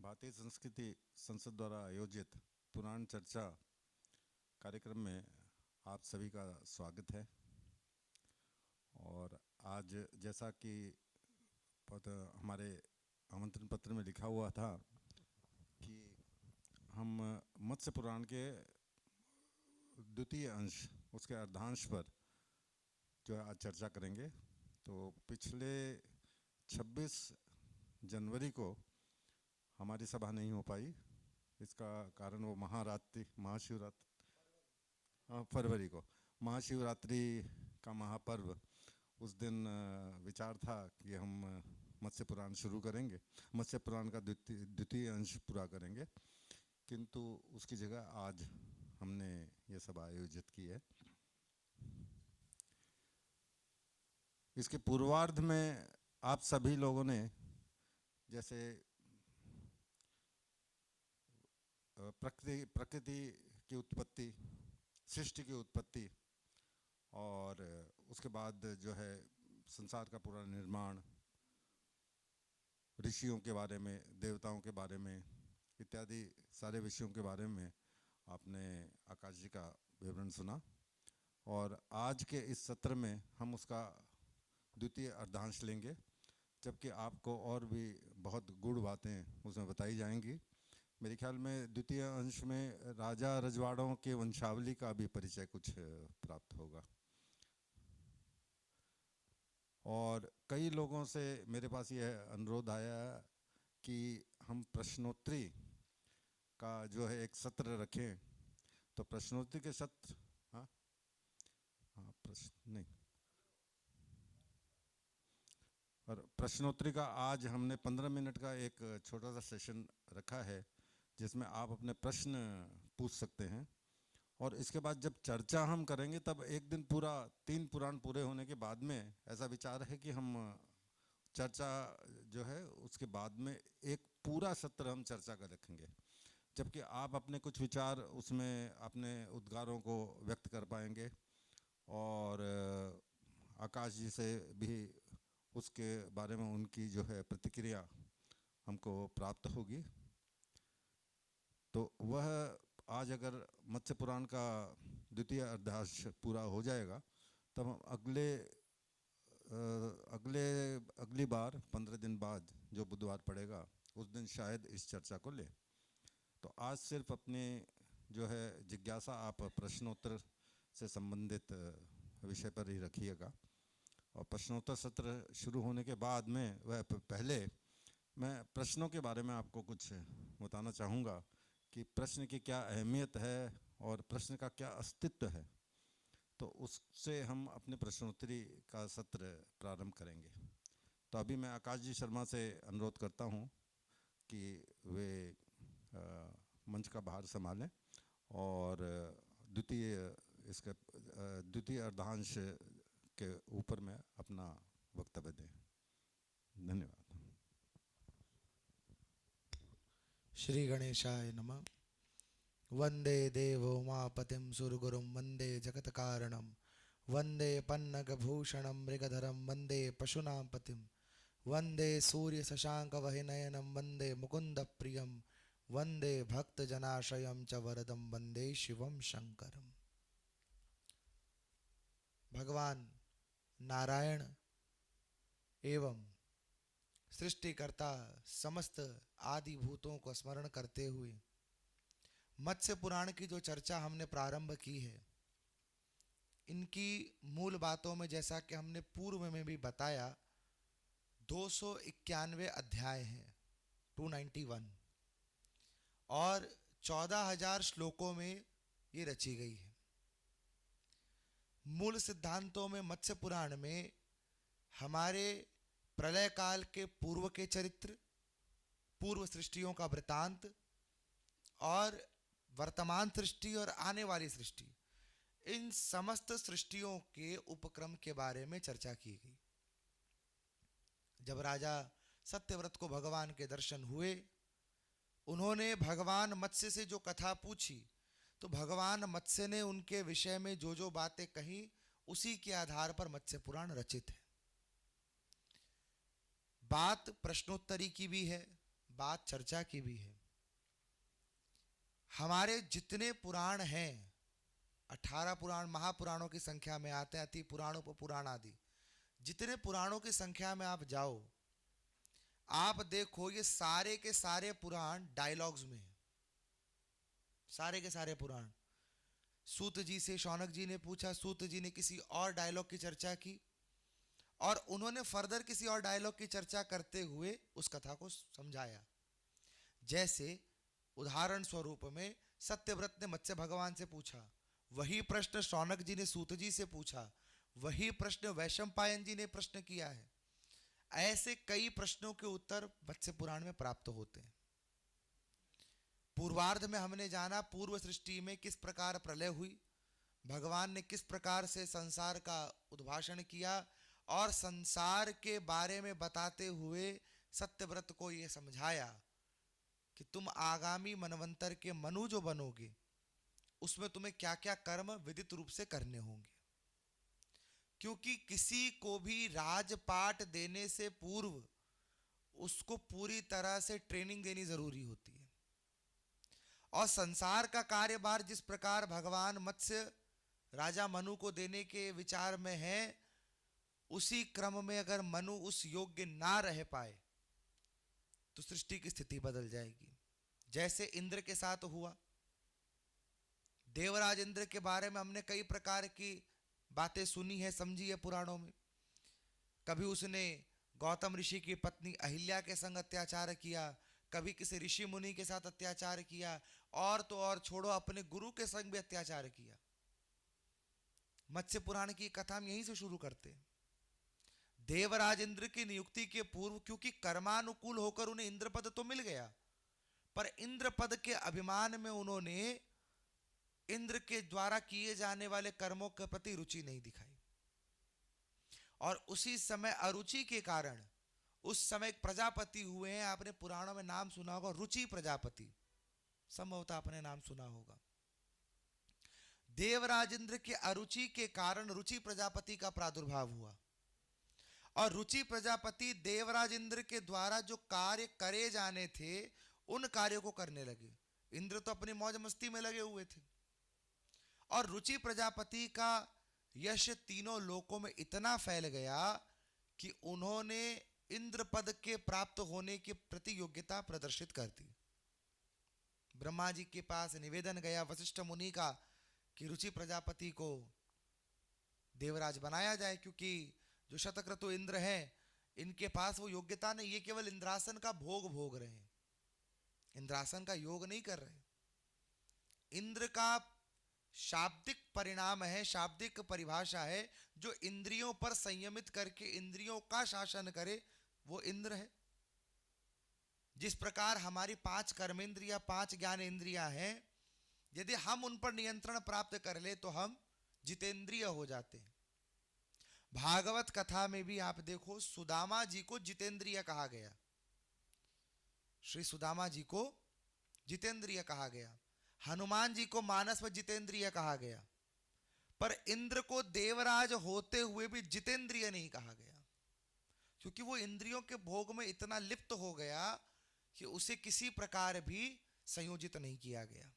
भारतीय संस्कृति संसद द्वारा आयोजित पुराण चर्चा कार्यक्रम में आप सभी का स्वागत है। और आज जैसा कि हमारे आमंत्रण पत्र में लिखा हुआ था कि हम मत्स्य पुराण के द्वितीय अंश उसके अर्धांश पर जो है आज चर्चा करेंगे। तो पिछले 26 जनवरी को हमारी सभा नहीं हो पाई। इसका कारण वो फरवरी को महाशिवरात्रि का महापर्व, उस दिन विचार था कि हम मत्स्य पुराण शुरू करेंगे, मत्स्य पुराण का द्वितीय अंश पूरा करेंगे, किंतु उसकी जगह आज हमने ये सभा आयोजित की है। इसके पूर्वार्ध में आप सभी लोगों ने जैसे प्रकृति की उत्पत्ति, सृष्टि की उत्पत्ति और उसके बाद जो है संसार का पूरा निर्माण, ऋषियों के बारे में, देवताओं के बारे में इत्यादि सारे विषयों के बारे में आपने आकाश जी का विवरण सुना। और आज के इस सत्र में हम उसका द्वितीय अर्धांश लेंगे, जबकि आपको और भी बहुत गूढ़ बातें उसमें बताई जाएंगी। मेरे ख्याल में द्वितीय अंश में राजा रजवाड़ों के वंशावली का भी परिचय कुछ प्राप्त होगा। और कई लोगों से मेरे पास यह अनुरोध आया कि हम प्रश्नोत्तरी का जो है एक सत्र रखें। तो प्रश्नोत्तरी के सत्र प्रश्न नहीं, और प्रश्नोत्तरी का आज हमने 15 मिनट का एक छोटा सा सेशन रखा है जिसमें आप अपने प्रश्न पूछ सकते हैं। और इसके बाद जब चर्चा हम करेंगे तब एक दिन पूरा 3 पुराण पूरे होने के बाद में ऐसा विचार है कि हम चर्चा जो है उसके बाद में एक पूरा सत्र हम चर्चा का रखेंगे, जबकि आप अपने कुछ विचार उसमें अपने उद्गारों को व्यक्त कर पाएंगे और आकाश जी से भी उसके बारे में उनकी जो है प्रतिक्रिया हमको प्राप्त होगी। तो वह आज अगर मत्स्य पुराण का द्वितीय अर्धांश पूरा हो जाएगा तब हम अगली बार 15 दिन बाद जो बुधवार पड़ेगा उस दिन शायद इस चर्चा को लें। तो आज सिर्फ अपने जो है जिज्ञासा आप प्रश्नोत्तर से संबंधित विषय पर ही रखिएगा। और प्रश्नोत्तर सत्र शुरू होने के बाद में वह पहले मैं प्रश्नों के बारे में आपको कुछ बताना चाहूँगा कि प्रश्न की क्या अहमियत है और प्रश्न का क्या अस्तित्व है। तो उससे हम अपने प्रश्नोत्तरी का सत्र प्रारंभ करेंगे। तो अभी मैं आकाश जी शर्मा से अनुरोध करता हूँ कि वे मंच का भार संभालें और द्वितीय अर्धांश के ऊपर में अपना वक्तव्य दें। धन्यवाद। श्री गणेशाय नमः। वंदे देवो उमापतिं सुरगुरुं वंदे जगत्कारणं वंदे पन्नगभूषणं मृगधरं वंदे पशूनां पतिं वंदे सूर्यशशाङ्कवहिनयनं वंदे मुकुन्दप्रियं वंदे भक्तजनाश्रयं च वरदं वंदे शिवं शंकरम्। भगवान नारायण एवं सृष्टिकर्ता समस्त आदि भूतों को स्मरण करते हुए मत्स्य पुराण की जो चर्चा हमने प्रारंभ की है, इनकी मूल बातों में जैसा कि हमने पूर्व में भी बताया 291 अध्याय हैं, 291, और 14,000 श्लोकों में ये रची गई है। मूल सिद्धांतों में मत्स्य पुराण में हमारे प्रलय काल के पूर्व के चरित्र, पूर्व सृष्टियों का वृतांत और वर्तमान सृष्टि और आने वाली सृष्टि, इन समस्त सृष्टियों के उपक्रम के बारे में चर्चा की गई। जब राजा सत्यव्रत को भगवान के दर्शन हुए, उन्होंने भगवान मत्स्य से जो कथा पूछी, तो भगवान मत्स्य ने उनके विषय में जो जो बातें कही, उसी के आधार पर मत्स्य पुराण रचित है। बात प्रश्नोत्तरी की भी है, बात चर्चा की भी है। हमारे जितने पुराण हैं, 18 पुराण महापुराणों की संख्या में आते हैं, अति पुराण उपपुराण आदि, जितने पुराणों की संख्या में आप जाओ, आप देखो ये सारे के सारे पुराण डायलॉग्स में हैं। सारे के सारे पुराण, सूत जी से शौनक जी ने पूछा, सूत जी ने किसी और डायलॉग की चर्चा की और उन्होंने फर्दर किसी और डायलॉग की चर्चा करते हुए उस कथा को समझाया। जैसे उदाहरण स्वरूप में सत्यव्रत ने मत्स्य भगवान से पूछा, वही प्रश्न शौनक जी ने सूत जी से पूछा, वही प्रश्न वैशंपायन जी ने प्रश्न किया है। ऐसे कई प्रश्नों के उत्तर मत्स्य पुराण में प्राप्त होते हैं। पूर्वार्ध में हमने जाना पूर्व सृष्टि में किस प्रकार प्रलय हुई, भगवान ने किस प्रकार से संसार का उद्भाषण किया और संसार के बारे में बताते हुए सत्यव्रत को यह समझाया कि तुम आगामी मनवंतर के मनु जो बनोगे उसमें तुम्हें क्या क्या कर्म विदित रूप से करने होंगे, क्योंकि किसी को भी राजपाट देने से पूर्व उसको पूरी तरह से ट्रेनिंग देनी जरूरी होती है। और संसार का कार्यभार जिस प्रकार भगवान मत्स्य राजा मनु को देने के विचार में है, उसी क्रम में अगर मनु उस योग्य ना रह पाए तो सृष्टि की स्थिति बदल जाएगी। जैसे इंद्र के साथ हुआ, देवराज इंद्र के बारे में हमने कई प्रकार की बातें सुनी है, समझी है पुराणों में। कभी उसने गौतम ऋषि की पत्नी अहिल्या के संग अत्याचार किया, कभी किसी ऋषि मुनि के साथ अत्याचार किया, और तो और छोड़ो अपने गुरु के संग भी अत्याचार किया। मत्स्य पुराण की कथा हम यहीं से शुरू करते हैं। देवराज इंद्र की नियुक्ति के पूर्व, क्योंकि कर्मानुकूल होकर उन्हें इंद्र पद तो मिल गया, पर इंद्र पद के अभिमान में उन्होंने इंद्र के द्वारा किए जाने वाले कर्मों के प्रति रुचि नहीं दिखाई। और उसी समय अरुचि के कारण उस समय एक प्रजापति हुए हैं, आपने पुराणों में नाम सुना होगा, रुचि प्रजापति, संभवतः आपने नाम सुना होगा। देवराज इंद्र के अरुचि के कारण रुचि प्रजापति का प्रादुर्भाव हुआ और रुचि प्रजापति देवराज इंद्र के द्वारा जो कार्य करे जाने थे उन कार्यों को करने लगे। इंद्र तो अपनी मौज मस्ती में लगे हुए थे और रुचि प्रजापति का यश तीनों लोकों में इतना फैल गया कि उन्होंने इंद्र पद के प्राप्त होने की प्रति योग्यता प्रदर्शित कर दी। ब्रह्मा जी के पास निवेदन गया वशिष्ठ मुनि का कि रुचि प्रजापति को देवराज बनाया जाए, क्योंकि जो शतक्रतु इंद्र हैं इनके पास वो योग्यता नहीं, ये केवल इंद्रासन का भोग रहे हैं, इंद्रासन का योग नहीं कर रहे। इंद्र का शाब्दिक परिणाम है, शाब्दिक परिभाषा है, जो इंद्रियों पर संयमित करके इंद्रियों का शासन करे वो इंद्र है। जिस प्रकार हमारी 5 कर्मेंद्रियां 5 ज्ञान इंद्रियां हैं, यदि हम उन पर नियंत्रण प्राप्त कर ले तो हम जितेंद्रिय हो जाते हैं। भागवत कथा में भी आप देखो सुदामा जी को जितेंद्रिय कहा गया, श्री सुदामा जी को जितेंद्रिय कहा गया, हनुमान जी को मानस में जितेंद्रिय कहा गया, पर इंद्र को देवराज होते हुए भी जितेंद्रिय नहीं कहा गया, क्योंकि वो इंद्रियों के भोग में इतना लिप्त हो गया कि उसे किसी प्रकार भी संयोजित नहीं किया गया।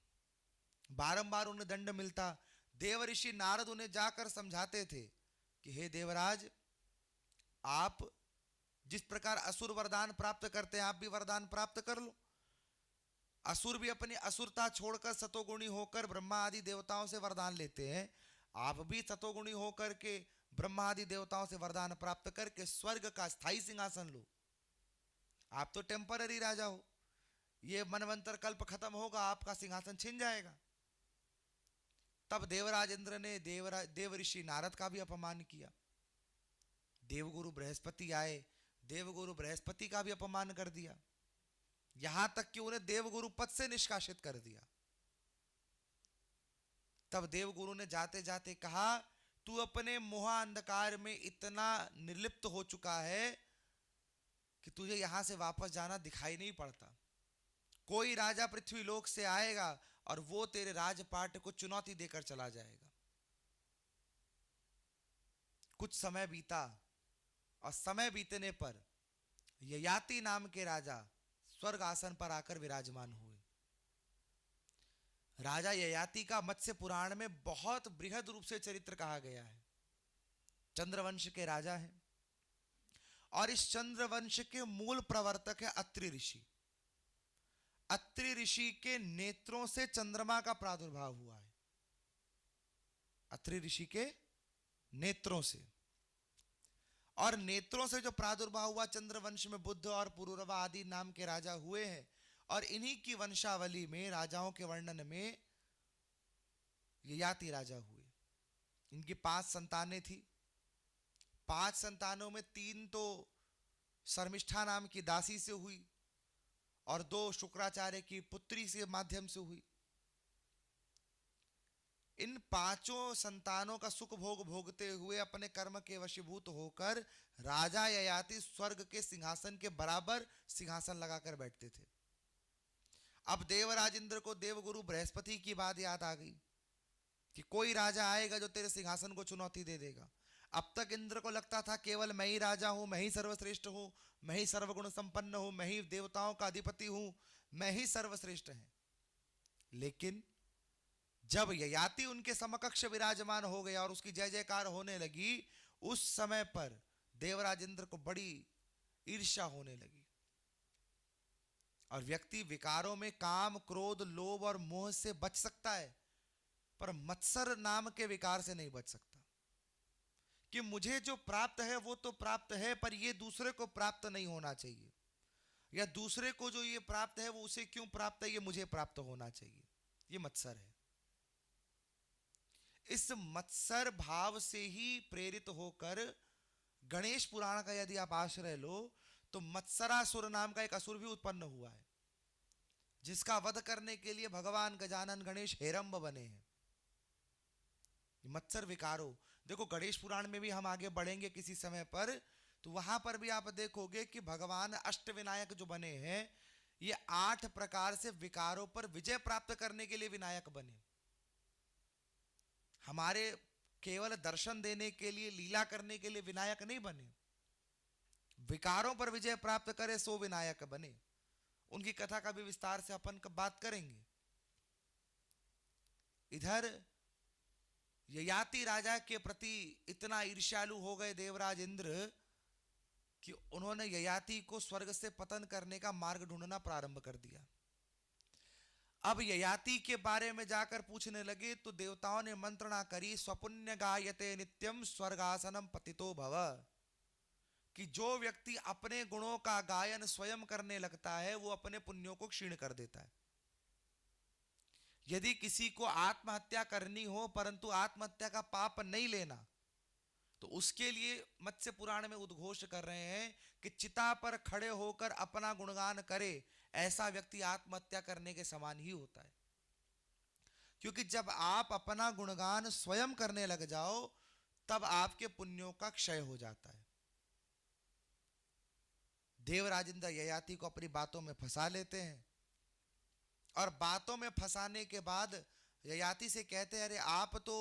बारंबार उन्हें दंड मिलता। देव ऋषि नारद उन्हें जाकर समझाते थे कि हे देवराज, आप जिस प्रकार असुर वरदान प्राप्त करते हैं आप भी वरदान प्राप्त कर लो। असुर भी अपनी असुरता छोड़कर सतोगुणी होकर ब्रह्मा आदि देवताओं से वरदान लेते हैं, आप भी सतोगुणी होकर के ब्रह्मा आदि देवताओं से वरदान प्राप्त करके स्वर्ग का स्थायी सिंहासन लो। आप तो टेम्पररी राजा हो, ये मनवंतर कल्प खत्म होगा, आपका सिंहासन छिन जाएगा। तब देवराज इंद्र ने देव ऋषि नारद का भी अपमान किया। देवगुरु बृहस्पति आए, देवगुरु बृहस्पति का भी अपमान कर दिया, यहां तक कि उन्हें देवगुरु पद से निष्कासित कर दिया। तब देवगुरु ने जाते जाते कहा, तू अपने मोह अंधकार में इतना निर्लिप्त हो चुका है कि तुझे यहां से वापस जाना दिखाई नहीं पड़ता। कोई राजा पृथ्वी लोक से आएगा और वो तेरे राजपाट को चुनौती देकर चला जाएगा। कुछ समय बीता और समय बीतने पर ययाति नाम के राजा स्वर्ग आसन पर आकर विराजमान हुए। राजा ययाति का मत्स्य पुराण में बहुत बृहद रूप से चरित्र कहा गया है। चंद्रवंश के राजा हैं और इस चंद्रवंश के मूल प्रवर्तक है अत्रि ऋषि। अत्रि ऋषि के नेत्रों से चंद्रमा का प्रादुर्भाव हुआ है। अत्रि ऋषि के नेत्रों से, और नेत्रों से जो प्रादुर्भाव हुआ, चंद्रवंश में बुद्ध और पुरुरवा आदि नाम के राजा हुए हैं। और इन्हीं की वंशावली में, राजाओं के वर्णन में ययाति राजा हुए। इनकी 5 संतानें थी। 5 संतानों में 3 तो शर्मिष्ठा नाम की दासी से हुई और 2 शुक्राचार्य की पुत्री के माध्यम से हुई। इन 5 संतानों का सुख भोग भोगते हुए अपने कर्म के वशीभूत होकर राजा ययाति स्वर्ग के सिंहासन के बराबर सिंहासन लगाकर बैठते थे। अब देवराज इंद्र को देवगुरु बृहस्पति की बात याद आ गई कि कोई राजा आएगा जो तेरे सिंहासन को चुनौती दे देगा। अब तक इंद्र को लगता था केवल मैं ही राजा हूं, मैं ही सर्वश्रेष्ठ हूं, मैं ही सर्वगुण संपन्न हूं, मैं ही देवताओं का अधिपति हूं, मैं ही सर्वश्रेष्ठ है। लेकिन जब ययाति उनके समकक्ष विराजमान हो गया और उसकी जय जयकार होने लगी, उस समय पर देवराज इंद्र को बड़ी ईर्ष्या होने लगी। और व्यक्ति विकारों में काम, क्रोध, लोभ और मोह से बच सकता है, पर मत्सर नाम के विकार से नहीं बच सकता। कि मुझे जो प्राप्त है वो तो प्राप्त है, पर ये दूसरे को प्राप्त नहीं होना चाहिए, या दूसरे को जो ये प्राप्त है वो उसे क्यों प्राप्त है, ये मुझे प्राप्त होना चाहिए। ये मत्सर है। इस मत्सर भाव से ही प्रेरित होकर गणेश पुराण का यदि आप आश्रय लो तो मत्सरासुर नाम का एक असुर भी उत्पन्न हुआ है, जिसका वध करने के लिए भगवान गजानन गणेश हेरंब बने हैं। मत्सर विकारो देखो, गणेश पुराण में भी हम आगे बढ़ेंगे किसी समय पर, तो वहां पर भी आप देखोगे कि भगवान अष्टविनायक जो बने हैं, ये 8 प्रकार से विकारों पर विजय प्राप्त करने के लिए विनायक बने। हमारे केवल दर्शन देने के लिए, लीला करने के लिए विनायक नहीं बने। विकारों पर विजय प्राप्त करे सो विनायक बने। उनकी कथा का भी विस्तार से अपन बात करेंगे। इधर ययाति राजा के प्रति इतना ईर्ष्यालु हो गए देवराज इंद्र कि उन्होंने ययाति को स्वर्ग से पतन करने का मार्ग ढूंढना प्रारंभ कर दिया। अब ययाति के बारे में जाकर पूछने लगे तो देवताओं ने मंत्रणा करी, स्वपुण्य गायते नित्यम स्वर्गासनम पतितो भव। कि जो व्यक्ति अपने गुणों का गायन स्वयं करने लगता है वो अपने पुण्यों को क्षीण कर देता है। यदि किसी को आत्महत्या करनी हो परंतु आत्महत्या का पाप नहीं लेना, तो उसके लिए मत्स्य पुराण में उद्घोष कर रहे हैं कि चिता पर खड़े होकर अपना गुणगान करे, ऐसा व्यक्ति आत्महत्या करने के समान ही होता है। क्योंकि जब आप अपना गुणगान स्वयं करने लग जाओ तब आपके पुण्यों का क्षय हो जाता है। देवराज इंद्र ययाति को अपनी बातों में फंसा लेते हैं और बातों में फंसाने के बाद ययाति से कहते हैं, अरे आप तो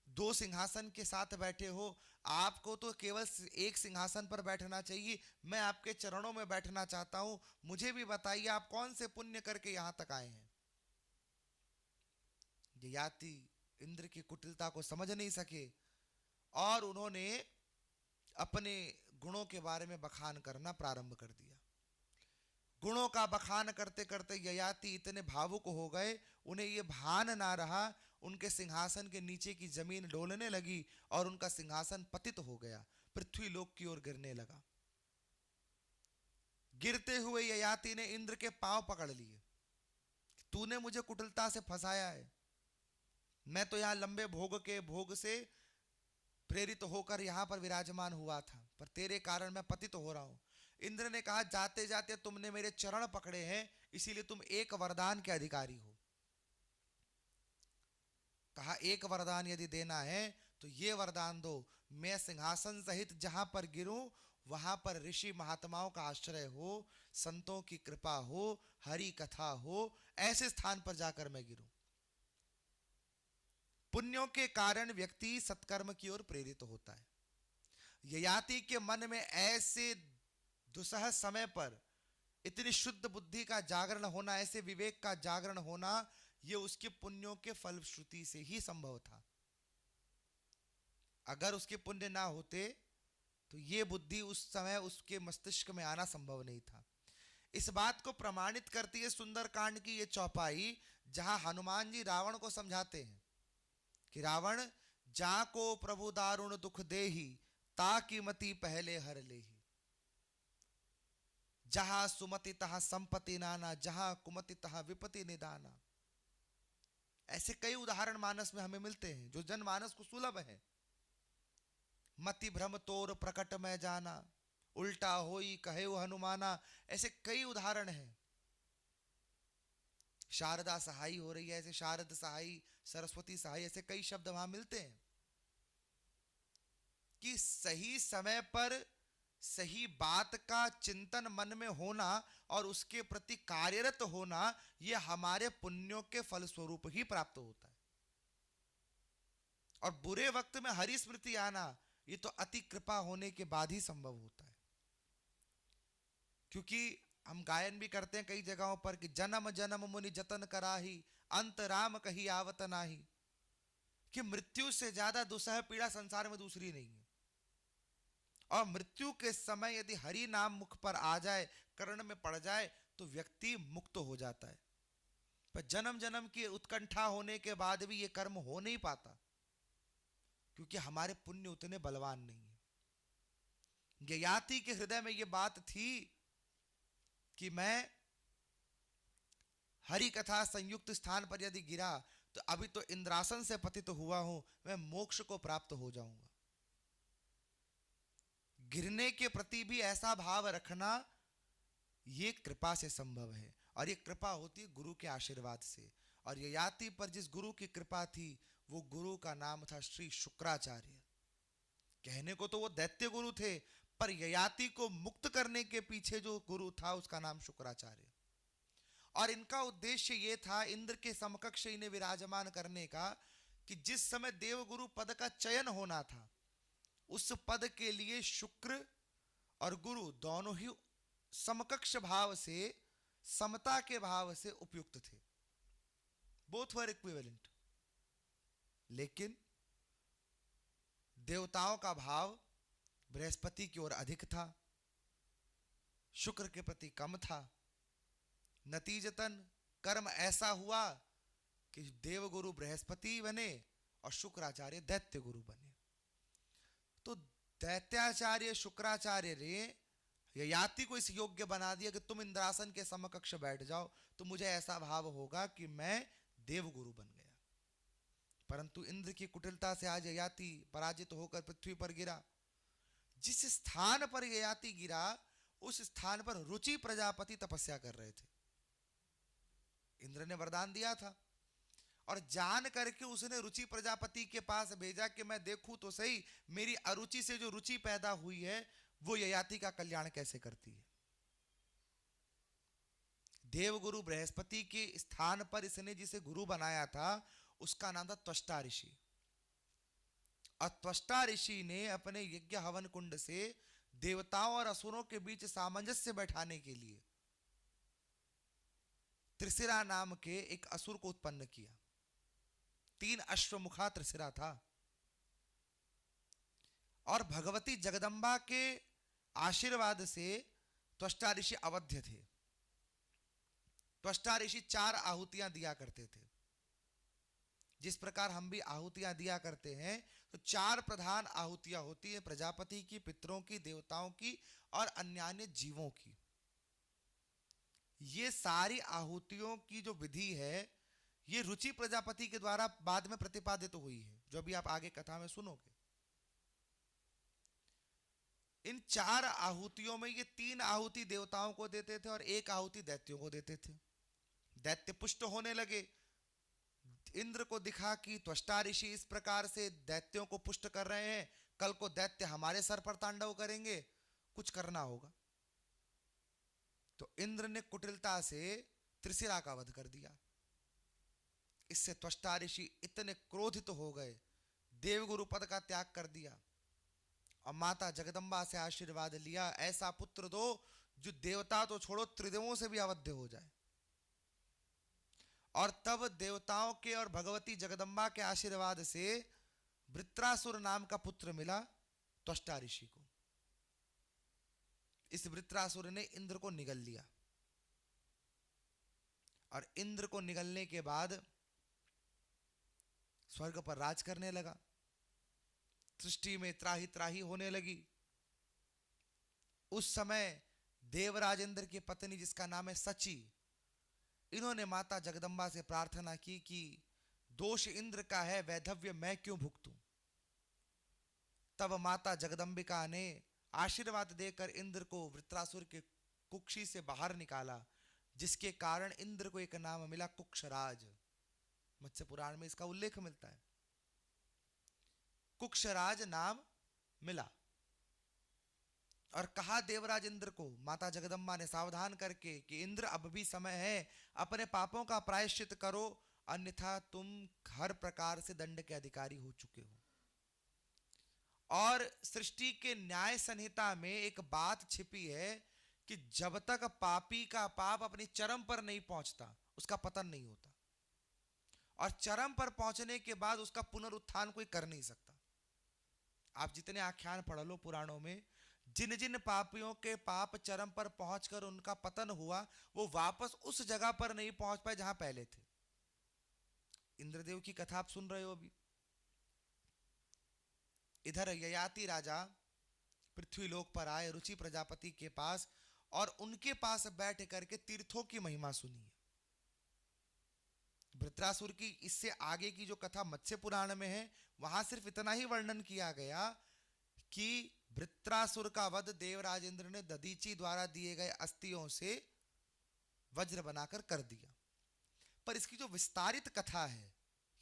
2 सिंहासन के साथ बैठे हो, आपको तो केवल एक सिंहासन पर बैठना चाहिए, मैं आपके चरणों में बैठना चाहता हूं, मुझे भी बताइए आप कौन से पुण्य करके यहां तक आए हैं। ययाति इंद्र की कुटिलता को समझ नहीं सके और उन्होंने अपने गुणों के बारे में बखान करना प्रारंभ कर दिया। गुणों का बखान करते करते ययाति इतने भावुक हो गए, उन्हें यह भान ना रहा, उनके सिंहासन के नीचे की जमीन डोलने लगी और उनका सिंहासन पतित हो गया, पृथ्वी लोक की ओर गिरने लगा। गिरते हुए ययाति ने इंद्र के पांव पकड़ लिए, तूने मुझे कुटिलता से फंसाया है, मैं तो यहां लंबे भोग से प्रेरित होकर यहां पर विराजमान हुआ था, पर तेरे कारण मैं पतित हो रहा हूं। इंद्र ने कहा, जाते जाते तुमने मेरे चरण पकड़े हैं, इसीलिए तुम एक वरदान के अधिकारी हो। कहा, एक वरदान यदि देना है तो ये वरदान दो, मैं सिंहासन सहित जहां पर गिरूं वहां पर ऋषि महात्माओं का आश्रय हो, संतों की कृपा हो, हरि कथा हो, ऐसे स्थान पर जाकर मैं गिरूं। पुण्यों के कारण व्यक्ति सत्कर्म की ओर प्रेरित होता है। ययाति के मन में ऐसे दुसह समय पर इतनी शुद्ध बुद्धि का जागरण होना, ऐसे विवेक का जागरण होना, ये उसके पुण्यों के फलश्रुति से ही संभव था। अगर उसके पुण्य ना होते तो ये बुद्धि उस समय उसके मस्तिष्क में आना संभव नहीं था। इस बात को प्रमाणित करती है सुंदरकांड की ये चौपाई, जहां हनुमान जी रावण को समझाते हैं कि रावण, जा को प्रभु दारुण दुख देही, ताकि मति पहले हर लेही। जहां सुमति तहां संपत्ति नाना, जहां कुमति तहां विपत्ति निदाना। ऐसे कई उदाहरण मानस में हमें मिलते हैं जो जनमानस को सुलभ है। मति भ्रम तोर प्रकट में जाना, उल्टा होई कहे हनुमाना। ऐसे कई उदाहरण हैं। शारदा सहाई हो रही है, ऐसे शारद सहाई, सरस्वती सहाई, ऐसे कई शब्द वहां मिलते हैं कि सही समय पर सही बात का चिंतन मन में होना और उसके प्रति कार्यरत होना, यह हमारे पुण्यों के फलस्वरूप ही प्राप्त होता है। और बुरे वक्त में हरि स्मृति आना, ये तो अति कृपा होने के बाद ही संभव होता है। क्योंकि हम गायन भी करते हैं कई जगहों पर कि जन्म जन्म मुनि जतन कराही, अंत राम कही आवत नाही। कि मृत्यु से ज्यादा दुसह पीड़ा संसार में दूसरी नहीं है। और मृत्यु के समय यदि हरि नाम मुख पर आ जाए, कर्ण में पड़ जाए, तो व्यक्ति मुक्त हो जाता है। पर जन्म जन्म की उत्कंठा होने के बाद भी ये कर्म हो नहीं पाता, क्योंकि हमारे पुण्य उतने बलवान नहीं है। ययाति के हृदय में ये बात थी कि मैं हरि कथा संयुक्त स्थान पर यदि गिरा तो अभी तो इंद्रासन से पतित हुआ हूं, मैं मोक्ष को प्राप्त हो जाऊंगा। गिरने के प्रति भी ऐसा भाव रखना, ये कृपा से संभव है। और ये कृपा होती है गुरु के आशीर्वाद से। और ययाति पर जिस गुरु की कृपा थी, वो गुरु का नाम था श्री शुक्राचार्य। कहने को तो वो दैत्य गुरु थे, पर ययाति को मुक्त करने के पीछे जो गुरु था, उसका नाम शुक्राचार्य। और इनका उद्देश्य ये था इंद्र के समकक्ष इन्हें विराजमान करने का, कि जिस समय देवगुरु पद का चयन होना था, उस पद के लिए शुक्र और गुरु दोनों ही समकक्ष भाव से, समता के भाव से उपयुक्त थे। Both were equivalent. लेकिन देवताओं का भाव बृहस्पति की ओर अधिक था, शुक्र के प्रति कम था। नतीजतन कर्म ऐसा हुआ कि देवगुरु बृहस्पति बने और शुक्राचार्य दैत्य गुरु बने। तो दैत्याचार्य शुक्राचार्य ने ययाति को इस योग्य बना दिया कि तुम इंद्रासन के समकक्ष बैठ जाओ, तो मुझे ऐसा भाव होगा कि मैं देवगुरु बन गया। परंतु इंद्र की कुटिलता से आज ययाति पराजित होकर पृथ्वी पर गिरा। जिस स्थान पर ययाति गिरा, उस स्थान पर रुचि प्रजापति तपस्या कर रहे थे। इंद्र ने वरदान दिया था और जान करके उसने रुचि प्रजापति के पास भेजा कि मैं देखूं तो सही, मेरी अरुचि से जो रुचि पैदा हुई है, वो ययाति का कल्याण कैसे करती है। देवगुरु बृहस्पति के स्थान पर इसने जिसे गुरु बनाया था, उसका नाम था त्वष्टा ऋषि। और त्वष्टा ऋषि ने अपने यज्ञ हवन कुंड से देवताओं और असुरों के बीच सामंजस्य बैठाने के लिए त्रिशिरा नाम के एक असुर को उत्पन्न किया। 3 अश्वमुखा त्रिशिरा था। और भगवती जगदंबा के आशीर्वाद से त्वष्टा ऋषि अवध्य थे। त्वष्टा ऋषि 4 आहुतियां दिया करते थे। जिस प्रकार हम भी आहुतियां दिया करते हैं, तो 4 प्रधान आहुतियां होती है, प्रजापति की, पितरों की, देवताओं की और अन्य जीवों की। ये सारी आहुतियों की जो विधि है, ये रुचि प्रजापति के द्वारा बाद में प्रतिपादित हुई है, जो अभी आप आगे कथा में सुनोगे। इन 4 आहुतियों में ये 3 आहुति देवताओं को देते थे और 1 आहुति दैत्यों को देते थे। दैत्य पुष्ट होने लगे। इंद्र को दिखा कि त्वष्टा ऋषि इस प्रकार से दैत्यों को पुष्ट कर रहे हैं, कल को दैत्य हमारे सर पर तांडव करेंगे, कुछ करना होगा। तो इंद्र ने कुटिलता से त्रिशिरा का वध कर दिया। इससे त्वष्टा ऋषि इतने क्रोधित हो गए, देवगुरु पद का त्याग कर दिया और माता जगदंबा से आशीर्वाद लिया, ऐसा पुत्र दो जो देवता तो छोड़ो त्रिदेवों से भी अवध्य हो जाए। और तब देवताओं के और भगवती जगदम्बा के आशीर्वाद से वृत्रासुर नाम का पुत्र मिला त्वष्टा ऋषि को। इस वृत्रासुर ने इंद्र को निगल लिया और इंद्र को निगलने के बाद स्वर्ग पर राज करने लगा। सृष्टि में त्राही त्राही होने लगी। उस समय देवराज इंद्र की पत्नी जिसका नाम है सची, इन्होंने माता जगदम्बा से प्रार्थना की कि दोष इंद्र का है, वैधव्य मैं क्यों भुगतूं। तब माता जगदम्बिका ने आशीर्वाद देकर इंद्र को वृत्रासुर के कुक्षी से बाहर निकाला, जिसके कारण इंद्र को एक नाम मिला कुक्षराज। मत्स्य पुराण में इसका उल्लेख मिलता है, कुक्षराज नाम मिला। और कहा देवराज इंद्र को माता जगदम्बा ने सावधान करके कि इंद्र अब भी समय है, अपने पापों का प्रायश्चित करो, अन्यथा तुम हर प्रकार से दंड के अधिकारी हो चुके हो। और सृष्टि के न्याय संहिता में एक बात छिपी है कि जब तक पापी का पाप अपनी चरम पर नहीं पहुंचता उसका पतन नहीं होता, और चरम पर पहुंचने के बाद उसका पुनरुत्थान कोई कर नहीं सकता। आप जितने आख्यान पढ़ लो पुराणों में, जिन जिन पापियों के पाप चरम पर पहुंचकर उनका पतन हुआ, वो वापस उस जगह पर नहीं पहुंच पाए जहां पहले थे। इंद्रदेव की कथा आप सुन रहे हो अभी। इधर ययाति राजा पृथ्वीलोक पर आए रुचि प्रजापति के पास, और उनके पास बैठ करके तीर्थों की महिमा सुनी। वृत्रासुर की इससे आगे की जो कथा मत्स्य पुराण में है, वहां सिर्फ इतना ही वर्णन किया गया कि वृत्रासुर का वध देवराज इंद्र ने दधीची द्वारा दिए गए अस्थियों से वज्र बनाकर कर दिया। पर इसकी जो विस्तारित कथा है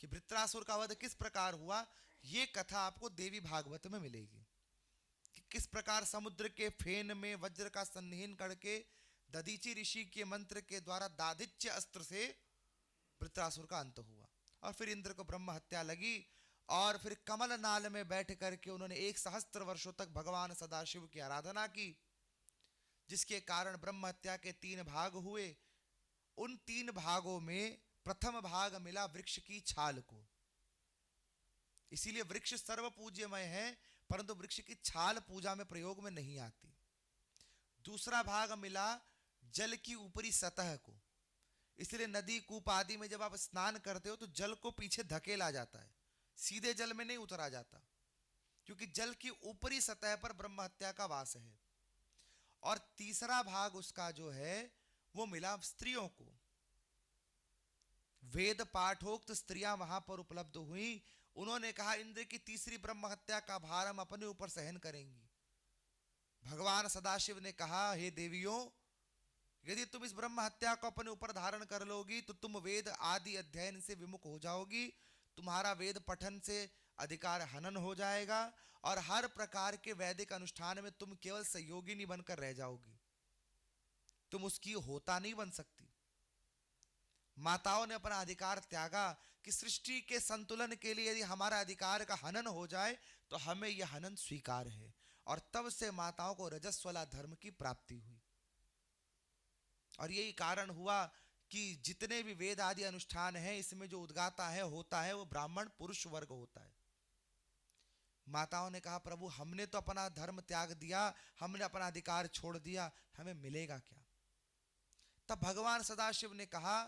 कि वृत्रासुर का वध किस प्रकार हुआ, ये कथा आपको देवी भागवत में मिलेगी कि किस प्रकार समुद्र के फेन में वज्र का संहन करके दधीची ऋषि के मंत्र के द्वारा दाधिच्य अस्त्र से वृत्रासुर का अंत हुआ। और फिर इंद्र को ब्रह्म हत्या लगी, और फिर कमल नाल में बैठ करके उन्होंने 1 सहस्त्र वर्षों तक भगवान सदाशिव की आराधना की, जिसके कारण ब्रह्म हत्या के 3 भाग हुए। उन 3 भागों में प्रथम भाग मिला वृक्ष की छाल को, इसीलिए वृक्ष सर्व पूज्यमय है, परंतु वृक्ष की छाल पूजा में प्रयोग में नहीं आती। दूसरा भाग मिला जल की ऊपरी सतह को, इसलिए नदी कूप आदि में जब आप स्नान करते हो तो जल को पीछे धकेला जाता है, सीधे जल में नहीं उतरा जाता, क्योंकि जल की ऊपरी सतह पर ब्रह्म हत्या का वास है। और तीसरा भाग उसका जो है वो मिला स्त्रियों को। वेद पाठोक्त स्त्रियां वहां पर उपलब्ध हुई। उन्होंने कहा इंद्र की तीसरी ब्रह्म हत्या का भार हम अपने ऊपर सहन करेंगी। भगवान सदाशिव ने कहा, हे देवियों, यदि तुम इस ब्रह्म हत्या को अपने ऊपर धारण कर लोगी तो तुम वेद आदि अध्ययन से विमुख हो जाओगी, तुम्हारा वेद पठन से अधिकार हनन हो जाएगा, और हर प्रकार के वैदिक अनुष्ठान में तुम केवल सहयोगिनी बनकर रह जाओगी, तुम उसकी होता नहीं बन सकती। माताओं ने अपना अधिकार त्यागा कि सृष्टि के संतुलन के लिए यदि हमारा अधिकार का हनन हो जाए तो हमें यह हनन स्वीकार है। और तब से माताओं को रजस्वला धर्म की प्राप्ति हुई, और यही कारण हुआ कि जितने भी वेद आदि अनुष्ठान हैं, इसमें जो उद्गाता है होता है वो ब्राह्मण पुरुष वर्ग होता है। माताओं ने कहा, प्रभु हमने तो अपना धर्म त्याग दिया, हमने अपना अधिकार छोड़ दिया, हमें मिलेगा क्या। तब भगवान सदाशिव ने कहा,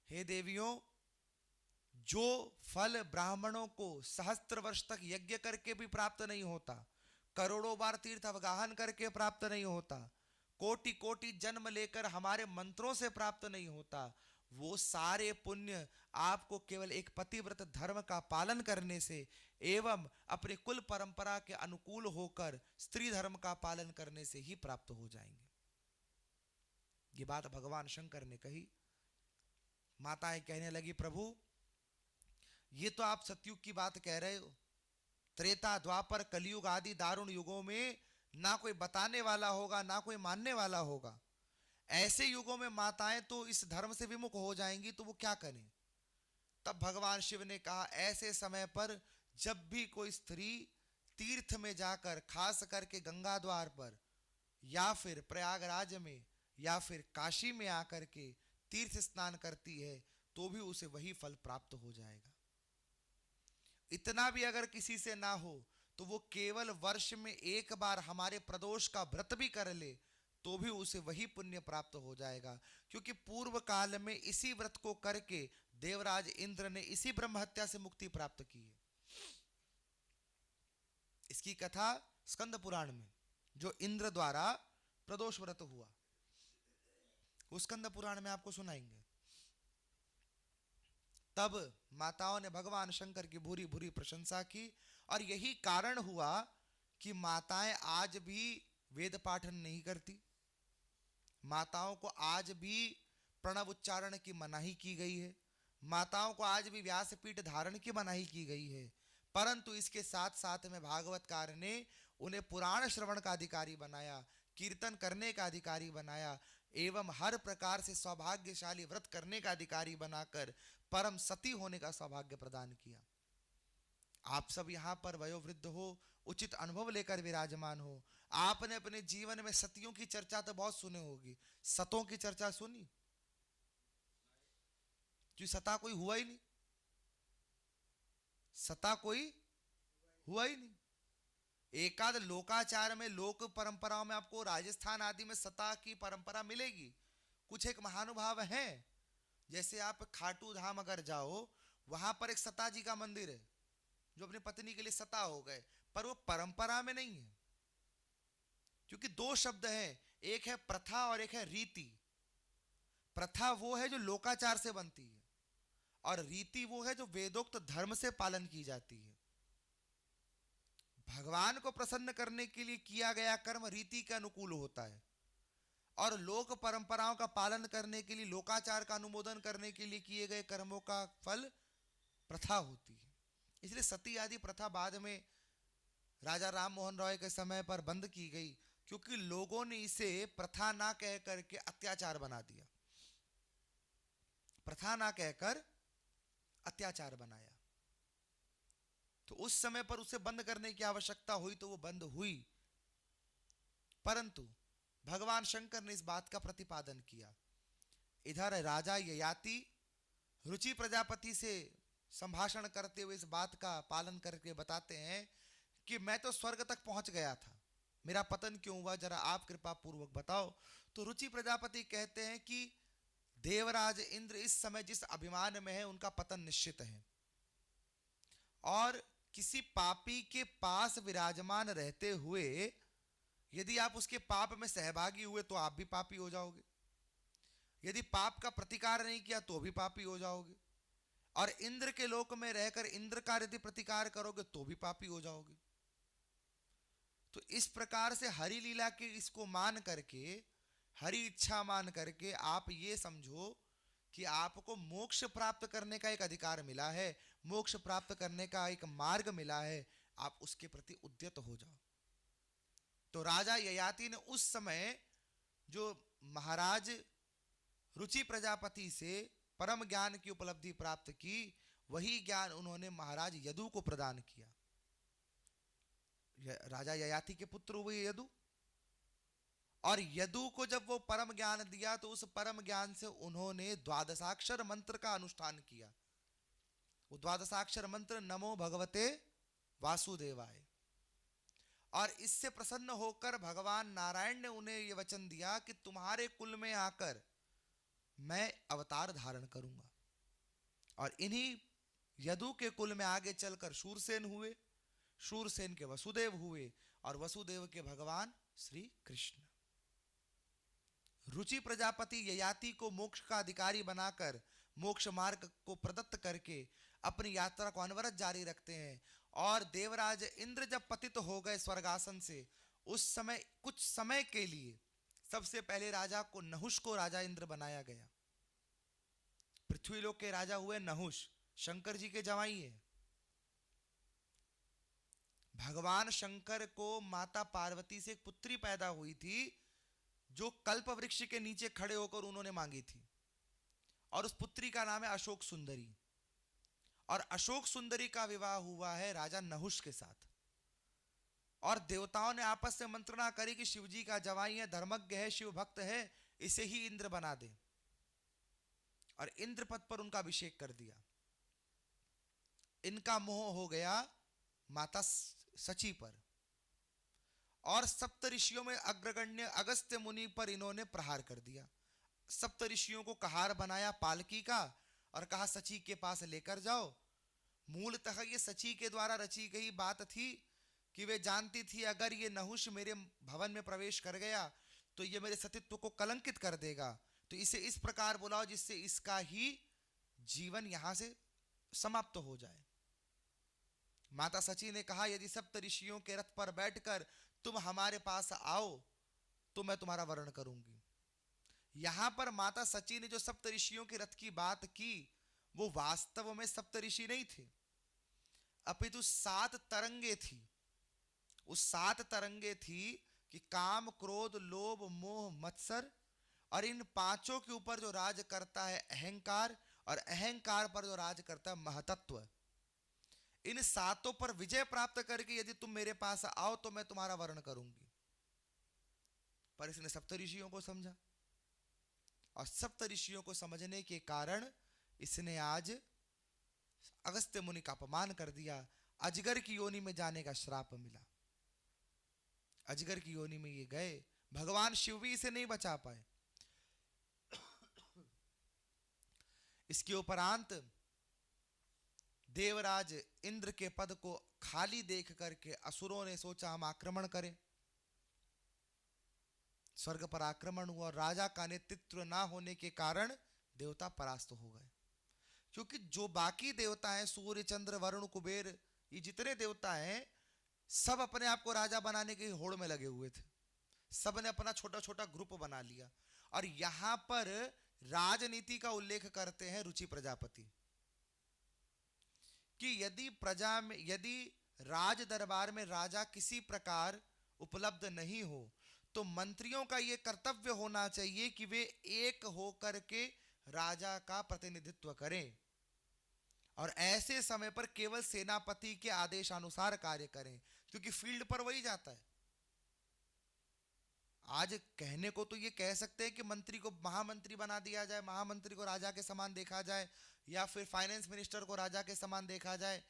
हे देवियों, जो फल ब्राह्मणों को सहस्त्र वर्ष तक यज्ञ करके भी प्राप्त नहीं होता, करोड़ों बार तीर्थ अवगाहन करके प्राप्त नहीं होता, कोटि कोटि जन्म लेकर हमारे मंत्रों से प्राप्त नहीं होता, वो सारे पुण्य आपको केवल एक पतिव्रत धर्म का पालन करने से एवं अपने कुल परंपरा के अनुकूल होकर स्त्री धर्म का पालन करने से ही प्राप्त हो जाएंगे। ये बात भगवान शंकर ने कही। माताएं कहने लगी, प्रभु ये तो आप सतयुग की बात कह रहे हो, त्रेता द्वापर कलयुग आदि दारुण युगों में ना कोई बताने वाला होगा ना कोई मानने वाला होगा, ऐसे युगों में माताएं तो इस धर्म से विमुख हो जाएंगी, तो वो क्या करें। तब भगवान शिव ने कहा, ऐसे समय पर जब भी कोई स्त्री तीर्थ में जाकर, खास करके गंगा द्वार पर या फिर प्रयागराज में या फिर काशी में आकर के तीर्थ स्नान करती है तो भी उसे वही फल प्राप्त हो जाएगा। इतना भी अगर किसी से ना हो तो वो केवल वर्ष में एक बार हमारे प्रदोष का व्रत भी कर ले तो भी उसे वही पुण्य प्राप्त हो जाएगा, क्योंकि पूर्व काल में इसी व्रत को करके देवराज इंद्र ने इसी ब्रह्म हत्या से मुक्ति प्राप्त की है। इसकी कथा स्कंद पुराण में जो इंद्र द्वारा प्रदोष व्रत हुआ उस स्कंद पुराण में आपको सुनाएंगे। तब माताओं ने भगवान शंकर की भूरी भूरी प्रशंसा की और यही कारण हुआ कि माताएं आज भी वेद पाठन नहीं करती, माताओं को आज भी प्रणव उच्चारण की मनाही की गई है, माताओं को आज भी व्यासपीठ धारण की मनाही की गई है, परंतु इसके साथ साथ में भागवतकार ने उन्हें पुराण श्रवण का अधिकारी बनाया, कीर्तन करने का अधिकारी बनाया एवं हर प्रकार से सौभाग्यशाली व्रत करने का अधिकारी बनाकर परम सती होने का सौभाग्य प्रदान किया। आप सब यहाँ पर वयोवृद्ध हो, उचित अनुभव लेकर विराजमान हो। आपने अपने जीवन में सतियों की चर्चा तो बहुत सुने होगी, सतों की चर्चा सुनी? क्यों सता कोई हुआ ही नहीं, सता कोई हुआ ही नहीं। एकाध लोकाचार में लोक परंपराओं में आपको राजस्थान आदि में सता की परंपरा मिलेगी। कुछ एक महानुभाव हैं, जैसे आप खाटू धाम अगर जाओ वहां पर एक सता जी का मंदिर है जो अपनी पत्नी के लिए सता हो गए, पर वो परंपरा में नहीं है, क्योंकि दो शब्द हैं, एक है प्रथा और एक है रीति। प्रथा वो है जो लोकाचार से बनती है और रीति वो है जो वेदोक्त धर्म से पालन की जाती है। भगवान को प्रसन्न करने के लिए किया गया कर्म रीति के अनुकूल होता है और लोक परंपराओं का पालन करने के लिए, लोकाचार का अनुमोदन करने के लिए किए गए कर्मों का फल प्रथा होती है। इसलिए सती आदि प्रथा बाद में राजा राम मोहन रॉय के समय पर बंद की गई, क्योंकि लोगों ने इसे प्रथा ना कह करके अत्याचार बना दिया, प्रथा ना कहकर अत्याचार बनाया। तो उस समय पर उसे बंद करने की आवश्यकता हुई तो वो बंद हुई, परंतु भगवान शंकर ने इस बात का प्रतिपादन किया। इधर राजा ययाति रुचि प्रजापति से संभाषण करते हुए इस बात का पालन करके बताते हैं कि मैं तो स्वर्ग तक पहुंच गया था, मेरा पतन क्यों हुआ, जरा आप कृपा पूर्वक बताओ। तो रुचि प्रजापति कहते हैं कि देवराज इंद्र इस समय जिस अभिमान में है उनका पतन निश्चित है, और किसी पापी के पास विराजमान रहते हुए यदि आप उसके पाप में सहभागी हुए तो आप भी पापी हो जाओगे, यदि पाप का प्रतिकार नहीं किया तो भी पापी हो जाओगे, और इंद्र के लोक में रहकर इंद्र का यदि प्रतिकार करोगे तो भी पापी हो जाओगे। तो इस प्रकार से हरि लीला के इसको मान करके, हरि इच्छा मान करके आप ये समझो कि आपको मोक्ष प्राप्त करने का एक अधिकार मिला है, मोक्ष प्राप्त करने का एक मार्ग मिला है, आप उसके प्रति उद्यत हो जाओ। तो राजा ययाति ने उस समय जो महाराज रुचि प्रजापति से परम ज्ञान की उपलब्धि प्राप्त की, वही ज्ञान उन्होंने महाराज यदु को प्रदान किया। राजा ययाति के पुत्र हुए यदु, और यदु को जब वो परम ज्ञान दिया तो उस परम ज्ञान से उन्होंने द्वादशाक्षर मंत्र का अनुष्ठान किया। वो द्वादशाक्षर मंत्र नमो भगवते वासुदेवाय, और इससे प्रसन्न होकर भगवान नारायण ने उन्हें यह वचन दिया कि तुम्हारे कुल में आकर मैं अवतार धारण करूंगा। और इन्हीं यदु के कुल में आगे चलकर शूरसेन हुए, शूरसेन के वसुदेव हुए, और वसुदेव के भगवान श्री कृष्ण। रुचि प्रजापति ययाति को मोक्ष का अधिकारी बनाकर मोक्ष मार्ग को प्रदत्त करके अपनी यात्रा को अनवरत जारी रखते हैं। और देवराज इंद्र जब पतित हो गए स्वर्गासन से, उस समय कुछ समय के लिए सबसे पहले राजा को नहुष को राजा इंद्र बनाया गया। पृथ्वीलोक के राजा हुए नहुष, शंकर जी के जवाई है। भगवान शंकर को माता पार्वती से एक पुत्री पैदा हुई थी जो कल्प वृक्ष के नीचे खड़े होकर उन्होंने मांगी थी, और उस पुत्री का नाम है अशोक सुंदरी। और अशोक सुंदरी का विवाह हुआ है राजा नहुष के साथ। और देवताओं ने आपस में मंत्रणा करी कि शिव जी का जवाई है, धर्मज्ञ है, शिव भक्त है, इसे ही इंद्र बना दे, और इंद्र पद पर उनका अभिषेक कर दिया। इनका मोह हो गया माता सची पर, और सप्त ऋषियों में अग्रगण्य अगस्त्य मुनि पर इन्होंने प्रहार कर दिया। सप्त ऋषियों को कहार बनाया पालकी का और कहा सची के पास लेकर जाओ। मूलतः ये सची के द्वारा रची गई बात थी कि वे जानती थी अगर ये नहुष मेरे भवन में प्रवेश कर गया तो ये मेरे सतीत्व को कलंकित कर देगा, तो इसे इस प्रकार बुलाओ जिससे इसका ही जीवन यहां से समाप्त हो जाए। माता सची ने कहा यदि सप्त ऋषियों के रथ पर बैठकर तुम हमारे पास आओ तो मैं तुम्हारा वर्ण करूंगी। यहां पर माता सची ने जो सप्त ऋषियों के रथ की बात की वो वास्तव में सप्त ऋषि नहीं थे, अपितु 7 तरंगे थी। उस 7 तरंगे थी कि काम, क्रोध, लोभ, मोह, मत्सर, और इन पांचों के ऊपर जो राज करता है अहंकार, और अहंकार पर जो राज करता है महतत्व। इन 7 पर विजय प्राप्त करके यदि तुम मेरे पास आओ तो मैं तुम्हारा वर्ण करूंगी। पर इसने सप्त ऋषियों को समझा, और सप्त ऋषियों को समझने के कारण इसने आज अगस्त्य मुनि का अपमान कर दिया। अजगर की योनि में जाने का श्राप मिला। अजगर की योनि में ये गए, भगवान शिव भी इसे नहीं बचा पाए। इसके उपरांत देवराज इंद्र के पद को खाली देख करके असुरों ने सोचा हम आक्रमण करें। स्वर्ग पर आक्रमण हुआ और राजा का नेतृत्व ना होने के कारण देवता परास्त हो गए। क्योंकि जो बाकी देवता हैं, सूर्य, चंद्र, वरुण, कुबेर, ये जितने देवता हैं सब अपने आप को राजा बनाने की होड़ में लगे हुए थे। सब ने अपना छोटा छोटा ग्रुप बना लिया। और यहां पर राजनीति का उल्लेख करते हैं रुचि प्रजापति कि यदि राज दरबार में राजा किसी प्रकार उपलब्ध नहीं हो तो मंत्रियों का यह कर्तव्य होना चाहिए कि वे एक होकर के राजा का प्रतिनिधित्व करें, और ऐसे समय पर केवल सेनापति के आदेशानुसार कार्य करें, क्योंकि फील्ड पर वही जाता है। आज कहने को तो ये कह सकते हैं कि मंत्री को महामंत्री बना दिया जाए, महामंत्री को राजा के समान देखा जाए, या फिर फाइनेंस मिनिस्टर को राजा के समान देखा जाए,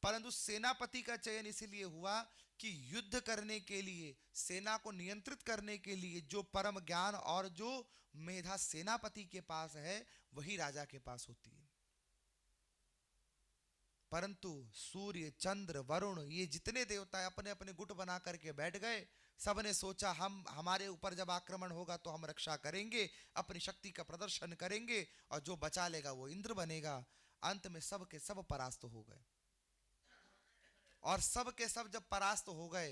परंतु सेनापति का चयन इसीलिए हुआ कि युद्ध करने के लिए, सेना को नियंत्रित करने के लिए जो परम ज्ञान और जो मेधा सेनापति के पास है वही राजा के पास होती है। परंतु सूर्य, चंद्र, वरुण, ये जितने देवता अपने अपने गुट बना करके बैठ गए। सबने सोचा हमारे ऊपर जब आक्रमण होगा तो हम रक्षा करेंगे, अपनी शक्ति का प्रदर्शन करेंगे, और जो बचा लेगा वो इंद्र बनेगा। अंत में सब के सब परास्त हो गए, और सब के सब जब परास्त हो गए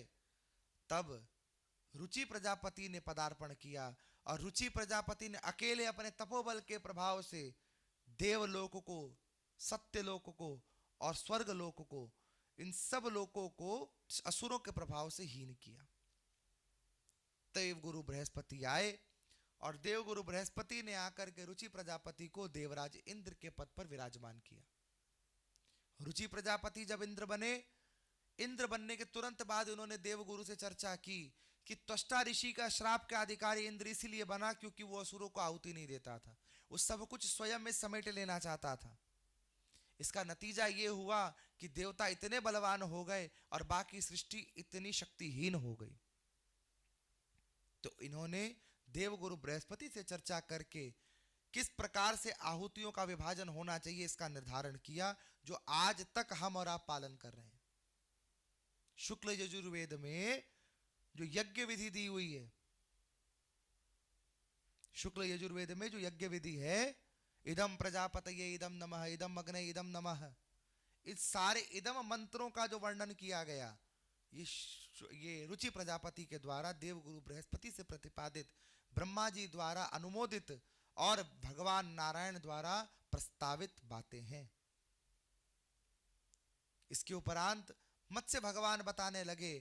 तब रुचि प्रजापति ने पदार्पण किया, और रुचि प्रजापति ने अकेले अपने तपोबल के प्रभाव से देवलोक को, सत्यलोक को और स्वर्गलोक को, इन सब लोकों को असुरों के प्रभाव से हीन किया। देव गुरु बृहस्पति आए, और देव गुरु बृहस्पति ने आकर के रुचि प्रजापति को देवराज इंद्र के पद पर विराजमान किया। रुचि प्रजापति जब इंद्र बने, इंद्र बनने के तुरंत बाद उन्होंने देवगुरु से चर्चा की कि त्वष्टा ऋषि का श्राप का अधिकारी इंद्र इसलिए बना क्योंकि वो असुरों को आहुति नहीं देता था, वो सब कुछ स्वयं में समेट लेना चाहता था। इसका नतीजा ये हुआ कि देवता इतने बलवान हो गए और बाकी सृष्टि इतनी शक्तिहीन हो गई। तो इन्होंने देवगुरु बृहस्पति से चर्चा करके किस प्रकार से आहुतियों का विभाजन होना चाहिए इसका निर्धारण किया, जो आज तक हम और आप पालन कर रहे हैं। शुक्ल यजुर्वेद में जो यज्ञ विधि दी हुई है, शुक्ल यजुर्वेद में जो यज्ञ विधि है, इदम प्रजापतये इदम नमः, इदम अग्ने इदम नमः, इस सारे इदम मंत्रों का जो वर्णन किया गया, ये रुचि प्रजापति के द्वारा देवगुरु बृहस्पति से प्रतिपादित, ब्रह्मा जी द्वारा अनुमोदित और भगवान नारायण द्वारा प्रस्तावित बातें हैं। इसके उपरांत मत्स्य भगवान बताने लगे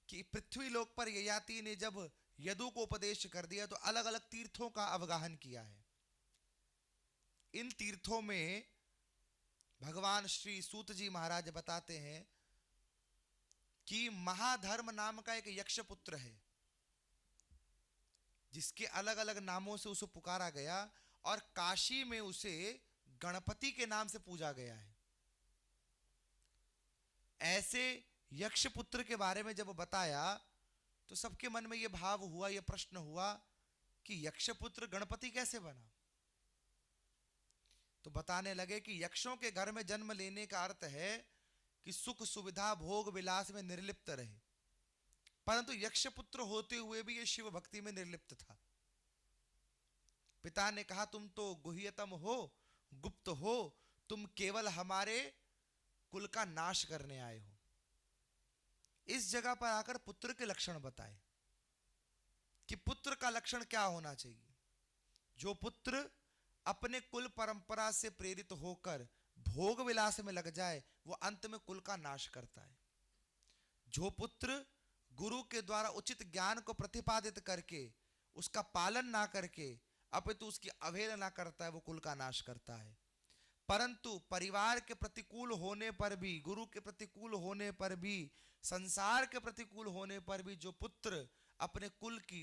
कि पृथ्वी लोक पर ययाति ने जब यदु को उपदेश कर दिया तो अलग अलग तीर्थों का अवगाहन किया है। इन तीर्थों में भगवान श्री सूत जी महाराज बताते हैं कि महाधर्म नाम का एक यक्ष पुत्र है, जिसके अलग अलग नामों से उसे पुकारा गया, और काशी में उसे गणपति के नाम से पूजा गया है। ऐसे यक्ष पुत्र के बारे में जब बताया तो सबके मन में यह भाव हुआ, यह प्रश्न हुआ कि यक्ष पुत्र गणपति कैसे बना। तो बताने लगे कि यक्षों के घर में जन्म लेने का अर्थ है कि सुख सुविधा भोग विलास में निर्लिप्त रहे, परंतु यक्ष पुत्र होते हुए भी ये शिव भक्ति में निर्लिप्त था। पिता ने कहा तुम तो गुह्यतम हो, गुप्त हो, तुम केवल हमारे कुल का नाश करने आए हो। इस जगह पर आकर पुत्र के लक्षण बताए कि पुत्र का लक्षण क्या होना चाहिए। जो पुत्र अपने कुल परंपरा से प्रेरित होकर भोग विलास में लग जाए वो अंत में कुल का नाश करता है। जो पुत्र गुरु के द्वारा उचित ज्ञान को प्रतिपादित करके उसका पालन ना करके अपितु उसकी अवहेलना करता है वो कुल का नाश करता है। परंतु परिवार के प्रतिकूल होने पर भी, गुरु के प्रतिकूल होने पर भी, संसार के प्रतिकूल होने पर भी जो पुत्र अपने कुल की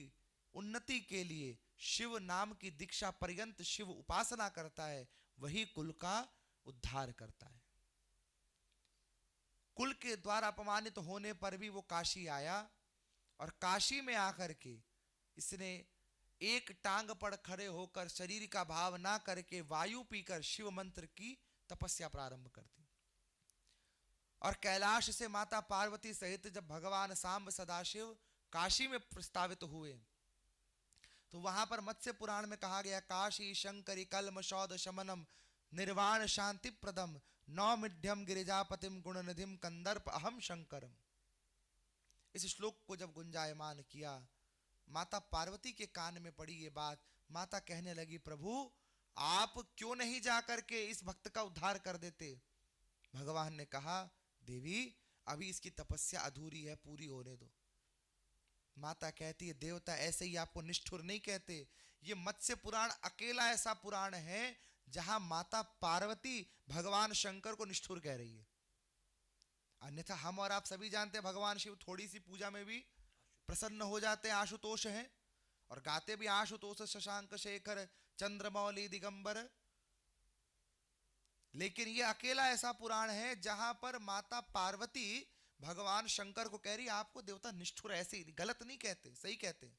उन्नति के लिए शिव नाम की दीक्षा पर्यंत शिव उपासना करता है वही कुल का उद्धार करता है। कुल के द्वारा अपमानित होने पर भी वो काशी आया और काशी में आकर के इसने एक टांग पर खड़े होकर शरीर का भाव ना करके वायु पीकर शिव मंत्र की तपस्या प्रारंभ कर दी। और कैलाश से माता पार्वती सहित जब भगवान सांब सदाशिव काशी में प्रस्तावित हुए तो वहां पर मत्स्य पुराण में कहा गया काशी शंकरी कल्म शौद शमनम निर्वाण शांति प्रदम नौमिध्यम गिरिजापतिम गुणनिधिम कंदर्प अहम शंकरम। इस श्लोक को जब गुंजायमान किया माता पार्वती के कान में पड़ी ये बात। माता कहने लगी प्रभु आप क्यों नहीं जाकर के इस भक्त का उद्धार कर देते। भगवान ने कहा देवी अभी इसकी तपस्या अधूरी है, पूरी होने दो। माता कहती है देवता ऐसे ही आपको निष्ठुर नहीं कहते। ये मत्स्य पुराण अकेला ऐसा पुराण है जहां माता पार्वती भगवान शंकर को निष्ठुर कह रही है। अन्यथा हम और आप सभी जानते हैं भगवान शिव थोड़ी सी पूजा में भी प्रसन्न हो जाते हैं। आशुतोष हैं और गाते भी आशुतोष शशांक शेखर चंद्रमौली दिगंबर। लेकिन ये अकेला ऐसा पुराण है जहां पर माता पार्वती भगवान शंकर को कह रही आपको देवता निष्ठुर ऐसे ही, गलत नहीं कहते, सही कहते।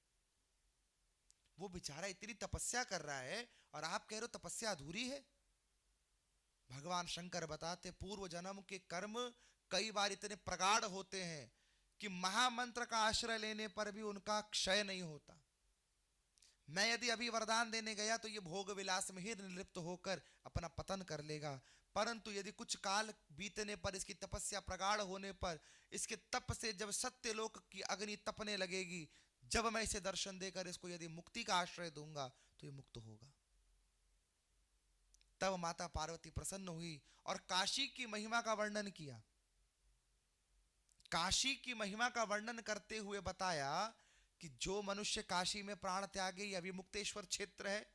वो बेचारा इतनी तपस्या कर रहा है और आप कह रहे हो तपस्या अधूरी है। भगवान शंकर बताते पूर्व जन्म के कर्म कई बार इतने प्रगाढ़ होते हैं कि महामंत्र का आश्रय लेने पर भी उनका क्षय नहीं होता। मैं यदि अभी वरदान देने गया तो ये भोग विलास में ही निर्लिप्त होकर अपना पतन कर लेगा, परंतु यदि कुछ काल बीतने पर इसकी तपस्या प्रगाढ़ होने पर इसके तप से जब सत्यलोक की अग्नि तपने लगेगी, जब मैं इसे दर्शन देकर इसको यदि मुक्ति का आश्रय दूंगा तो ये मुक्त होगा। तब माता पार्वती प्रसन्न हुई और काशी की महिमा का वर्णन किया। काशी की महिमा का वर्णन करते हुए बताया कि जो मनुष्य काशी में प्राण त्यागे यह विमुक्तेश्वर क्षेत्र है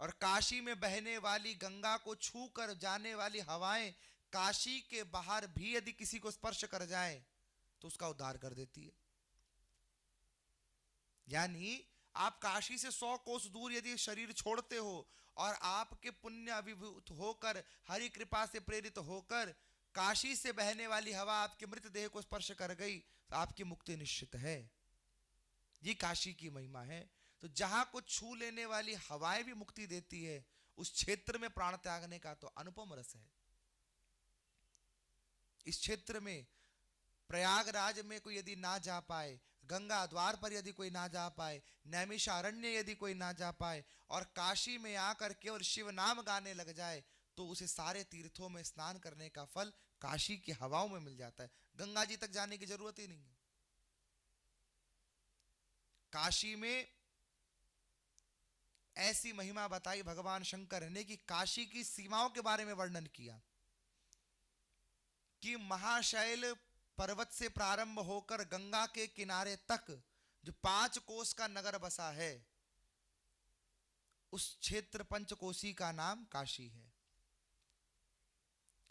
और काशी में बहने वाली गंगा को छू कर जाने वाली हवाएं काशी के बाहर भी यदि किसी को स्पर्श कर जाएं तो उसका उद्धार कर देती है। यानी आप काशी से 100 कोस दूर यदि शरीर छोड़ते हो और आपके पुण्य अभिभूत होकर हरि कृपा से प्रेरित होकर काशी से बहने वाली हवा आपके मृतदेह को स्पर्श कर गई तो आपकी मुक्ति निश्चित है। ये काशी की महिमा है। तो जहां को छू लेने वाली हवाएं भी मुक्ति देती है उस क्षेत्र में प्राण त्यागने का तो अनुपम रस है। इस क्षेत्र में प्रयागराज में कोई यदि ना जा पाए, गंगा द्वार पर यदि कोई ना जा पाए, नैमिषारण्य यदि कोई ना जा पाए और काशी में आकर केवल शिव नाम गाने लग जाए तो उसे सारे तीर्थों में स्नान करने का फल काशी की हवाओं में मिल जाता है। गंगा जी तक जाने की जरूरत ही नहीं है। काशी में ऐसी महिमा बताई भगवान शंकर ने कि काशी की सीमाओं के बारे में वर्णन किया कि महाशैल पर्वत से प्रारंभ होकर गंगा के किनारे तक जो 5 कोस का नगर बसा है उस क्षेत्र पंचकोशी का नाम काशी है।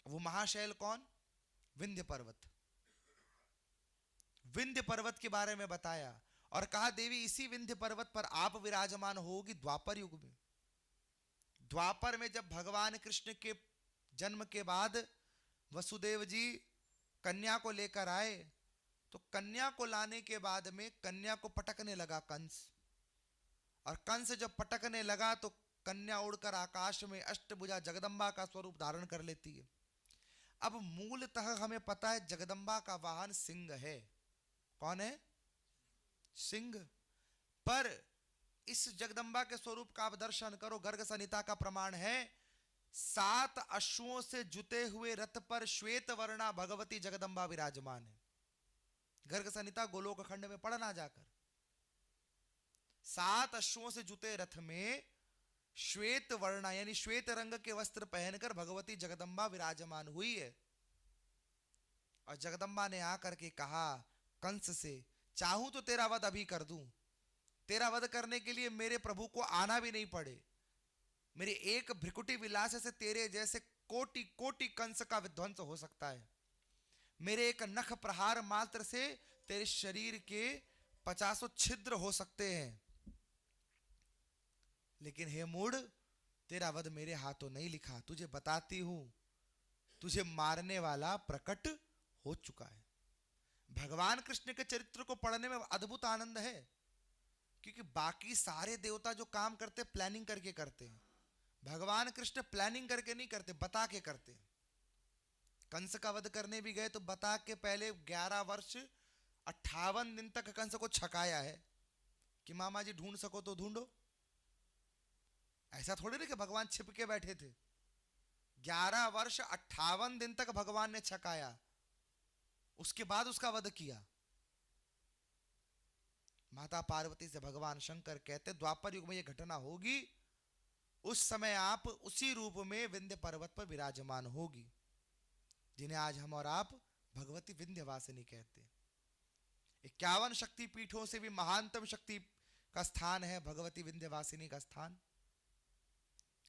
वो महाशैल कौन? विंध्य पर्वत। विंध्य पर्वत के बारे में बताया और कहा देवी इसी विंध्य पर्वत पर आप विराजमान होगी द्वापर युग में। द्वापर में जब भगवान कृष्ण के जन्म के बाद वसुदेव जी कन्या को लेकर आए तो कन्या को लाने के बाद में कन्या को पटकने लगा कंस, और कंस जब पटकने लगा तो कन्या उड़कर आकाश में अष्टभुजा जगदम्बा का स्वरूप धारण कर लेती है। अब मूलतः हमें पता है जगदम्बा का वाहन सिंह है। कौन है? सिंह। पर इस जगदम्बा के स्वरूप का आप दर्शन करो, गर्ग संहिता का प्रमाण है 7 अश्वों से जुते हुए रथ पर श्वेत वर्णा भगवती जगदम्बा विराजमान है। गर्ग संहिता गोलोक खंड में पढ़ना जाकर, 7 अश्वों से जुते रथ में श्वेत वर्णा यानी श्वेत रंग के वस्त्र पहनकर भगवती जगदम्बा विराजमान हुई है। और जगदम्बा ने आकर के कहा कंस से, चाहूं तो तेरा वध अभी कर दूं, तेरा वध करने के लिए मेरे प्रभु को आना भी नहीं पड़े, मेरे एक भ्रिकुटी विलास से तेरे जैसे कोटि कोटि कंस का विध्वंस हो सकता है, मेरे एक नख प्रहार मात्र से तेरे शरीर के 50 छिद्र हो सकते हैं, लेकिन हे मूढ़ तेरा वध मेरे हाथों नहीं लिखा, तुझे बताती हूं तुझे मारने वाला प्रकट हो चुका है। भगवान कृष्ण के चरित्र को पढ़ने में अद्भुत आनंद है, क्योंकि बाकी सारे देवता जो काम करते प्लानिंग करके करते हैं, भगवान कृष्ण प्लानिंग करके नहीं करते, बता के करते हैं। कंस का वध करने भी गए तो बता के पहले 11 वर्ष 58 दिन तक कंस को छकाया है कि मामा जी ढूंढ सको तो ढूंढो। ऐसा थोड़ी नहीं कि भगवान छिप के बैठे थे, 11 वर्ष 58 दिन तक भगवान ने छकाया, उसके बाद उसका वध किया। माता पार्वती से भगवान शंकर कहते द्वापर युग में यह घटना होगी, उस समय आप उसी रूप में विंध्य पर्वत पर विराजमान होगी, जिन्हें आज हम और आप भगवती विंध्यवासिनी कहते हैं। 51 शक्ति पीठों से भी महानतम शक्ति का स्थान है भगवती विंध्यवासिनी का स्थान।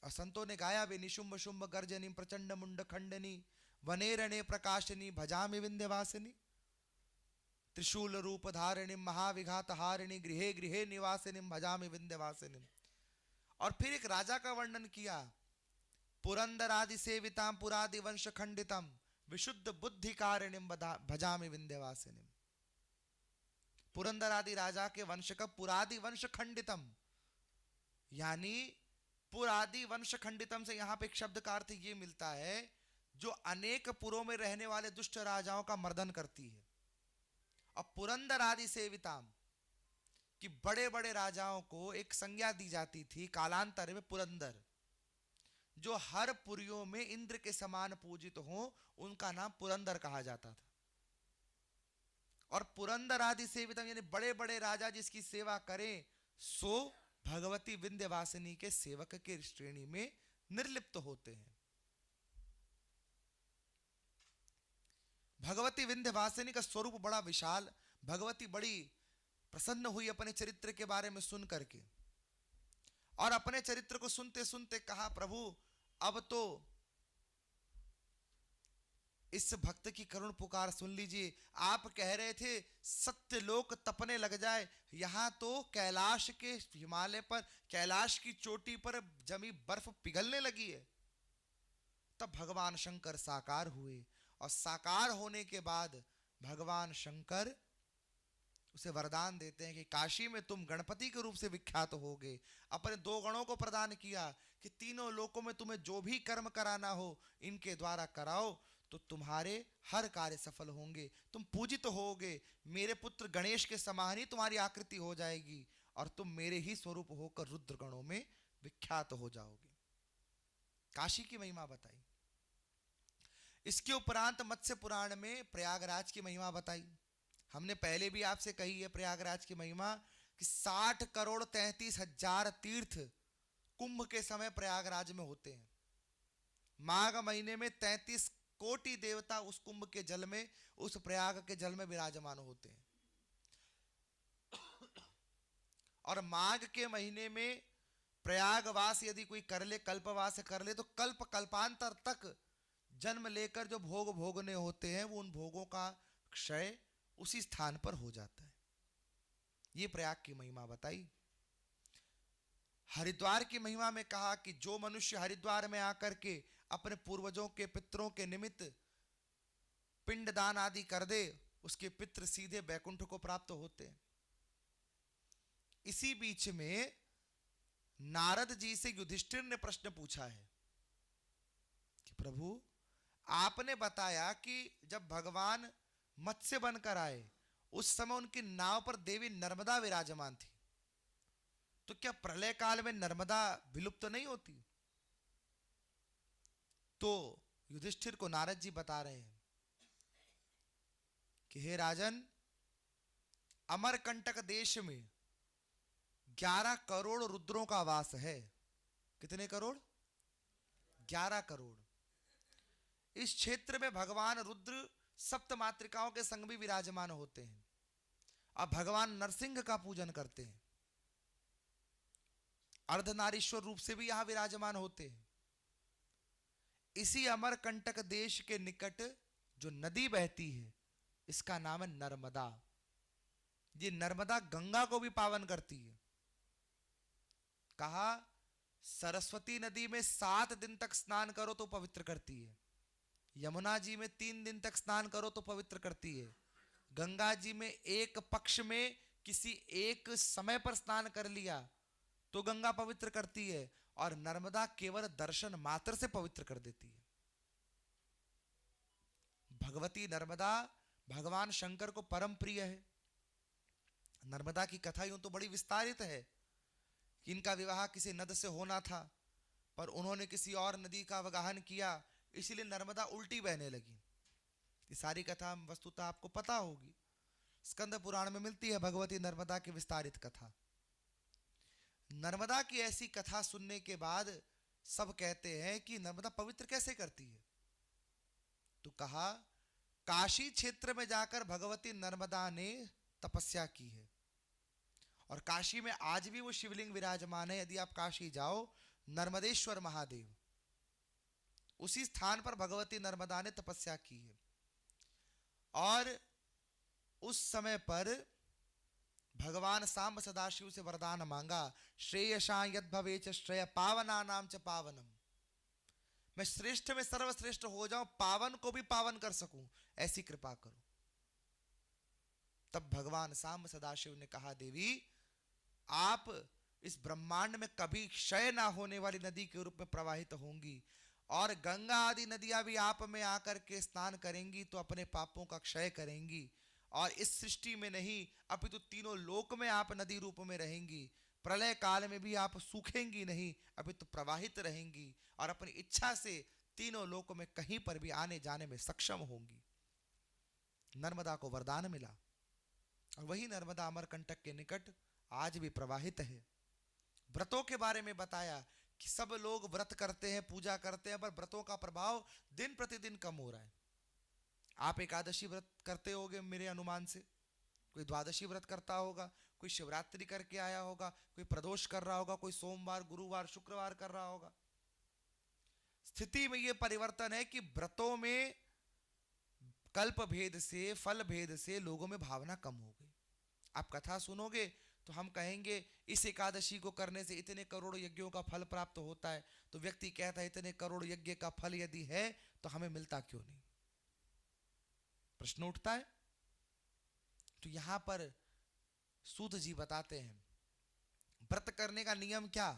और संतों ने गाया भी, निशुंभ शुंभ गर्जनी प्रचंड मुंड खंडनी वने रणे प्रकाशनी भजामि विंध्यवासिनी, त्रिशूल रूप धारिणी महाविघात हारिणी गृहे गृहे निवासिनी भजामि विंध्यवासिनी। और फिर एक राजा का वर्णन किया, पुरंदरादि सेवितां पुरादि वंश खंडितम विशुद्ध बुद्धिकारिणी भजामि विंध्यवासिनी। पुरंदर आदि राजा के वंश का पुरादि वंश खंडितम, यानी पुरादि वंश खंडितम से यहां पे एक शब्द का अर्थ ये मिलता है जो अनेक पुरों में रहने वाले दुष्ट राजाओं का मर्दन करती है। और पुरंदर आदि सेविताम कि बड़े बड़े राजाओं को एक संज्ञा दी जाती थी कालांतर में पुरंदर, जो हर पुरियों में इंद्र के समान पूजित हो उनका नाम पुरंदर कहा जाता था। और पुरंदर आदि सेवितम यानी बड़े बड़े राजा जिसकी सेवा करें सो भगवती विंध्यवासिनी के सेवक के श्रेणी में निर्लिप्त होते हैं। भगवती विंध्यवासिनी का स्वरूप बड़ा विशाल, भगवती बड़ी प्रसन्न हुई अपने चरित्र के बारे में सुन करके, और अपने चरित्र को सुनते सुनते कहा प्रभु अब तो इस भक्त की करुण पुकार सुन लीजिए। आप कह रहे थे सत्य लोक तपने लग जाए, यहां तो कैलाश के हिमालय पर कैलाश की चोटी पर जमी बर्फ पिघलने लगी है। तब भगवान शंकर साकार हुए, और साकार होने के बाद भगवान शंकर उसे वरदान देते हैं कि काशी में तुम गणपति के रूप से विख्यात होगे। अपने 2 गणों को प्रदान किया कि तीनों लोकों में तुम्हें जो भी कर्म कराना हो इनके द्वारा कराओ तो तुम्हारे हर कार्य सफल होंगे, तुम पूजित होगे, मेरे पुत्र गणेश के समान ही तुम्हारी आकृति हो जाएगी और तुम मेरे ही स्वरूप होकर रुद्र गणों में विख्यात हो जाओगे। काशी की महिमा बताई। इसके उपरांत मत्स्य पुराण में प्रयागराज की महिमा बताई। हमने पहले भी आपसे कही है प्रयागराज की महिमा कि 60 करोड़ 33 हजार तीर्थ कुंभ के समय प्रयागराज में होते हैं। माघ महीने में 33 कोटि देवता उस कुंभ के जल में, उस प्रयाग के जल में विराजमान होते हैं। और माघ के महीने में प्रयागवास यदि कोई कर ले, कल्पवास कर ले, तो कल्प कल्पांतर तक जन्म लेकर जो भोग भोगने होते हैं वो उन भोगों का क्षय उसी स्थान पर हो जाता है। ये प्रयाग की महिमा बताई। हरिद्वार की महिमा में कहा कि जो मनुष्य हरिद्वार में आकर के अपने पूर्वजों के पितरों के निमित्त पिंडदान आदि कर दे, उसके पितृ सीधे बैकुंठ को प्राप्त होते हैं। इसी बीच में नारद जी से युधिष्ठिर ने प्रश्न पूछा है कि प्रभु, आपने बताया कि जब भगवान मत्स्य बनकर आए उस समय उनकी नाव पर देवी नर्मदा विराजमान थी, तो क्या प्रलय काल में नर्मदा विलुप्त नहीं होती? तो युधिष्ठिर को नारद जी बता रहे हैं कि हे राजन, अमरकंटक देश में 11 करोड़ रुद्रों का वास है। कितने करोड़? 11 करोड़। इस क्षेत्र में भगवान रुद्र सप्त मातृकाओं के संग भी विराजमान होते हैं। अब भगवान नरसिंह का पूजन करते हैं, अर्धनारीश्वर रूप से भी यहां विराजमान होते हैं। इसी अमरकंटक देश के निकट जो नदी बहती है, इसका नाम है नर्मदा। ये नर्मदा गंगा को भी पावन करती है। कहा, सरस्वती नदी में 7 दिन तक स्नान करो तो पवित्र करती है, यमुना जी में 3 दिन तक स्नान करो तो पवित्र करती है, गंगा जी में एक पक्ष में किसी एक समय पर स्नान कर लिया तो गंगा पवित्र करती है, और नर्मदा केवल दर्शन मात्र से पवित्र कर देती है। भगवती नर्मदा भगवान शंकर को परम प्रिय है। नर्मदा की कथा यूं तो बड़ी विस्तारित है कि इनका विवाह किसी नद से होना था, पर उन्होंने किसी और नदी का अवगाहन किया, इसलिए नर्मदा उल्टी बहने लगी। ये सारी कथा वस्तुतः आपको पता होगी, स्कंद पुराण में मिलती है भगवती नर्मदा की विस्तारित कथा। नर्मदा की ऐसी कथा सुनने के बाद सब कहते हैं कि नर्मदा पवित्र कैसे करती है? तो कहा, काशी क्षेत्र में जाकर भगवती नर्मदा ने तपस्या की है, और काशी में आज भी वो शिवलिंग विराजमान है। यदि आप काशी जाओ, नर्मदेश्वर महादेव, उसी स्थान पर भगवती नर्मदा ने तपस्या की है। और उस समय पर भगवान सांब सदाशिव से वरदान मांगा, श्रेयसा यद भवेच श्रेय पावना नाम च पावनम। मैं श्रेष्ठ में सर्वश्रेष्ठ हो जाऊं, पावन को भी पावन कर सकूं, ऐसी कृपा करो। तब भगवान सांब सदाशिव ने कहा, देवी, आप इस ब्रह्मांड में कभी क्षय ना होने वाली नदी के रूप में प्रवाहित होंगी, और गंगा आदि नदियां भी आप में आकर के स्नान करेंगी तो अपने पापों का क्षय करेंगी, और इस सृष्टि में नहीं अपितु तीनों लोक में आप नदी रूप में रहेंगी। प्रलय काल में भी आप सूखेंगी नहीं, अपितु प्रवाहित रहेंगी, और अपनी इच्छा से तीनों लोक में कहीं पर भी आने जाने में सक्षम होंगी। नर्मदा को वरदान मिला, और वही नर्मदा अमरकंटक के निकट आज भी प्रवाहित है। व्रतों के बारे में बताया कि सब लोग व्रत करते हैं, पूजा करते हैं, पर व्रतों का प्रभाव दिन प्रतिदिन कम हो रहा है। आप एकादशी व्रत करते होगे मेरे अनुमान से, कोई द्वादशी व्रत करता होगा, कोई शिवरात्रि करके आया होगा, कोई प्रदोष कर रहा होगा, कोई सोमवार, गुरुवार, शुक्रवार कर रहा होगा। स्थिति में यह परिवर्तन है कि व्रतों में कल्प भेद से, फल भेद से लोगों में भावना कम हो गई। आप कथा सुनोगे तो हम कहेंगे इस एकादशी को करने से इतने करोड़ यज्ञों का फल प्राप्त होता है, तो व्यक्ति कहता है इतने करोड़ यज्ञ का फल यदि है तो हमें मिलता क्यों नहीं? प्रश्न उठता है। तो यहां पर सूत जी बताते हैं व्रत करने का नियम क्या।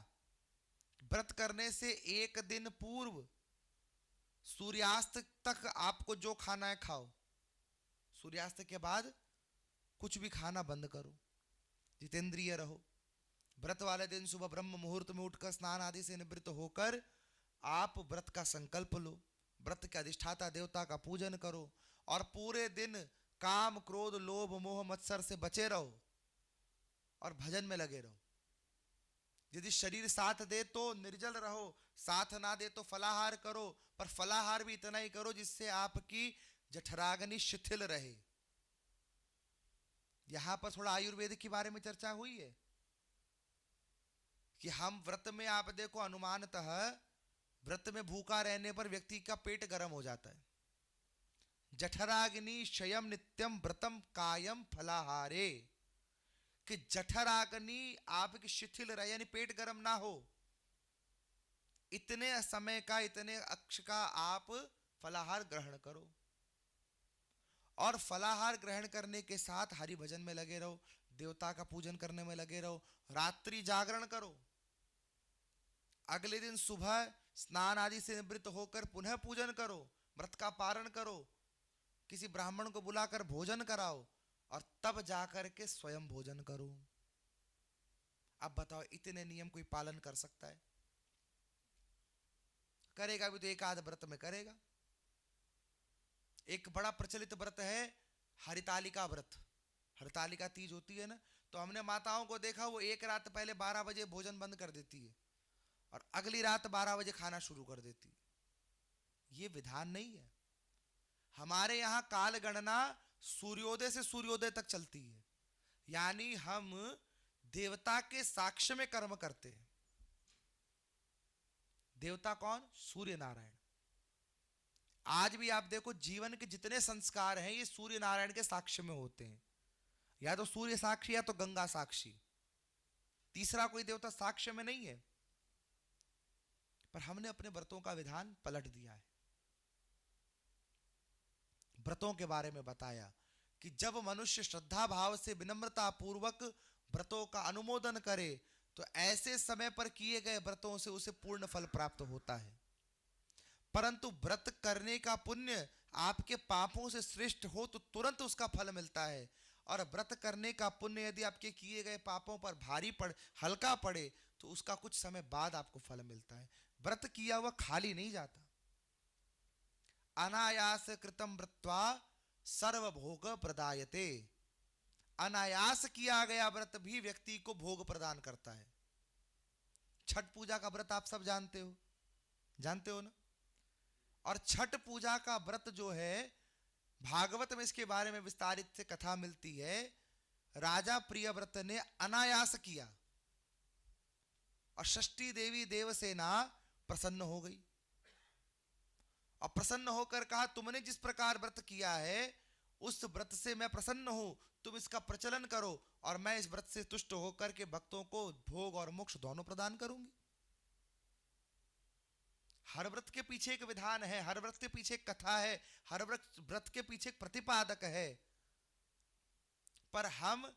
व्रत करने से एक दिन पूर्व सूर्यास्त तक आपको जो खाना है खाओ, सूर्यास्त के बाद कुछ भी खाना बंद करो, जितेंद्रिय रहो। व्रत वाले दिन सुबह ब्रह्म मुहूर्त में उठकर स्नान आदि से निवृत्त होकर आप व्रत का संकल्प लो, व्रत के अधिष्ठाता देवता का पूजन करो, और पूरे दिन काम, क्रोध, लोभ, मोह, मत्सर से बचे रहो और भजन में लगे रहो। यदि शरीर साथ दे तो निर्जल रहो, साथ ना दे तो फलाहार करो, पर फलाहार भी इतना ही करो जिससे आपकी जठराग्नि शिथिल रहे। यहां पर थोड़ा आयुर्वेद के बारे में चर्चा हुई है कि हम व्रत में, आप देखो अनुमानतः व्रत में भूखा रहने पर व्यक्ति का पेट गर्म हो जाता है, जठराग्नि शयम नित्यम व्रतम कायम फलाहारे, कि जठराग्नि आपकी शिथिल रहे, यानी पेट गर्म ना हो, इतने समय का, इतने अक्ष का आप फलाहार ग्रहण करो। और फलाहार ग्रहण करने के साथ हरि भजन में लगे रहो, देवता का पूजन करने में लगे रहो, रात्रि जागरण करो। अगले दिन सुबह स्नान आदि से निवृत्त होकर पुनः पूजन करो, व्रत का पारण करो, किसी ब्राह्मण को बुलाकर भोजन कराओ और तब जाकर के स्वयं भोजन करो। अब बताओ, इतने नियम कोई पालन कर सकता है? करेगा भी तो एक आध व्रत में करेगा। एक बड़ा प्रचलित व्रत है हरितालिका व्रत। हरितालिका तीज होती है ना, तो हमने माताओं को देखा वो एक रात पहले 12 बजे भोजन बंद कर देती है और अगली रात 12 बजे खाना शुरू कर देती। ये विधान नहीं है। हमारे यहां काल गणना सूर्योदय से सूर्योदय तक चलती है, यानी हम देवता के साक्ष्य में कर्म करते हैं। देवता कौन? सूर्य नारायण। आज भी आप देखो, जीवन के जितने संस्कार हैं ये सूर्य नारायण के साक्ष्य में होते हैं। या तो सूर्य साक्षी या तो गंगा साक्षी, तीसरा कोई देवता साक्ष्य में नहीं है। पर हमने अपने व्रतों का विधान पलट दिया है। व्रतों के बारे में बताया कि जब मनुष्य श्रद्धा भाव से विनम्रता पूर्वक व्रतों का अनुमोदन करे तो ऐसे समय पर किए गए व्रतों से उसे पूर्ण फल प्राप्त होता है। परंतु व्रत करने का पुण्य आपके पापों से श्रेष्ठ हो तो तुरंत उसका फल मिलता है, और व्रत करने का पुण्य यदि आपके किए गए पापों पर भारी पड़े, हल्का पड़े, तो उसका कुछ समय बाद आपको फल मिलता है। व्रत किया हुआ खाली नहीं जाता। अनायास कृतम व्रत्वा सर्वभोग प्रदायते। अनायास किया गया व्रत भी व्यक्ति को भोग प्रदान करता है। छठ पूजा का व्रत आप सब जानते हो ना? और छठ पूजा का व्रत जो है, भागवत में इसके बारे में विस्तारित से कथा मिलती है। राजा प्रियव्रत ने अनायास किया और षष्ठी देवी देवसेना प्रसन्न हो गई और प्रसन्न होकर कहा, तुमने जिस प्रकार व्रत किया है उस व्रत से मैं प्रसन्न हूं, तुम इसका प्रचलन करो और मैं इस व्रत से तुष्ट होकर के भक्तों को भोग और मोक्ष दोनों प्रदान करूंगी। हर व्रत के पीछे एक विधान है, हर व्रत के पीछे एक कथा है, हर व्रत के पीछे एक प्रतिपादक है। पर हम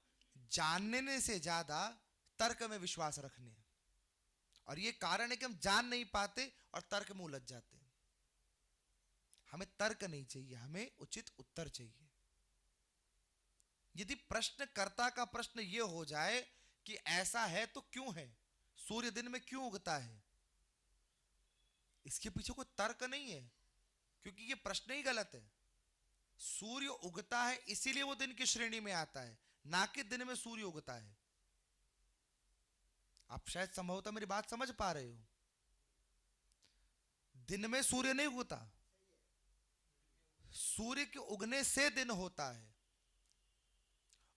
जानने से ज्यादा तर्क में विश्वास रखने हैं, और ये कारण है कि हम जान नहीं पाते और तर्क में उलझ जाते हैं। हमें तर्क नहीं चाहिए, हमें उचित उत्तर चाहिए। यदि प्रश्नकर्ता का प्रश्न यह हो जाए कि ऐसा है तो क्यों है, सूर्य दिन में क्यों उगता है, इसके पीछे कोई तर्क नहीं है, क्योंकि यह प्रश्न ही गलत है। सूर्य उगता है इसीलिए वो दिन की श्रेणी में आता है, ना कि दिन में सूर्य उगता है। आप शायद संभवतः मेरी बात समझ पा रहे हो। दिन में सूर्य नहीं उगता, सूर्य के उगने से दिन होता है।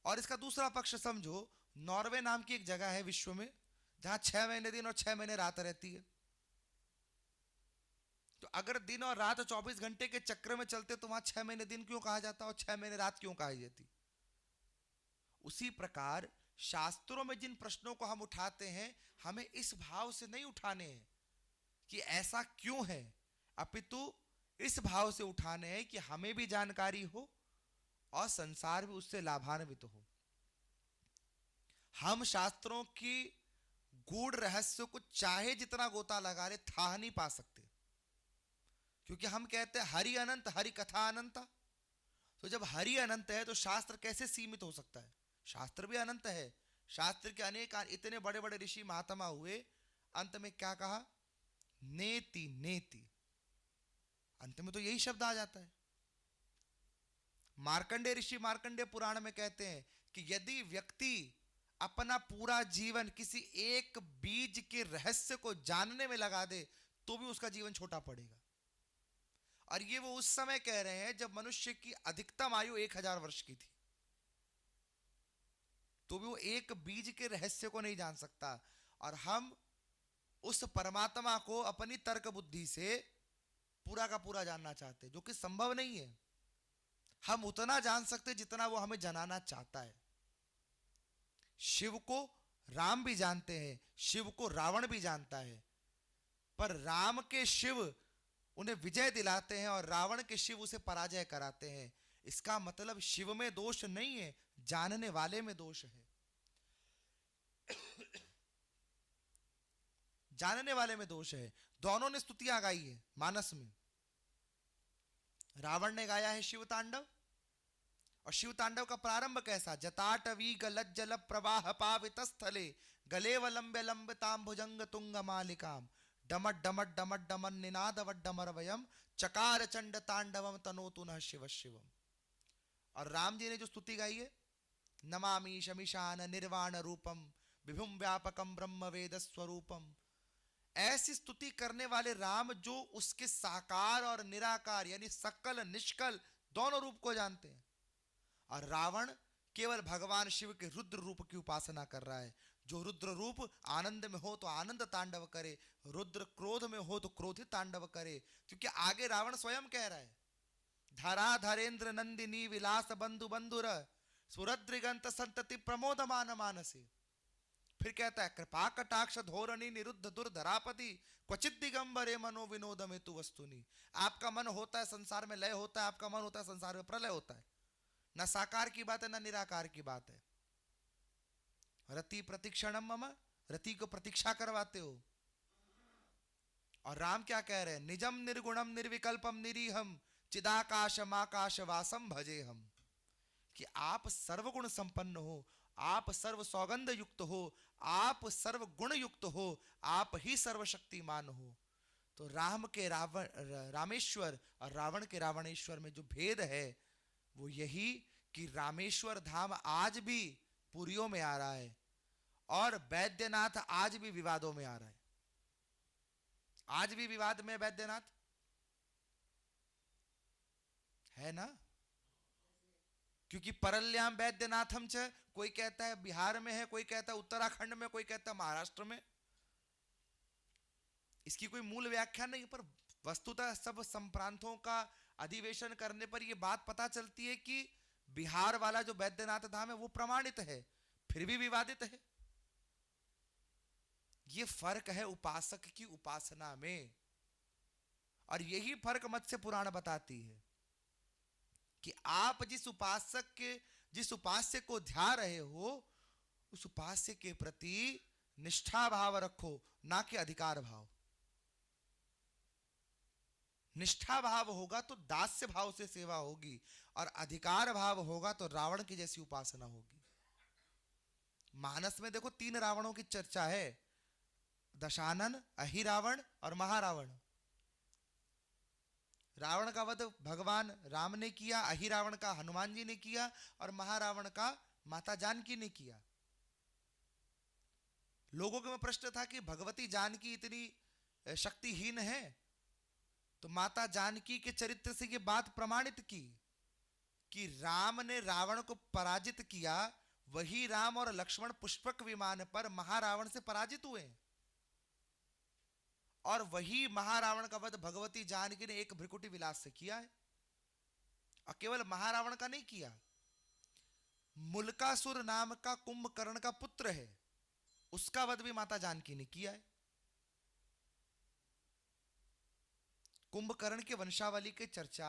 और इसका दूसरा पक्ष समझो, नॉर्वे नाम की एक जगह है विश्व में जहां 6 महीने दिन और 6 महीने रात रहती है। तो अगर दिन और रात 24 घंटे के चक्र में चलते तो वहां 6 महीने दिन क्यों कहा जाता और 6 महीने रात क्यों कही जाती? उसी प्रकार शास्त्रों में जिन प्रश्नों को हम उठाते हैं, हमें इस भाव से नहीं उठाने हैं कि ऐसा क्यों है, अपितु इस भाव से उठाने हैं कि हमें भी जानकारी हो और संसार भी उससे लाभान्वित हो। हम शास्त्रों की गूढ़ रहस्य को चाहे जितना गोता लगा ले था नहीं पा सकते, क्योंकि हम कहते हैं हरि अनंत, हरि कथा अनंत। तो जब हरि अनंत है तो शास्त्र कैसे सीमित हो सकता है? शास्त्र भी अनंत है। शास्त्र के अनेक इतने बड़े बड़े ऋषि महात्मा हुए, अंत में क्या कहा? नेति नेति। अंत में तो यही शब्द आ जाता है। मार्कंडेय ऋषि मार्कंडेय पुराण में कहते हैं कि यदि व्यक्ति अपना पूरा जीवन किसी एक बीज के रहस्य को जानने में लगा दे तो भी उसका जीवन छोटा पड़ेगा। और ये वो उस समय कह रहे हैं जब मनुष्य की अधिकतम आयु 1000 वर्ष की थी, तो भी वो एक बीज के रहस्य को नहीं जान सकता। और हम उस परमात्मा को अपनी तर्क बुद्धि से पूरा का पूरा जानना चाहते हैं, जो कि संभव नहीं है। हम उतना जान सकते जितना वो हमें जनाना चाहता है। शिव को राम भी जानते हैं, शिव को रावण भी जानता है, पर राम के शिव उन्हें विजय दिलाते हैं और रावण के शिव उसे पराजय कराते हैं। इसका मतलब शिव में दोष नहीं है, जानने वाले में दोष है। जानने वाले में दोष है। दोनों ने स्तुतियां गाई है मानस में। रावण ने गाया है शिव तांडव, और शिव तांडव का प्रारंभ कैसा? जटाटवी गलज्जल प्रवाह पावित स्थले गलेव लंबे लंबिताम भुजंग तुंग मालिकाम डमट डमट डमट डमन निनाद वड्डमर वयम चकार चंड तांडवम तनोतु नः शिव शिवम। और राम जी ने जो स्तुति गाई है, नमामि शमिशान निर्वाण रूपम विभुम व्यापकम ब्रह्म वेद स्वरूपम, ऐसी स्तुति करने वाले राम जो उसके साकार और निराकार यानी सकल निष्कल दोनों रूप को जानते हैं। और रावण केवल भगवान शिव के रुद्र रूप की उपासना कर रहा है। जो रुद्र रूप आनंद में हो तो आनंद तांडव करे, रुद्र क्रोध में हो तो क्रोधित तांडव करे। क्योंकि आगे रावण स्वयं कह रहा है, धरा धरेन्द्र नंदिनी विलास बंधु बंधुर सुरद्रिगंत संतति प्रमोदमान मानसी। फिर कहता है, कृपा कटाक्ष धोरणी निरुद्ध दुर्धरापति क्वचित दिगंबरे मनो विनोद में तु वस्तुनि। आपका मन होता है संसार में लय होता है, आपका मन होता है संसार में प्रलय होता है। न साकार की बात है न निराकार की बात है। रति प्रतीक्षणम मम, रति को प्रतीक्षा करवाते हो। और राम क्या कह रहे हैं? निजम निर्गुणम निर्विकल्पम निरीहम चिदाकाशम आकाश वासम भजे हम, कि आप सर्वगुण संपन्न हो, आप सर्व सौगंध युक्त हो, आप सर्व गुण युक्त हो, आप ही सर्वशक्तिमान हो। तो राम के रामेश्वर और रावण के रावणेश्वर में जो भेद है वो यही कि रामेश्वर धाम आज भी पुरियों में आ रहा है और वैद्यनाथ आज भी विवादों में आ रहा है। आज भी विवाद में वैद्यनाथ है ना, क्योंकि परल्याम वैद्यनाथम च, कोई कहता है बिहार में है, कोई कहता है उत्तराखंड में, कोई कहता है महाराष्ट्र में। इसकी कोई मूल व्याख्या नहीं, पर वस्तुतः सब संप्रांतों का अधिवेशन करने पर यह बात पता चलती है कि बिहार वाला जो वैद्यनाथ धाम है वो प्रमाणित है, फिर भी विवादित है। यह फर्क है उपासक की उपासना में। और यही फर्क मत्स्य पुराण बताती है कि आप जिस उपास्य को ध्या रहे हो उस उपास्य के प्रति निष्ठा भाव रखो, ना कि अधिकार भाव। निष्ठा भाव होगा तो दास्य भाव से सेवा होगी, और अधिकार भाव होगा तो रावण की जैसी उपासना होगी। मानस में देखो 3 रावणों की चर्चा है, दशानन, अहिरावण और महारावण। रावण का वध भगवान राम ने किया, अहिरावण का हनुमान जी ने किया, और महारावण का माता जानकी ने किया। लोगों के में प्रश्न था कि भगवती जानकी इतनी शक्तिहीन है, तो माता जानकी के चरित्र से यह बात प्रमाणित की कि राम ने रावण को पराजित किया, वही राम और लक्ष्मण पुष्पक विमान पर महारावण से पराजित हुए। और वही महारावण का वध भगवती जानकी ने एक भ्रिकुटी विलास से किया है। और केवल महारावण का नहीं किया, मुल्कासुर नाम का कुंभकर्ण का पुत्र है, उसका वध भी माता जानकी ने किया है। कुंभकर्ण के वंशावली की चर्चा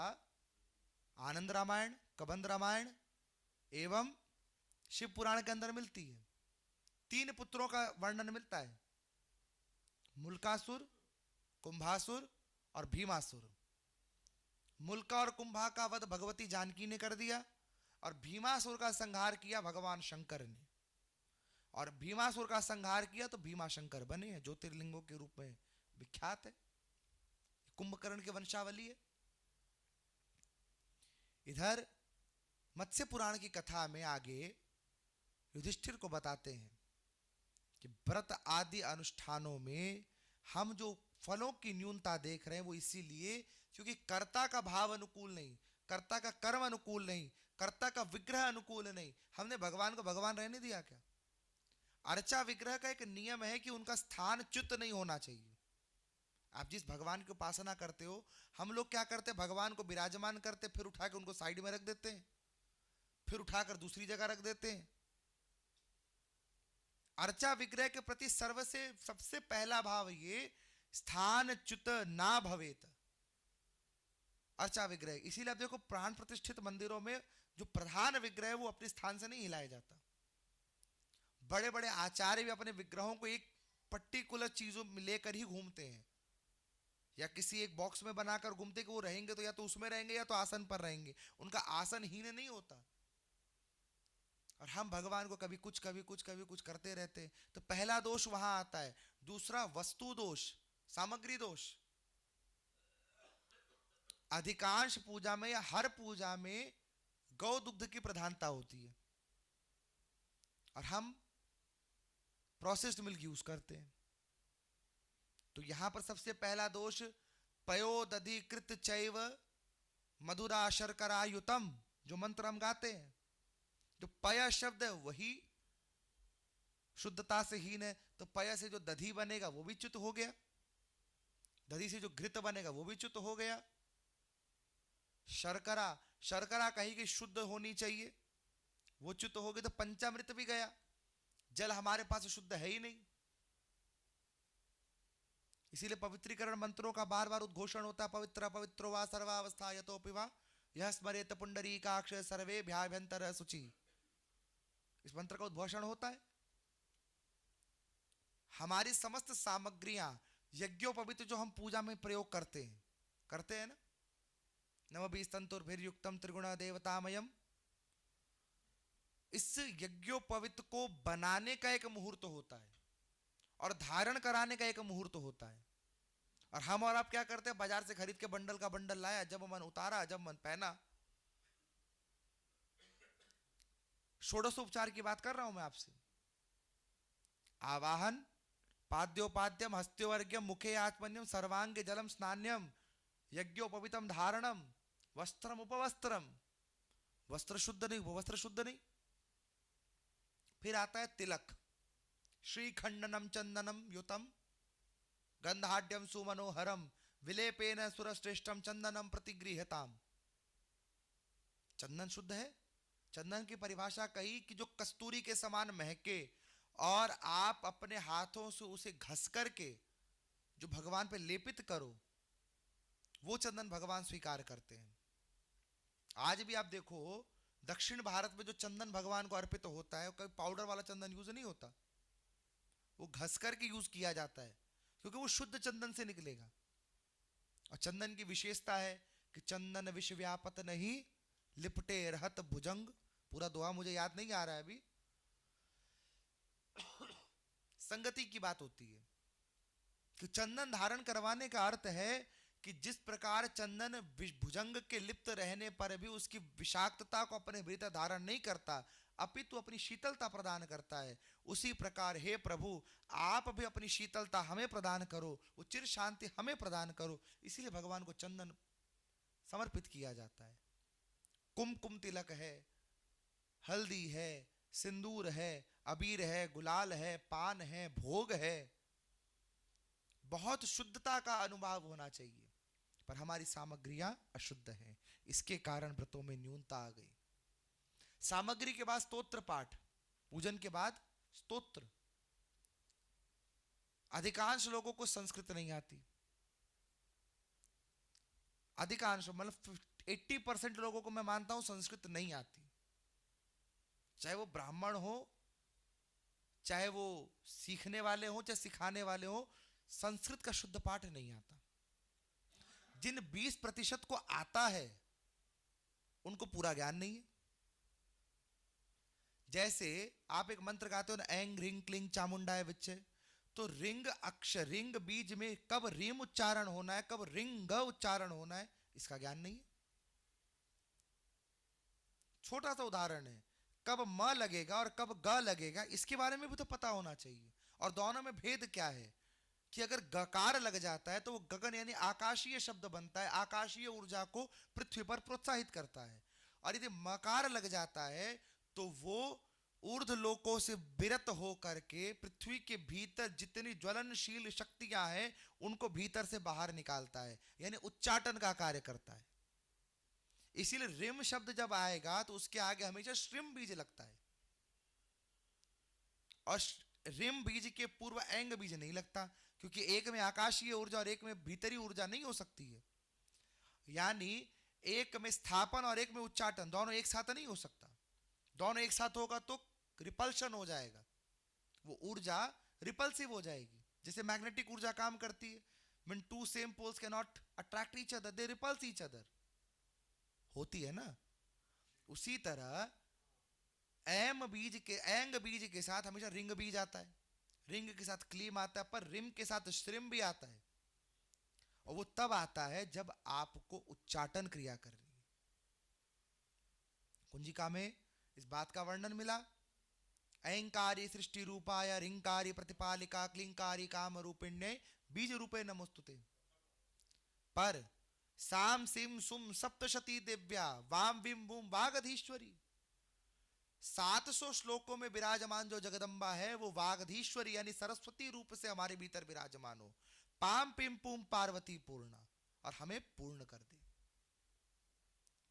आनंद रामायण, कबंध रामायण एवं शिव पुराण के अंदर मिलती है। 3 पुत्रों का वर्णन मिलता है, मुल्कासुर, कुंभासुर और भीमासुर। मुल्का और कुंभा का वध भगवती जानकी ने कर दिया, और भीमासुर का संहार किया भगवान शंकर ने। और भीमासुर का संहार किया तो भीमा शंकर बने हैं, ज्योतिर्लिंगों के रूप में विख्यात है। कुंभकर्ण की वंशावली है। इधर मत्स्य पुराण की कथा में आगे युधिष्ठिर को बताते हैं कि व्रत आदि अनुष्ठानों में हम जो फलों की न्यूनता देख रहे हैं वो इसीलिए क्योंकि कर्ता का भाव अनुकूल नहीं, कर्ता का कर्म अनुकूल नहीं, कर्ता का विग्रह अनुकूल नहीं। हमने भगवान को भगवान रहने दिया क्या? अर्चा विग्रह का एक नियम है कि उनका स्थान च्युत नहीं होना चाहिए। आप जिस भगवान की उपासना करते हो, हम लोग क्या करते हैं, भगवान को विराजमान करते, फिर उठा के उनको साइड में रख देते हैं, फिर उठाकर दूसरी जगह रख देते हैं। अर्चा विग्रह के प्रति सबसे पहला भाव ये स्थान च्युत ना भवेत। अर्चा विग्रह, इसीलिए आप देखो प्राण प्रतिष्ठित मंदिरों में जो प्रधान विग्रह है वो अपने स्थान से नहीं हिलाया जाता। बड़े बड़े आचार्य भी अपने विग्रहों को एक पर्टिकुलर चीजों में लेकर ही घूमते हैं, या किसी एक बॉक्स में बनाकर घूमते कि वो रहेंगे तो या तो उसमें रहेंगे या तो आसन पर रहेंगे, उनका आसन हीन नहीं होता। और हम भगवान को कभी कुछ कभी कुछ कभी कुछ करते रहते हैं। तो पहला दोष वहां आता है। दूसरा वस्तु दोष, सामग्री दोष। अधिकांश पूजा में या हर पूजा में गौ दुग्ध की प्रधानता होती है और हम प्रोसेस्ड मिल्क यूज करते हैं। तो यहां पर सबसे पहला दोष पयोदधिकृत चैव मधुरा शर्करा युतम, जो मंत्र हम गाते हैं, जो पय शब्द है वही शुद्धता से हीन है। तो पय से जो दधी बनेगा वो भी च्युत हो गया, दधी से जो घृत बनेगा वो भी च्युत हो गया। शर्करा, शर्करा कहीं की शुद्ध होनी चाहिए, वो च्युत हो गई, तो पंचामृत भी गया। जल हमारे पास शुद्ध है ही नहीं, इसीलिए पवित्रीकरण मंत्रों का बार बार उद्घोषण होता है, पवित्र पवित्रो वा सर्वावस्था यतोपि वा यह स्मरेत पुंडरीकाक्ष सर्वे भ्याभ्यंतर शुचि। इस मंत्र का उद्घोषण होता है। हमारी समस्त सामग्रियां यज्ञोपवीत जो हम पूजा में प्रयोग करते हैं ना, नवभिस्तंतुर्भिर्युक्तम त्रिगुण देवतामयम, इस यज्ञोपवीत को बनाने का एक मुहूर्त होता है और धारण कराने का एक मुहूर्त होता है। और हम और आप क्या करते हैं, बाजार से खरीद के बंडल का बंडल लाया, जब मन उतारा, जब मन पहना। षोडशोपचार की बात कर रहा हूं मैं आपसे। आवाहन, पाद्योपाद्यम, हस्त्योवर्ग्यम, मुखे आत्मन्यम, सर्वांगे जलम स्नान्यम, यज्ञोपवीतम धारणम, वस्त्रम उपवस्त्रम। वस्त्र शुद्ध नहीं, उपवस्त्र शुद्ध नहीं। फिर आता है तिलक, श्रीखंडनम चंदनम युतम, गंधाढ्यम सुमनोहरम, विलेपेन सुरश्रेष्ठम चंदनम प्रतिगृहताम। चंदन शुद्ध है। चंदन की परिभाषा कही कि जो कस्तूरी के समान महके और आप अपने हाथों से उसे घस करके जो भगवान पे लेपित करो, वो चंदन भगवान स्वीकार करते हैं। आज भी आप देखो दक्षिण भारत में जो चंदन भगवान को अर्पित होता है, कोई पाउडर वाला चंदन यूज नहीं होता, वो घस करके यूज किया जाता है, क्योंकि वो शुद्ध चंदन से निकलेगा। और चंदन की विशेषता है कि चंदन विश्व व्यापत नहीं, लिपटे रहत भुजंग। पूरा दोहा मुझे याद नहीं आ रहा है अभी। संगति की बात होती है कि चंदन धारण करवाने का अर्थ है कि जिस प्रकार चंदन भुजंग के लिप्त रहने पर भी उसकी विषाक्तता को अपने भीतर धारण नहीं करता, अपितु अपनी शीतलता प्रदान करता है, उसी प्रकार हे प्रभु आप भी अपनी शीतलता हमें प्रदान करो, वो चिर शांति हमें प्रदान करो। इसीलिए भगवान को चंदन समर्पित किया जाता है। कुमकुम तिलक है, हल्दी है, सिंदूर है, अबीर है, गुलाल है, पान है, भोग है। बहुत शुद्धता का अनुभव होना चाहिए, पर हमारी सामग्रियां अशुद्ध हैं, इसके कारण व्रतों में न्यूनता आ गई। सामग्री के बाद स्तोत्र पाठ, पूजन के बाद स्तोत्र। अधिकांश लोगों को संस्कृत नहीं आती, अधिकांश मतलब 80% लोगों को मैं मानता हूं संस्कृत नहीं आती। चाहे वो ब्राह्मण हो, चाहे वो सीखने वाले हो, चाहे सिखाने वाले हो, संस्कृत का शुद्ध पाठ नहीं आता। जिन 20% को आता है उनको पूरा ज्ञान नहीं है। जैसे आप एक मंत्र गाते हो ना, एंग रिंग क्लिंग चामुंडाय विच्चे, तो रिंग अक्षर, रिंग बीज में कब रीम उच्चारण होना है, कब रिंग उच्चारण होना है, इसका ज्ञान नहीं है। छोटा सा उदाहरण है, कब म लगेगा और कब ग लगेगा, इसके बारे में भी तो पता होना चाहिए। और दोनों में भेद क्या है कि अगर गकार लग जाता है तो वो गगन यानी आकाशीय शब्द बनता है, आकाशीय ऊर्जा को पृथ्वी पर प्रोत्साहित करता है। और यदि मकार लग जाता है तो वो ऊर्ध्व लोकों से विरत हो करके पृथ्वी के भीतर जितनी ज्वलनशील शक्तियां हैं उनको भीतर से बाहर निकालता है, यानी उच्चाटन का कार्य करता है। इसीलिए रिम शब्द जब आएगा तो उसके आगे हमेशा श्रिम बीज लगता है, और रिम बीज के पूर्व एंग बीज नहीं लगता, क्योंकि एक में आकाशीय ऊर्जा और एक में भीतरी ऊर्जा नहीं हो सकती है। यानी एक में स्थापन और एक में उच्चाटन, दोनों एक साथ नहीं हो सकता। दोनों एक साथ होगा तो रिपल्शन हो जाएगा, वो ऊर्जा रिपल्सिव हो जाएगी। जैसे मैग्नेटिक ऊर्जा काम करती है, when two same poles cannot attract each other, they repulse each other, होती है ना। उसी तरह एंग बीज के साथ हमेशा रिंग बीज आता है, रिंग के साथ क्लीम आता है, पर रिम के साथ श्रिम भी आता है, और वो तब आता है जब आपको उच्चाटन क्रिया करनी है। कुंजिका में इस बात का वर्णन मिला, ऐंकारी सृष्टि रूपाय रिंकारी प्रतिपालिका क्लिंकारी काम रूपिण्ये बीज रूपे नमोस्तुते। पर साम सिम सुम सप्तशती दिव्या वाम विम बुम वागधीश्वरी, 700 श्लोकों में विराजमान जो जगदम्बा है वो वागधीश्वरी यानी सरस्वती रूप से हमारे भीतर विराजमान हो। पाम पिम पुम पार्वती पूर्णा, और हमें पूर्ण कर दे।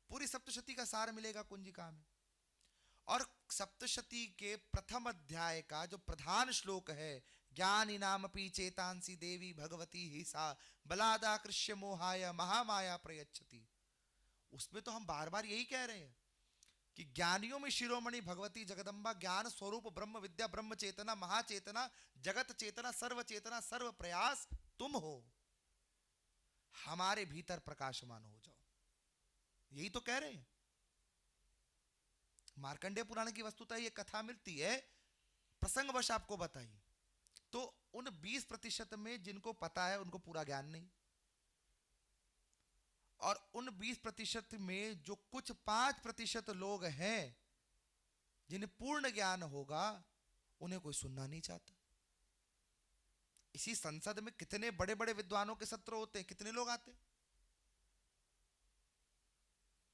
पूरी सप्तशती का सार मिलेगा कुंजिका में। और सप्तशती के प्रथम अध्याय का जो प्रधान श्लोक है, ज्ञानी नामपि चेतांसी देवी भगवती ही सा बलादा कृष्य मोहाय महामाया प्रयच्छति, उसमें तो हम बार बार यही कह रहे हैं कि ज्ञानियों में शिरोमणि भगवती जगदम्बा ज्ञान स्वरूप ब्रह्म विद्या ब्रह्म चेतना महाचेतना जगत चेतना सर्व प्रयास तुम हो, हमारे भीतर प्रकाशमान हो जाओ, यही तो कह रहे हैं। मार्कंडेय पुराण की वस्तुतः ये कथा मिलती है, प्रसंगवश आपको बताई। तो उन 20% में जिनको पता है उनको पूरा ज्ञान नहीं, और उन 20% में जो कुछ 5% लोग हैं जिन्हें पूर्ण ज्ञान होगा, उन्हें कोई सुनना नहीं चाहता। इसी संसद में कितने बड़े बड़े विद्वानों के सत्र होते हैं, कितने लोग आते हैं,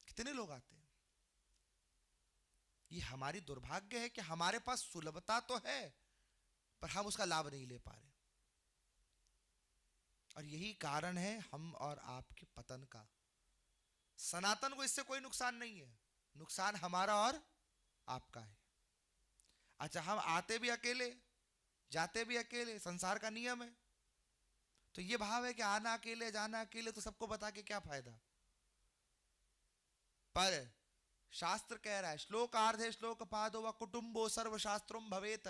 कितने लोग आते हैं। ये हमारी दुर्भाग्य है कि हमारे पास सुलभता तो है पर हम उसका लाभ नहीं ले पा रहे, और यही कारण है हम और आपके पतन का। सनातन को इससे कोई नुकसान नहीं है, नुकसान हमारा और आपका है। अच्छा, हम आते भी अकेले जाते भी अकेले, संसार का नियम है। तो ये भाव है कि आना अकेले जाना अकेले, तो सबको बता के क्या फायदा। पर शास्त्र कह रहा है, श्लोकार्धे श्लोक पादो व कुटुंबो सर्व शास्त्रों भवेत,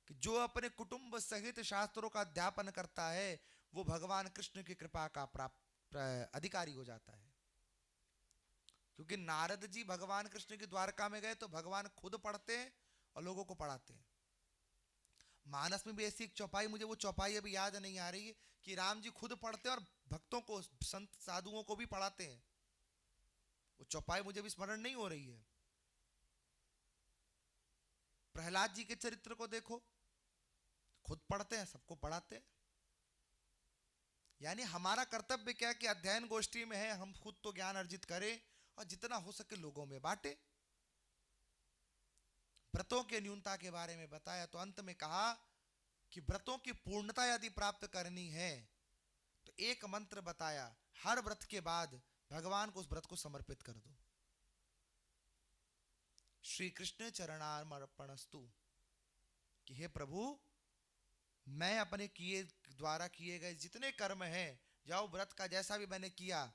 कि जो अपने कुटुंब सहित शास्त्रों का अध्यापन करता है वो भगवान कृष्ण की कृपा का प्राप्त अधिकारी हो जाता है। क्योंकि नारद जी भगवान कृष्ण की द्वारका में गए तो भगवान खुद पढ़ते हैं और लोगों को पढ़ाते हैं। मानस में भी ऐसी एक चौपाई, मुझे वो चौपाई अभी याद नहीं आ रही है, कि राम जी खुद पढ़ते हैं और भक्तों को, संत साधुओं को भी पढ़ाते हैं। वो चौपाई मुझे भी स्मरण नहीं हो रही है। प्रहलाद जी के चरित्र को देखो, खुद पढ़ते हैं सबको पढ़ाते हैं। यानी हमारा कर्तव्य क्या कि अध्ययन गोष्ठी में है, हम खुद तो ज्ञान अर्जित करें और जितना हो सके लोगों में बांटे। व्रतों के न्यूनता के बारे में बताया तो अंत में कहा कि व्रतों की पूर्णता यदि प्राप्त करनी है तो एक मंत्र बताया, हर व्रत के बाद भगवान को उस व्रत को समर्पित कर दो। श्री कृष्ण चरणार्पणस्तु, कि हे प्रभु मैं अपने द्वारा किए गए जितने कर्म हैं, जाओ व्रत का जैसा भी मैंने किया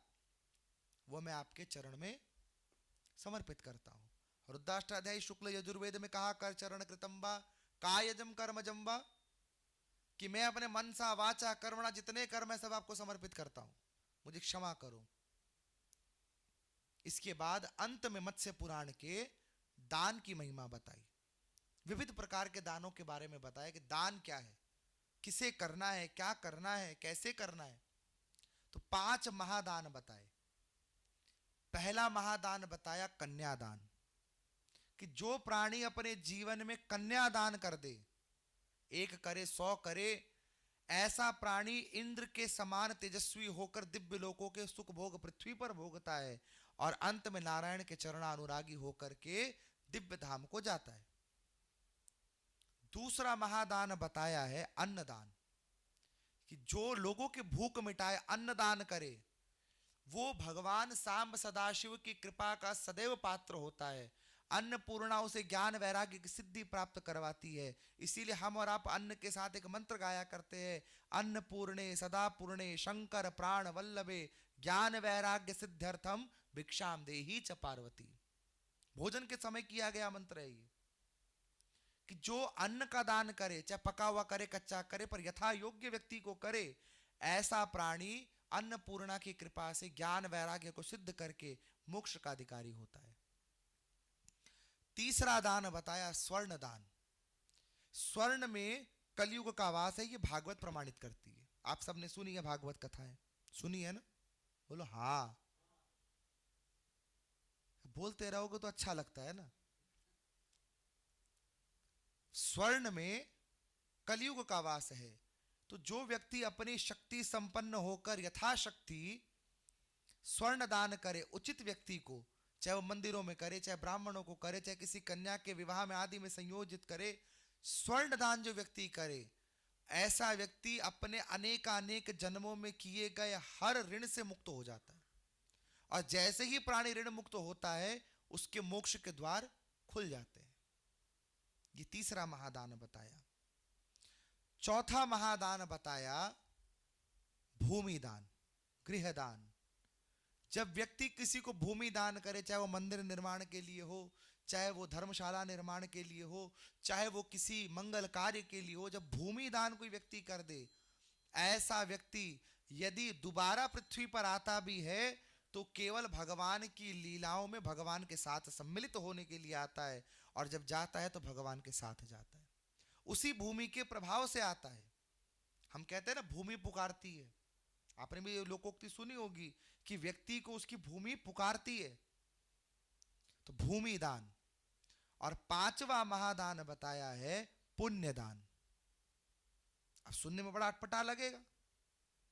वो मैं आपके चरण में समर्पित करता हूं। रुद्राष्टाध्यायी शुक्ल यजुर्वेद में कहा, कर चरण कृतंबा कायजम कर्मजम्बा, कि मैं अपने मन सा वाचा कर्मणा जितने कर्म है सब आपको समर्पित करता हूं, मुझे क्षमा करो। इसके बाद अंत में मत्स्य पुराण के दान की महिमा बताई, विविध प्रकार के दानों के बारे में बताया कि दान क्या है, किसे करना है, क्या करना है, कैसे करना है। तो 5 महादान बताए। पहला महादान बताया कन्यादान, कि जो प्राणी अपने जीवन में कन्यादान कर दे, 1 करे 100 करे, ऐसा प्राणी इंद्र के समान तेजस्वी होकर दिव्य लोकों के सुख भोग पृथ्वी पर भोगता है और अंत में नारायण के चरणानुरागी होकर के दिव्य धाम को जाता है। दूसरा महादान बताया है अन्नदान, कि जो लोगों की भूख मिटाए, अन्नदान करे, वो भगवान सांब सदाशिव की कृपा का सदैव पात्र होता है। अन्नपूर्णा उसे ज्ञान वैराग्य की सिद्धि प्राप्त करवाती है। इसीलिए हम और आप अन्न के साथ एक मंत्र गाया करते हैं, अन्नपूर्णे सदा पूर्णे शंकर प्राण वल्लभे ज्ञान वैराग्य सिद्ध्यर्थम भिक्षाम देहि च पार्वती। भोजन के समय किया गया मंत्र है ये, कि जो अन्न का दान करे, चाहे पका हुआ करे कच्चा करे, पर यथा योग्य व्यक्ति को करे, ऐसा प्राणी अन्नपूर्णा की कृपा से ज्ञान वैराग्य को सिद्ध करके मोक्ष का अधिकारी होता है। तीसरा दान बताया स्वर्ण दान। स्वर्ण में कलयुग का वास है, ये भागवत प्रमाणित करती है। आप सबने सुनी है भागवत कथाएं, सुनी है ना? बोलो हाँ। बोलते रहोगे तो अच्छा लगता है ना। स्वर्ण में कलयुग का वास है, तो जो व्यक्ति अपनी शक्ति संपन्न होकर यथाशक्ति स्वर्ण दान करे उचित व्यक्ति को, चाहे वो मंदिरों में करे, चाहे ब्राह्मणों को करे, चाहे किसी कन्या के विवाह में आदि में संयोजित करे, स्वर्ण दान जो व्यक्ति करे, ऐसा व्यक्ति अपने अनेकानेक जन्मों में किए गए हर ऋण से मुक्त हो जाता है। और जैसे ही प्राणी ऋण मुक्त होता है, उसके मोक्ष के द्वार खुल जाते हैं। ये तीसरा महादान बताया। चौथा महादान बताया भूमि दान, गृह दान। जब व्यक्ति किसी को भूमि दान करे, चाहे वो मंदिर निर्माण के लिए हो, चाहे वो धर्मशाला निर्माण के लिए हो, चाहे वो किसी मंगल कार्य के लिए हो, जब भूमि दान कोई व्यक्ति कर दे, ऐसा व्यक्ति यदि दोबारा पृथ्वी पर आता भी है तो केवल भगवान की लीलाओं में भगवान के साथ सम्मिलित होने के लिए आता है, और जब जाता है तो भगवान के साथ जाता है, उसी भूमि के प्रभाव से आता है। हम कहते हैं ना, भूमि पुकारती है। आपने भी लोकोक्ति सुनी होगी कि व्यक्ति को उसकी भूमि पुकारती है। तो भूमि दान। और पांचवा महादान बताया है पुण्य दान। अब सुनने में बड़ा अटपटा लगेगा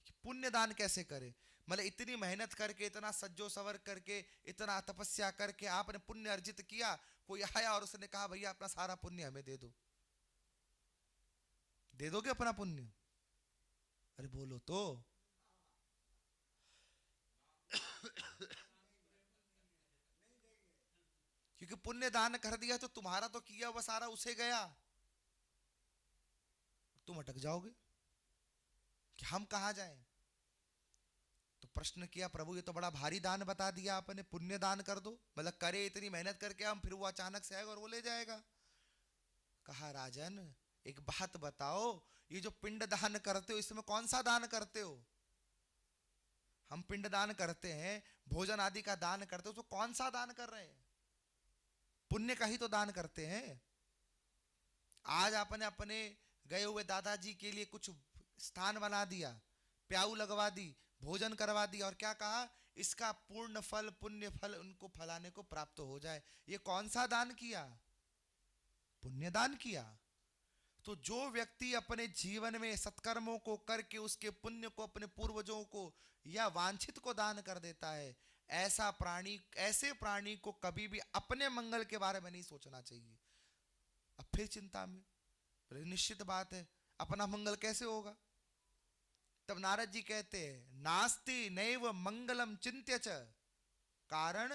कि पुण्य दान कैसे करे, मतलब इतनी मेहनत करके, इतना सज्जो सवर करके, इतना तपस्या करके आपने पुण्य अर्जित किया, कोई आया और उसने कहा भैया अपना सारा पुण्य हमें दे दो, दे दोगे अपना पुण्य? अरे बोलो तो। क्योंकि पुण्य दान कर दिया तो तुम्हारा तो किया हुआ सारा उसे गया, तुम अटक जाओगे कि हम कहां जाएं। तो प्रश्न किया, प्रभु ये तो बड़ा भारी दान बता दिया आपने, पुण्य दान कर दो, मतलब करे इतनी मेहनत करके हम, फिर वो अचानक से आएगा और वो ले जाएगा। कहा राजन एक बात बताओ, ये जो पिंड दान करते हो इसमें कौन सा दान करते हो? हम पिंड दान करते हैं, भोजन आदि का दान करते हो, तो कौन सा दान कर रहे हैं? पुण्य का ही तो दान करते हैं। आज आपने अपने गए हुए दादाजी के लिए कुछ स्थान बना दिया, प्याऊ लगवा दी, भोजन करवा दिया, और क्या कहा, इसका पूर्ण फल पुण्य फल उनको फलाने को प्राप्त हो जाए। ये कौन सा दान किया? पुण्य दान किया। तो जो व्यक्ति अपने जीवन में सत्कर्मों को करके उसके पुण्य को अपने पूर्वजों को या वांछित को दान कर देता है, ऐसा प्राणी, ऐसे प्राणी को कभी भी अपने मंगल के बारे में नहीं सोचना चाहिए। अब फिर चिंता में, निश्चित बात है अपना मंगल कैसे होगा? तब नारद जी कहते हैं, नास्ति नैव मंगलम चिंत्य च कारण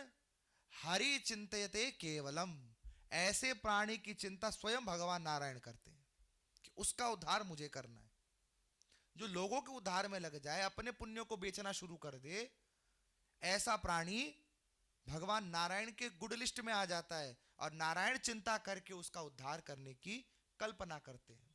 हरि चिंतयते केवलम। ऐसे प्राणी की चिंता स्वयं भगवान नारायण करते हैं कि उसका उद्धार मुझे करना है। जो लोगों के उद्धार में लग जाए, अपने पुण्यों को बेचना शुरू कर दे, ऐसा प्राणी भगवान नारायण के गुड लिस्ट में आ जाता है, और नारायण चिंता करके उसका उद्धार करने की कल्पना करते हैं।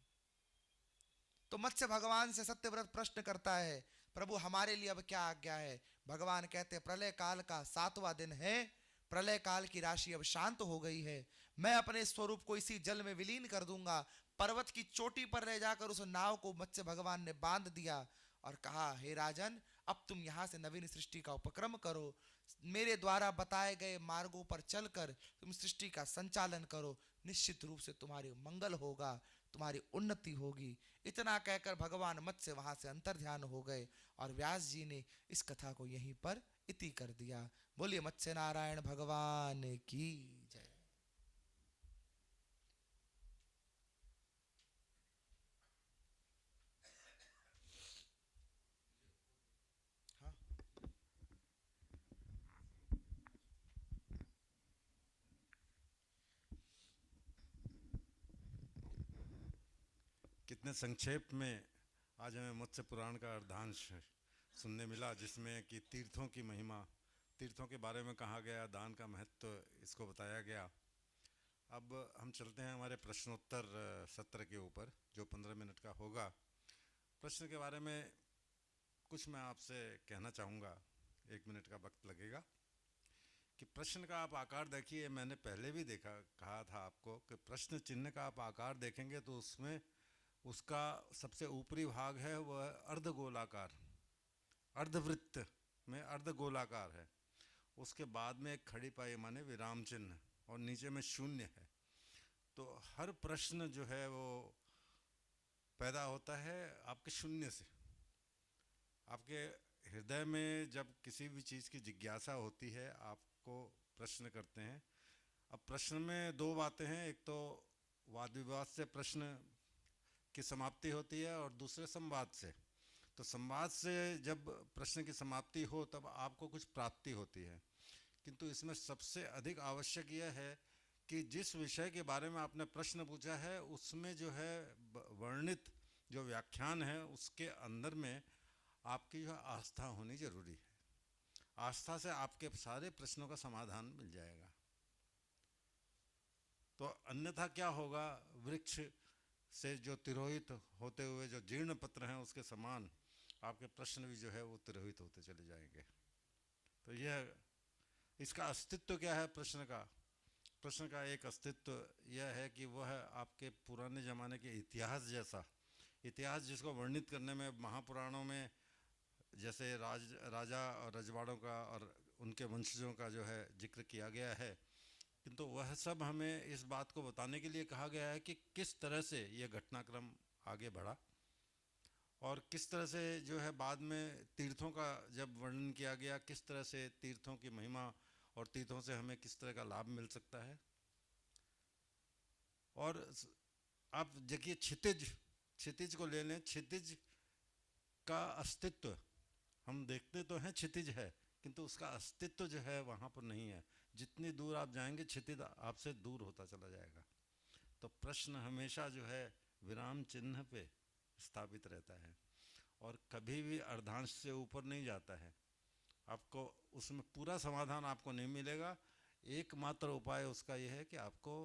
तो मत्स्य भगवान से सत्यव्रत प्रश्न करता है, प्रभु हमारे लिए अब क्या आज्ञा है? भगवान कहते हैं, प्रलय काल का 7वां दिन है, प्रलय काल की राशि अब शांत हो गई है, मैं अपने स्वरूप को इसी जल में विलीन कर दूंगा। पर्वत की चोटी पर ले जाकर उस नाव को मत्स्य भगवान ने बांध दिया और कहा, हे राजन, अब तुम यहां से नवीन सृष्टि का उपक्रम करो, मेरे द्वारा बताए गए मार्गों पर चलकर तुम सृष्टि का संचालन करो, निश्चित रूप से तुम्हारी मंगल होगा, तुम्हारी उन्नति होगी। इतना कहकर भगवान मत्स्य वहां से अंतर्ध्यान हो गए, और व्यास जी ने इस कथा को यहीं पर इति कर दिया। बोलिए मत्स्य नारायण भगवान की जय। कितने संक्षेप में आज हमें मत्स्य पुराण का अर्धांश सुनने मिला, जिसमें कि तीर्थों की महिमा, तीर्थों के बारे में कहा गया, दान का महत्व इसको बताया गया। अब हम चलते हैं हमारे प्रश्नोत्तर सत्र के ऊपर, जो 15 मिनट का होगा। प्रश्न के बारे में कुछ मैं आपसे कहना चाहूँगा, 1 मिनट का वक्त लगेगा। कि प्रश्न का आप आकार देखिए, मैंने पहले भी कहा था आपको कि प्रश्न चिन्ह का आप आकार देखेंगे तो उसमें उसका सबसे ऊपरी भाग है वह अर्धगोलाकार, अर्धवृत्त में अर्धगोलाकार है। उसके बाद में एक खड़ी पाई माने विराम चिन्ह और नीचे में शून्य है। तो हर प्रश्न जो है वो पैदा होता है आपके शून्य से। आपके हृदय में जब किसी भी चीज़ की जिज्ञासा होती है, आपको प्रश्न करते हैं। अब प्रश्न में दो बातें हैं, एक तो वाद विवाद से प्रश्न की समाप्ति होती है और दूसरे संवाद से। तो संवाद से जब प्रश्न की समाप्ति हो तब आपको कुछ प्राप्ति होती है, किंतु इसमें सबसे अधिक आवश्यक यह है कि जिस विषय के बारे में आपने प्रश्न पूछा है उसमें जो है वर्णित जो व्याख्यान है उसके अंदर में आपकी जो आस्था होनी जरूरी है। आस्था से आपके सारे प्रश्नों का समाधान मिल जाएगा। तो अन्यथा क्या होगा, वृक्ष से जो तिरोहित होते हुए जो जीर्ण पत्र हैं उसके समान आपके प्रश्न भी जो है वो तिरोहित होते चले जाएंगे। तो यह इसका अस्तित्व क्या है प्रश्न का? प्रश्न का एक अस्तित्व यह है कि वह आपके पुराने ज़माने के इतिहास जैसा, इतिहास जिसको वर्णित करने में महापुराणों में जैसे राजा और रजवाड़ों का और उनके वंशजों का जो है जिक्र किया गया है, किंतु वह सब हमें इस बात को बताने के लिए कहा गया है कि किस तरह से यह घटनाक्रम आगे बढ़ा और किस तरह से जो है बाद में तीर्थों का जब वर्णन किया गया, किस तरह से तीर्थों की महिमा और तीर्थों से हमें किस तरह का लाभ मिल सकता है। और आप देखिए क्षितिज को ले लें, क्षितिज का अस्तित्व हम देखते तो हैं, क्षितिज है, किंतु उसका अस्तित्व जो है वहाँ पर नहीं है। जितनी दूर आप जाएंगे क्षितिज आपसे दूर होता चला जाएगा। तो प्रश्न हमेशा जो है विराम चिन्ह पे स्थापित रहता है और कभी भी अर्धांश से ऊपर नहीं जाता है। आपको उसमें पूरा समाधान आपको नहीं मिलेगा। एकमात्र उपाय उसका यह है कि आपको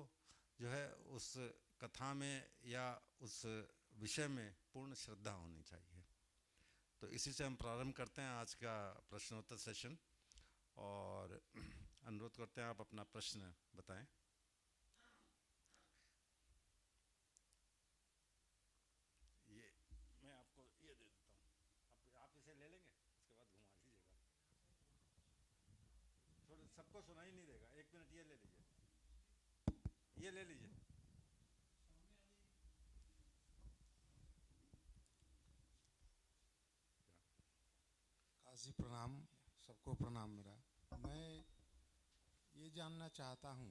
जो है उस कथा में या उस विषय में पूर्ण श्रद्धा होनी चाहिए। तो इसी से हम प्रारंभ करते हैं आज का प्रश्नोत्तर सेशन और अनुरोध करते हैं आप अपना प्रश्न बताएं। ये मैं आपको ये दे देता हूँ, आप इसे ले लेंगे, उसके बाद घुमा लीजिएगा। थोड़ा सबको सुनाई नहीं देगा, 1 मिनट ये ले लीजिए, ये ले लीजिए। काजी प्रणाम, सबको प्रणाम। मेरा मैं ये जानना चाहता हूँ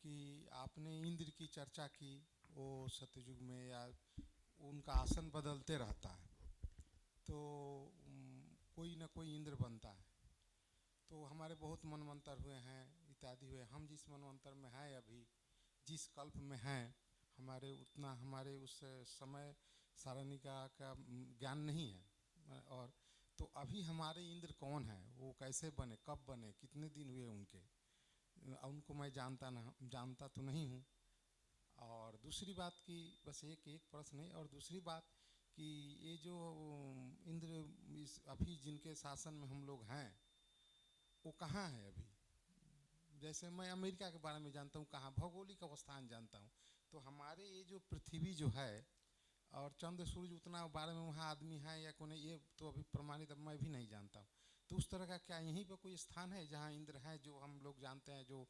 कि आपने इंद्र की चर्चा की, वो सतयुग में या उनका आसन बदलते रहता है, तो कोई ना कोई इंद्र बनता है। तो हमारे बहुत मनवंतर हुए हैं इत्यादि हुए। हम जिस मनवंतर में हैं अभी, जिस कल्प में हैं, हमारे उतना हमारे उस समय सारणी का ज्ञान नहीं है। और तो अभी हमारे इंद्र कौन है, वो कैसे बने, कब बने, कितने दिन हुए उनके, उनको मैं जानता तो नहीं हूँ। और दूसरी बात कि बस एक प्रश्न है। और दूसरी बात कि ये जो इंद्र इस अभी जिनके शासन में हम लोग हैं वो कहाँ है अभी? जैसे मैं अमेरिका के बारे में जानता हूँ, कहाँ भौगोलिक अवस्थान जानता हूँ, तो हमारे ये जो पृथ्वी जो है और चंद्र सूर्य उतना बारे में वहाँ आदमी है या कौन है, ये तो अभी प्रमाणित मैं भी नहीं जानता हूँ। तो उस तरह का क्या यहीं पर कोई स्थान है जहाँ इंद्र हैं जो हम लोग जानते हैं? जो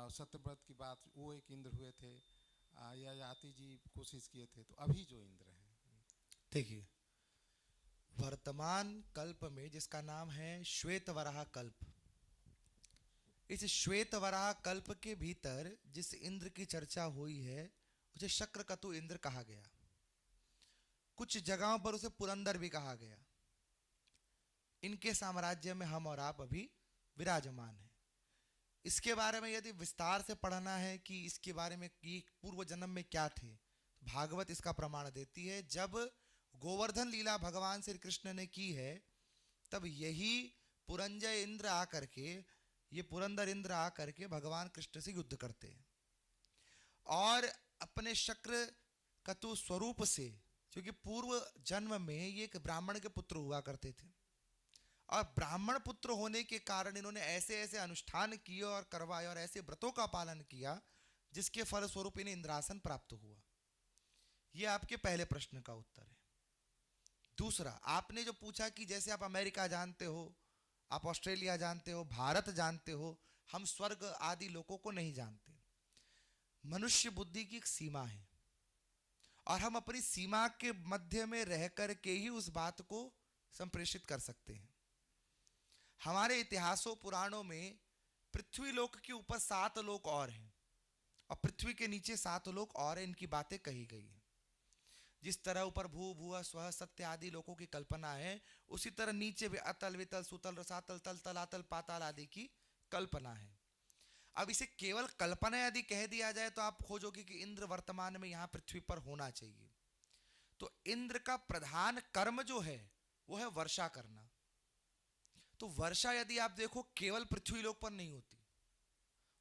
सत्यव्रत की बात, वो एक इंद्र हुए थे, या याति जी कोशिश किए थे, तो अभी जो इंद्र हैं। देखिए, वर्तमान कल्प में जिसका नाम है श्वेतवराह कल्प, इस श्वेतवराह कल्प के भीतर जिस इंद्र की चर्चा हुई है उसे शक्रकतु इंद्र कहा गया। कुछ जगहों पर उसे पुरंदर भी कहा गया। इनके साम्राज्य में हम और आप अभी विराजमान हैं। इसके बारे में यदि विस्तार से पढ़ना है कि इसके बारे में कि पूर्व जन्म में क्या थे, भागवत इसका प्रमाण देती है। जब गोवर्धन लीला भगवान श्री कृष्ण ने की है, तब यही पुरंजय इंद्र आकर के, ये पुरंदर इंद्र आकर के भगवान कृष्ण से युद्ध करते हैं और अपने शक्र कतु स्वरूप से, क्योंकि पूर्व जन्म में ये एक ब्राह्मण के पुत्र हुआ करते थे और ब्राह्मण पुत्र होने के कारण इन्होंने ऐसे ऐसे अनुष्ठान किए और करवाए और ऐसे व्रतों का पालन किया जिसके फल स्वरूप इन्हें इंद्रासन प्राप्त हुआ। यह आपके पहले प्रश्न का उत्तर है। दूसरा, आपने जो पूछा कि जैसे आप अमेरिका जानते हो, आप ऑस्ट्रेलिया जानते हो, भारत जानते हो, हम स्वर्ग आदि लोगों को नहीं जानते। मनुष्य बुद्धि की एक सीमा है और हम अपनी सीमा के मध्य में रह कर के ही उस बात को संप्रेषित कर सकते हैं। हमारे इतिहासों पुराणों में पृथ्वी लोक के ऊपर 7 लोक और हैं और पृथ्वी के नीचे 7 लोक और हैं, इनकी बातें कही गई हैं। जिस तरह ऊपर भू भुआ स्व सत्य आदि लोकों की कल्पना है, उसी तरह नीचे भी अतल वितल सुतल रसातल तल तलातल पाताल आदि की कल्पना है। अब इसे केवल कल्पना यदि कह दिया जाए तो आप खोजोगे कि इंद्र वर्तमान में यहां पृथ्वी पर होना चाहिए। तो इंद्र का प्रधान कर्म जो है वो है वर्षा करना। तो वर्षा यदि आप देखो केवल पृथ्वी लोक पर नहीं होती,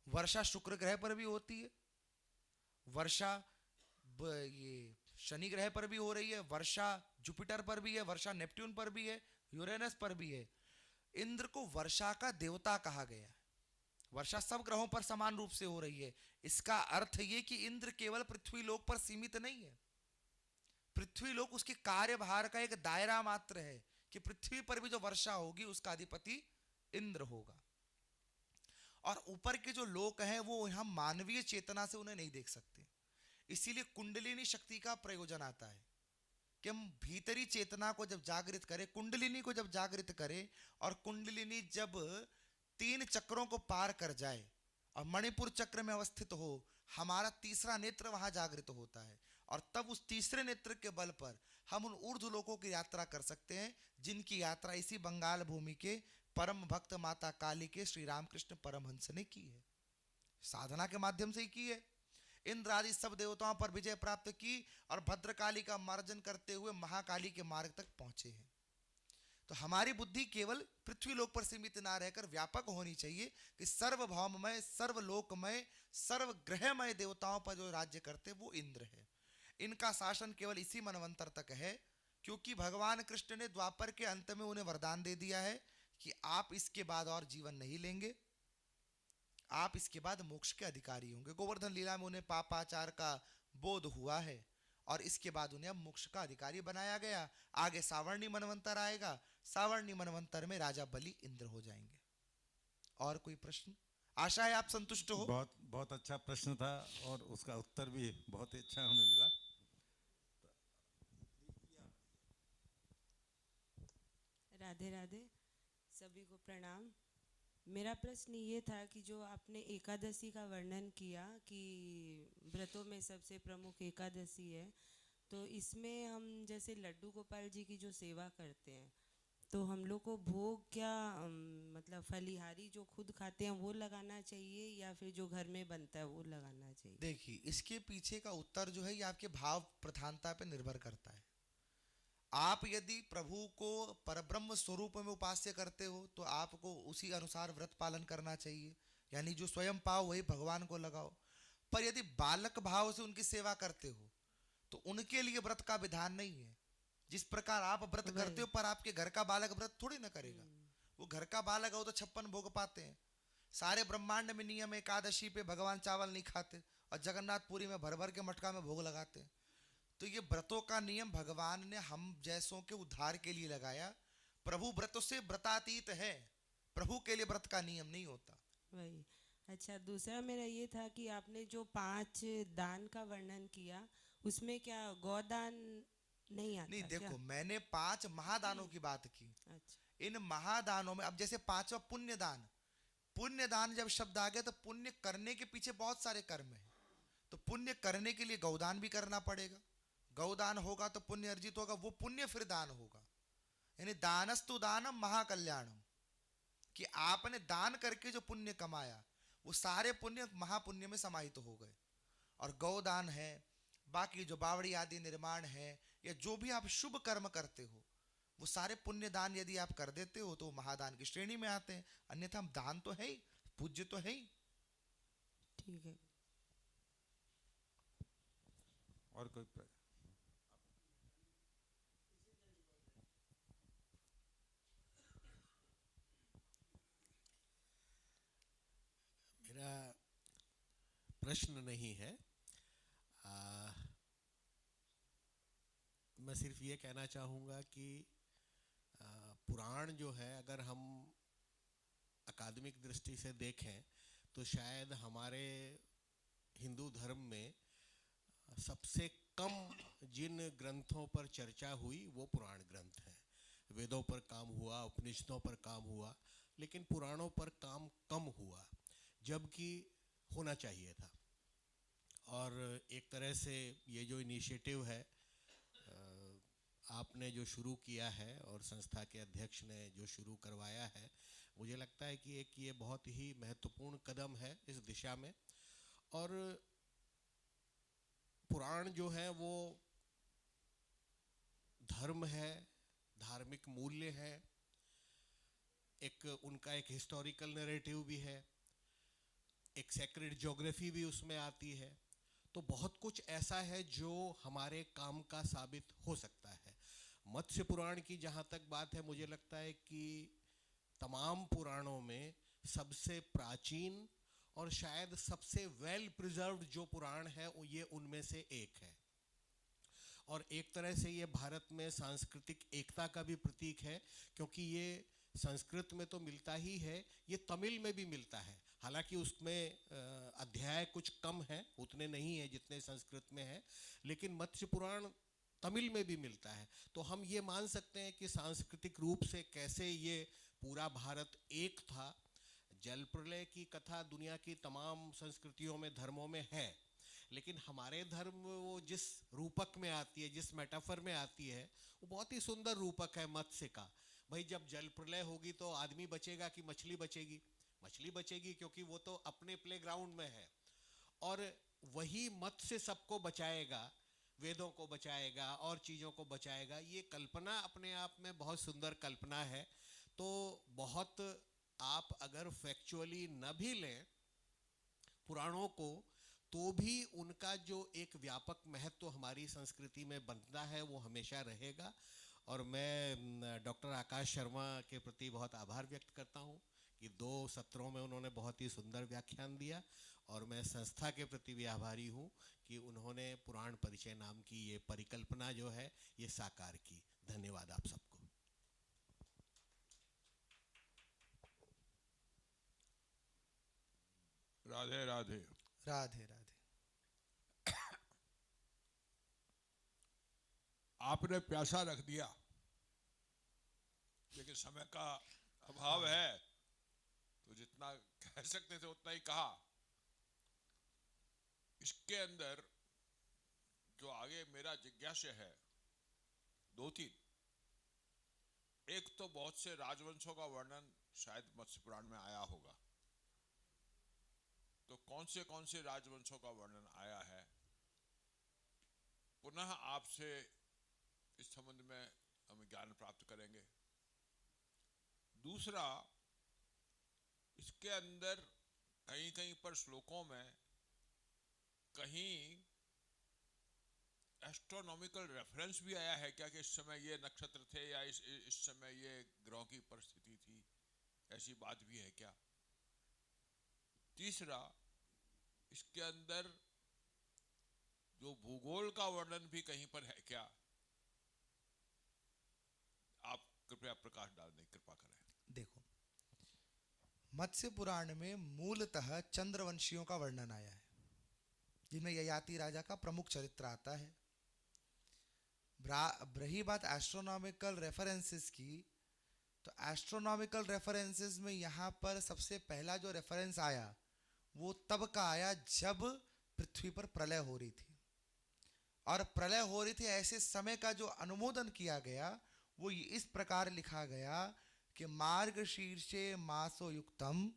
वर्षा शुक्र ग्रह पर भी होती है, वर्षा ये शनि ग्रह पर भी हो रही है, वर्षा जुपिटर पर भी है, वर्षा नेपट्यून पर भी है, यूरेनस पर भी है। इंद्र को वर्षा का देवता कहा गया है। वर्षा सब ग्रहों पर समान रूप से हो रही है। इसका अर्थ ये कि इंद्र केवल पृथ्वी लोक पर सीमित नहीं है। पृथ्वी लोक उसके कार्यभार का एक दायरा मात्र है कि पृथ्वी पर भी जो वर्षा होगी उसका अधिपति इंद्र होगा। और ऊपर के जो लोक हैं वो हम मानवीय चेतना से उन्हें नहीं देख सकते, इसीलिए कुंडलिनी शक्ति का प्रयोजन आता है कि हम भीतरी चेतना को जब जागृत करें, कुंडलिनी को जब जागृत करें और कुंडलिनी जब 3 चक्रों को पार कर जाए और मणिपुर चक्र में अवस्थित हो, हमारा तीसरा नेत्र वहां जागृत होता है और तब उस तीसरे नेत्र के बल पर हम उन ऊर्ध्व लोकों की यात्रा कर सकते हैं, जिनकी यात्रा इसी बंगाल भूमि के परम भक्त माता काली के श्री रामकृष्ण परमहंस ने की है, साधना के माध्यम से ही की है। इंद्र आदि सब देवताओं पर विजय प्राप्त की और भद्रकाली का मार्जन करते हुए महाकाली के मार्ग तक पहुंचे हैं। तो हमारी बुद्धि केवल पृथ्वी लोक पर सीमित ना रहकर व्यापक होनी चाहिए कि सर्वभौममय, सर्वलोकमय, सर्वग्रहमय देवताओं पर जो राज्य करते वो इंद्र है। इनका शासन केवल इसी मनवंतर तक है, क्योंकि भगवान कृष्ण ने द्वापर के अंत में उन्हें वरदान दे दिया है कि आप इसके बाद और जीवन नहीं लेंगे, आप इसके बाद मोक्ष के अधिकारी होंगे। गोवर्धन लीला में उन्हें पापाचार का बोध हुआ है और इसके बाद उन्हें अब मोक्ष का अधिकारी बनाया गया। आगे सावर्णी मनवंतर आएगा, सावर्णी मनवंतर में राजा बलि इंद्र हो जाएंगे। और कोई प्रश्न? आशा है आप संतुष्ट हो। बहुत बहुत अच्छा प्रश्न था और उसका उत्तर भी बहुत ही अच्छा हमें मिला। राधे राधे, सभी को प्रणाम। मेरा प्रश्न ये था कि जो आपने एकादशी का वर्णन किया कि व्रतों में सबसे प्रमुख एकादशी है, तो इसमें हम जैसे लड्डू गोपाल जी की जो सेवा करते हैं, तो हम लोग को भोग क्या मतलब फलिहारी जो खुद खाते हैं वो लगाना चाहिए या फिर जो घर में बनता है वो लगाना चाहिए? देखिए, इसके पीछे का उत्तर जो है ये आपके भाव प्रधानता पर निर्भर करता है। आप यदि प्रभु को परब्रह्म स्वरूप में उपास्य करते हो तो आपको उसी अनुसार व्रत पालन करना चाहिए, यानी जो स्वयं पाओ वही भगवान को लगाओ। पर यदि बालक भाव से उनकी सेवा करते हो तो उनके लिए व्रत का विधान नहीं है। जिस प्रकार आप व्रत करते हो पर आपके घर का बालक व्रत थोड़ी ना करेगा। वो घर का बालक हो तो 56 भोग पाते हैं। सारे ब्रह्मांड में नियम एकादशी पे भगवान चावल नहीं खाते और जगन्नाथपुरी में भर भर के मटका में भोग लगाते हैं। तो ये व्रतों का नियम भगवान ने हम जैसों के उद्धार के लिए लगाया। प्रभु व्रत से व्रतातीत है, प्रभु के लिए व्रत का नियम नहीं होता। वही। अच्छा, दूसरा मेरा ये था कि आपने जो 5 दान का वर्णन किया उसमें क्या गौदान नहीं आता? नहीं, देखो क्या? मैंने 5 महादानों की बात की। अच्छा, इन महादानों में अब जैसे 5वां पुण्य दान, पुण्य दान जब शब्द आ गया तो पुण्य करने के पीछे बहुत सारे कर्म है। तो पुण्य करने के लिए गौदान भी करना पड़ेगा, गौदान होगा तो पुण्य अर्जित होगा, वो पुण्य फिर दान होगा। यानी दानस्तु दानम महाकल्याणम, कि आपने दान करके जो पुण्य कमाया वो सारे पुण्य महापुण्य में समाहित हो गए। और गौदान है, बाकी जो बावड़ी आदि निर्माण है या जो भी आप शुभ कर्म करते हो वो सारे पुण्य दान यदि आप कर देते हो तो महादान की श्रेणी में आते हैं, अन्यथा हम दान तो है ही, पूज्य तो है ही। ठीक है। और कोई मेरा प्रश्न नहीं है, मैं सिर्फ ये कहना चाहूँगा कि पुराण जो है अगर हम अकादमिक दृष्टि से देखें तो शायद हमारे हिंदू धर्म में सबसे कम जिन ग्रंथों पर चर्चा हुई वो पुराण ग्रंथ हैं। वेदों पर काम हुआ, उपनिषदों पर काम हुआ, लेकिन पुराणों पर काम कम हुआ, जबकि होना चाहिए था। और एक तरह से ये जो इनिशिएटिव है आपने जो शुरू किया है और संस्था के अध्यक्ष ने जो शुरू करवाया है, मुझे लगता है कि एक ये बहुत ही महत्वपूर्ण कदम है इस दिशा में। और पुराण जो है वो धर्म है, धार्मिक मूल्य है, एक उनका एक हिस्टोरिकल नैरेटिव भी है, एक सेक्रेड ज्योग्राफी भी उसमें आती है। तो बहुत कुछ ऐसा है जो हमारे काम का साबित हो सकता है। मत्स्य पुराण की जहाँ तक बात है, मुझे लगता है कि तमाम पुराणों में सबसे प्राचीन और शायद सबसे वेल प्रिजर्व्ड जो पुराण है वो ये उनमें से एक है। और एक तरह से ये भारत में सांस्कृतिक एकता का भी प्रतीक है, क्योंकि ये संस्कृत में तो मिलता ही है, ये तमिल में भी मिलता है। हालांकि उसमें अध्याय कुछ कम हैं, उतने नहीं हैं जितने संस्कृत में हैं, लेकिन मत्स्य पुराण तमिल में भी मिलता है। तो हम ये मान सकते हैं कि सांस्कृतिक रूप से कैसे ये पूरा भारत एक था। जल प्रलय की कथा दुनिया की तमाम संस्कृतियों में, धर्मों में है, लेकिन हमारे धर्म वो जिस रूपक में आती है, जिस मेटाफर में आती है, वो बहुत ही सुंदर रूपक है मत्स्य का। भाई जब जल प्रलय होगी तो आदमी बचेगा कि मछली बचेगी? मछली बचेगी, क्योंकि वो तो अपने प्लेग्राउंड में है। और वही मत्स्य सबको बचाएगा, वेदों को बचाएगा और चीज़ों को बचाएगा। ये कल्पना अपने आप में बहुत सुंदर कल्पना है। तो बहुत आप अगर फैक्चुअली न भी लें पुराणों को, तो भी उनका जो एक व्यापक महत्व हमारी संस्कृति में बनता है वो हमेशा रहेगा। और मैं डॉक्टर आकाश शर्मा के प्रति बहुत आभार व्यक्त करता हूँ कि 2 सत्रों में उन्होंने बहुत ही सुंदर व्याख्यान दिया। और मैं संस्था के प्रति भी आभारी हूँ कि उन्होंने पुराण परिचय नाम की ये परिकल्पना जो है ये साकार की। धन्यवाद आप सबको। राधे राधे। राधे राधे। आपने प्यासा रख दिया, लेकिन समय का अभाव है, तो जितना कह सकते थे उतना ही कहा। इसके अंदर जो आगे मेरा जिज्ञासा है 2-3। एक तो बहुत से राजवंशों का वर्णन शायद मत्स्य पुराण में आया होगा, तो कौन से राजवंशों का वर्णन आया है, पुनः आपसे इस संबंध में हम ज्ञान प्राप्त करेंगे। दूसरा, इसके अंदर कहीं कहीं पर श्लोकों में कहीं एस्ट्रोनॉमिकल रेफरेंस भी आया है क्या, कि इस समय ये नक्षत्र थे या इस समय ये ग्रहों की परिस्थिति थी, ऐसी बात भी है क्या? तीसरा, इसके अंदर जो भूगोल का वर्णन भी कहीं पर है क्या? आप कृपया प्रकाश डालने की कृपा करें। देखो, मत्स्य पुराण में मूलतः चंद्रवंशियों का वर्णन आया है, जिनमें ययाति राजा का प्रमुख चरित्र आता है। रही बात एस्ट्रोनॉमिकल रेफरेंसेस की, तो एस्ट्रोनॉमिकल रेफरेंसेस में यहाँ पर सबसे पहला जो रेफरेंस आया वो तब का आया जब पृथ्वी पर प्रलय हो रही थी। और प्रलय हो रही थी ऐसे समय का जो अनुमोदन किया गया वो इस प्रकार लिखा गया कि मार्गशीर्षे मासो युक्तम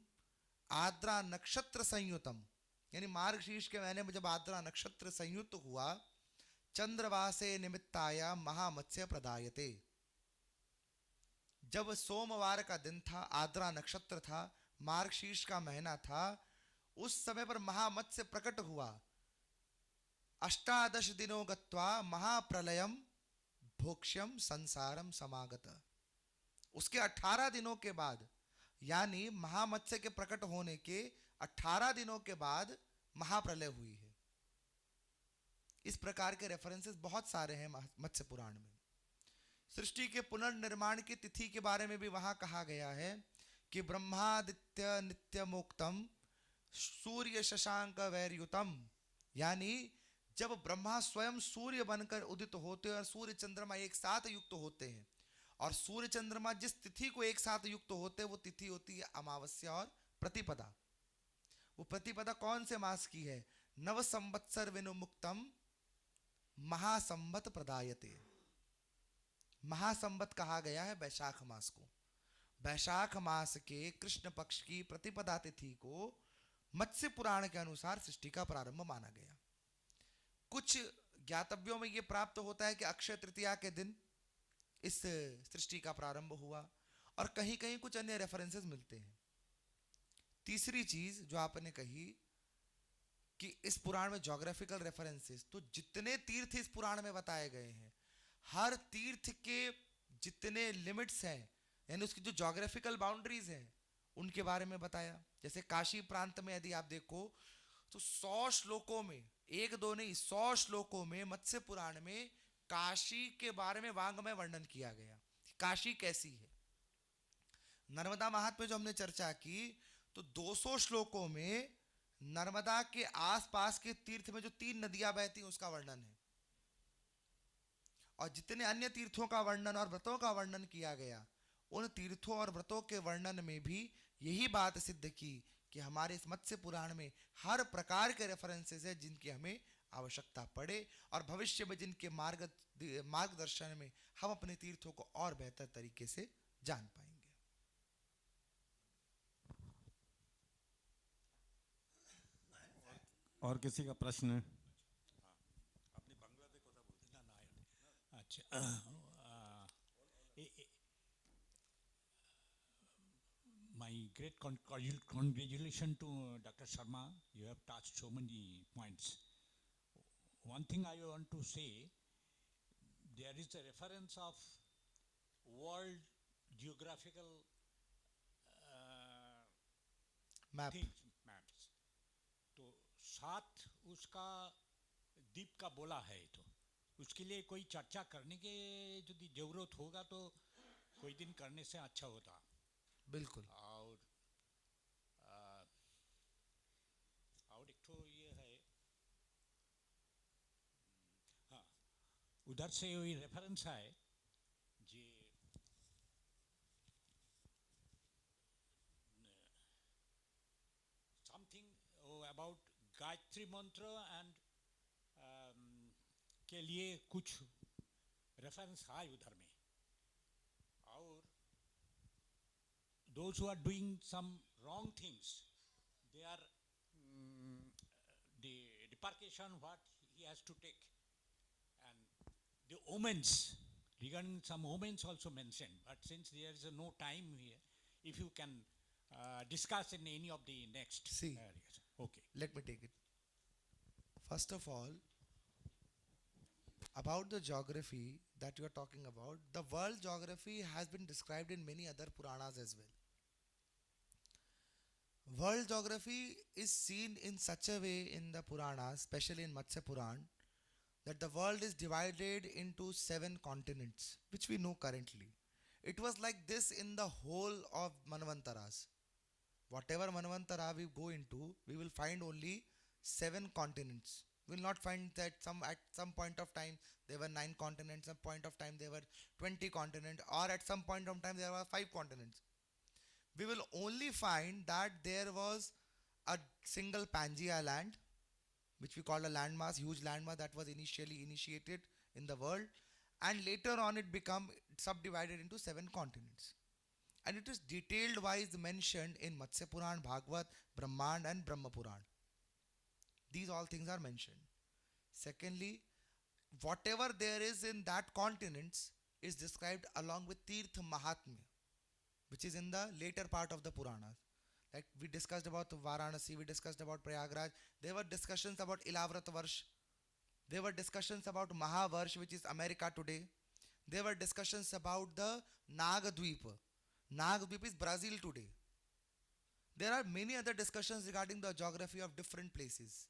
आद्रा नक्षत्र संयुतम, यानी मार्गशीर्ष के महीने में जब आद्रा नक्षत्र संयुक्त हुआ चंद्रवासे निमित्ताया महामत्स्य प्रदायते। जब सोमवार का दिन था, आद्रा नक्षत्र था, मार्गशीर्ष का महीना था, उस समय पर महामत्स्य प्रकट हुआ। 18 दिनों गत्वा महाप्रलयम भोक्ष्यम संसारम समागत। उसके 18 दिनों के बाद, यानी महामत्स्य के प्रकट होने के 18 दिनों के बाद महाप्रलय हुई है। इस प्रकार के रेफरेंसेस बहुत सारे हैं मत्स्य पुराण में। सृष्टि के पुनर्निर्माण की तिथि के बारे में भी वहां कहा गया है कि ब्रह्मादित्य नित्यमोक्तम सूर्य शशांक वैरयुतम, यानी जब ब्रह्मा स्वयं सूर्य बनकर उदित होते हैं और सूर्य चंद्रमा एक साथ युक्त होते हैं, और सूर्य चंद्रमा जिस तिथि को एक साथ युक्त होते हैं वो तिथि होती है अमावस्या और प्रतिपदा। वो प्रतिपदा कौन से मास की है? नव संवत्सर विनुमुक्तम महासंवत प्रदायते। महासंवत कहा गया है वैशाख मास को। वैशाख मास के कृष्ण पक्ष की प्रतिपदा तिथि को मत्स्य पुराण के अनुसार सृष्टि का प्रारंभ माना गया। कुछ ज्ञातव्यों में यह प्राप्त होता है कि अक्षय तृतीया के दिन इस सृष्टि का प्रारंभ हुआ, और कहीं कहीं कुछ अन्य रेफरेंसेस मिलते हैं। तीसरी चीज जो आपने कही कि इस पुराण में ज्योग्राफिकल रेफरेंसेस, तो जितने तीर्थ इस पुराण में बताए गए हैं, हर तीर्थ के जितने लिमिट्स हैं, यानी उसकी जो ज्योग्राफिकल बाउंड्रीज हैं, उनके बारे में बताया। जैसे काशी प्रांत में यदि आप देखो तो 100 श्लोकों में, एक दो नहीं 100 श्लोकों में मत्स्य पुराण में काशी के बारे में वांग्मय वर्णन किया गया। काशी कैसी है? नर्मदा महात्म्य जो हमने चर्चा की, तो 200 श्लोकों में नर्मदा के आसपास के तीर्थ में जो 3 नदियां बहती हैं उसका वर्णन है, और जितने अन्य तीर्थों का वर्णन और व्रतों का वर्णन किया गया, उन तीर्थों और व्रतों के वर्णन में भी यही बात सिद्ध की कि हमारे इस मत्स्य पुराण में हर प्रकार के रेफरेंसेस है जिनकी हमें आवश्यकता पड़े, और भविष्य में जिनके मार्गदर्शन में हम अपने तीर्थों को और बेहतर तरीके से जान पाएंगे। और किसी का प्रश्न? My great congratulations to Dr. Sharma. You have touched so many points. One thing I want to say, there is a reference of world geographical map maps. तो 7 उसका द्वीप का बोला है, तो उसके लिए कोई चर्चा करने के यदि जरूरत होगा तो कोई दिन करने से अच्छा होता। बिल्कुल। और एक तो ये है, हाँ, उधर से वही रेफरेंस है जी, समथिंग अबाउट गायत्री मंत्र एंड के लिए कुछ रेफरेंस है उधर में। और those who are doing some wrong things, they are the demarcation what he has to take, and the omens, regarding some omens also mentioned, but since there is no time here, if you can discuss in any of the next areas. Okay, let me take it. First of all, about the geography that you are talking about, the world geography has been described in many other Puranas as well. World geography is seen in such a way in the Puranas, especially in Matsya Puran, that the world is divided into 7 continents, which we know currently. It was like this in the whole of Manvantaras. Whatever Manvantara we go into, we will find only 7 continents. We will not find that at some point of time there were 9 continents, some point of time there were 20 continents, or at some point of time there were 5 continents. We will only find that there was a single Pangaea land, which we call a landmass, huge landmass that was initially initiated in the world, and later on it became subdivided into 7 continents. And it is detailed wise mentioned in Matsya Puran, Bhagavad, Brahmand and Brahma Puran. These all things are mentioned. Secondly, whatever there is in that continents is described along with Tirth Mahatmya, which is in the later part of the Puranas. Like we discussed about Varanasi, we discussed about Prayagraj. There were discussions about Ilavrat Varsh. There were discussions about Mahavarsh, which is America today. There were discussions about the Nagadweep. Nagadweep is Brazil today. There are many other discussions regarding the geography of different places.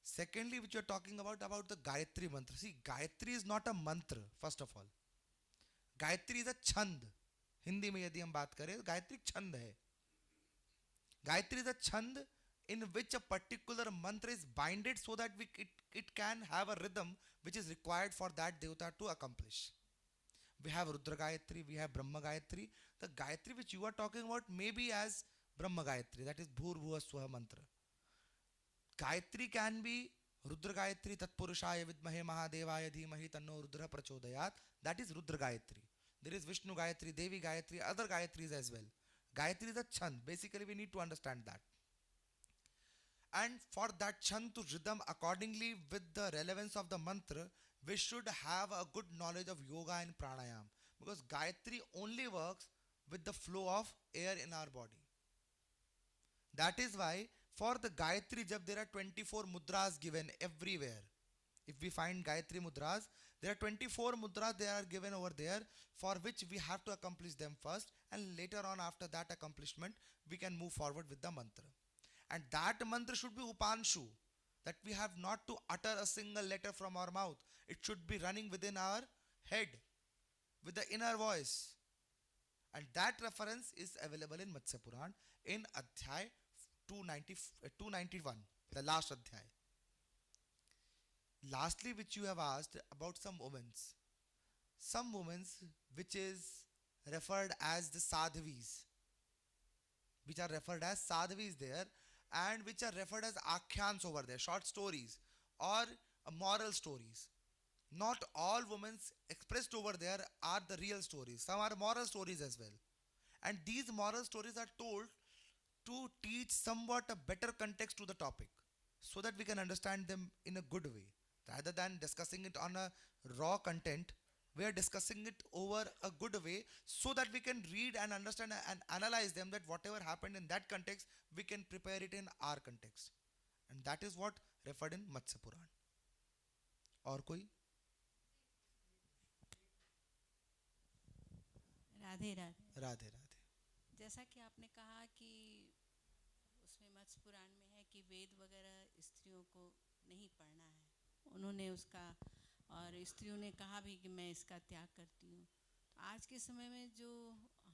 Secondly, which you are talking about the Gayatri mantra. See, Gayatri is not a mantra, first of all. Gayatri is a chand. Hindi में यदि हम बात करें तो गायत्री छंद है. Gayatri is a chand in which a particular mantra is binded so that it can have a rhythm which is required for that devata to accomplish. We have Rudra Gayatri, we have Brahma Gayatri. The Gayatri which you are talking about may be as Brahma Gayatri, that is Bhur Bhuva Swaha mantra. Gayatri can be Rudra Gayatri, Tatpurushaya Vidmahe Mahadevaya Dhimahi Tanno Rudra Prachodayat. That is Rudra Gayatri. There is Vishnu Gayatri, Devi Gayatri, other Gayatris as well. Gayatri is a chand. Basically, we need to understand that. And for that chand to rhythm accordingly with the relevance of the mantra, we should have a good knowledge of yoga and pranayam. Because Gayatri only works with the flow of air in our body. That is why for the Gayatri Jap there are 24 mudras given everywhere. If we find Gayatri mudras, there are 24 mudras they are given over there, for which we have to accomplish them first, and later on after that accomplishment we can move forward with the mantra. And that mantra should be Upanshu, that we have not to utter a single letter from our mouth. It should be running within our head with the inner voice. And that reference is available in Matsya Puran in Adhyay 291, the last Adhyay. Lastly, which you have asked about some women's. Some women's which is referred as the Sadhvis, which are referred as Sadhvis there, and which are referred as Akhyans over there, short stories or moral stories. Not all women expressed over there are the real stories. Some are moral stories as well. And these moral stories are told to teach somewhat a better context to the topic, so that we can understand them in a good way. Rather than discussing it on a raw content, we are discussing it over a good way so that we can read and understand and analyze them, that whatever happened in that context, we can prepare it in our context. And that is what referred in Matsya Puran. और कोई? राधे राधे. राधे राधे. जैसा कि आपने कहा कि उसमें मत्स्य पुराण में है कि वेद वगैरह स्त्रियों को नहीं पढ़ना है, उन्होंने उसका, और स्त्रियों ने कहा भी कि मैं इसका त्याग करती हूँ. तो आज के समय में जो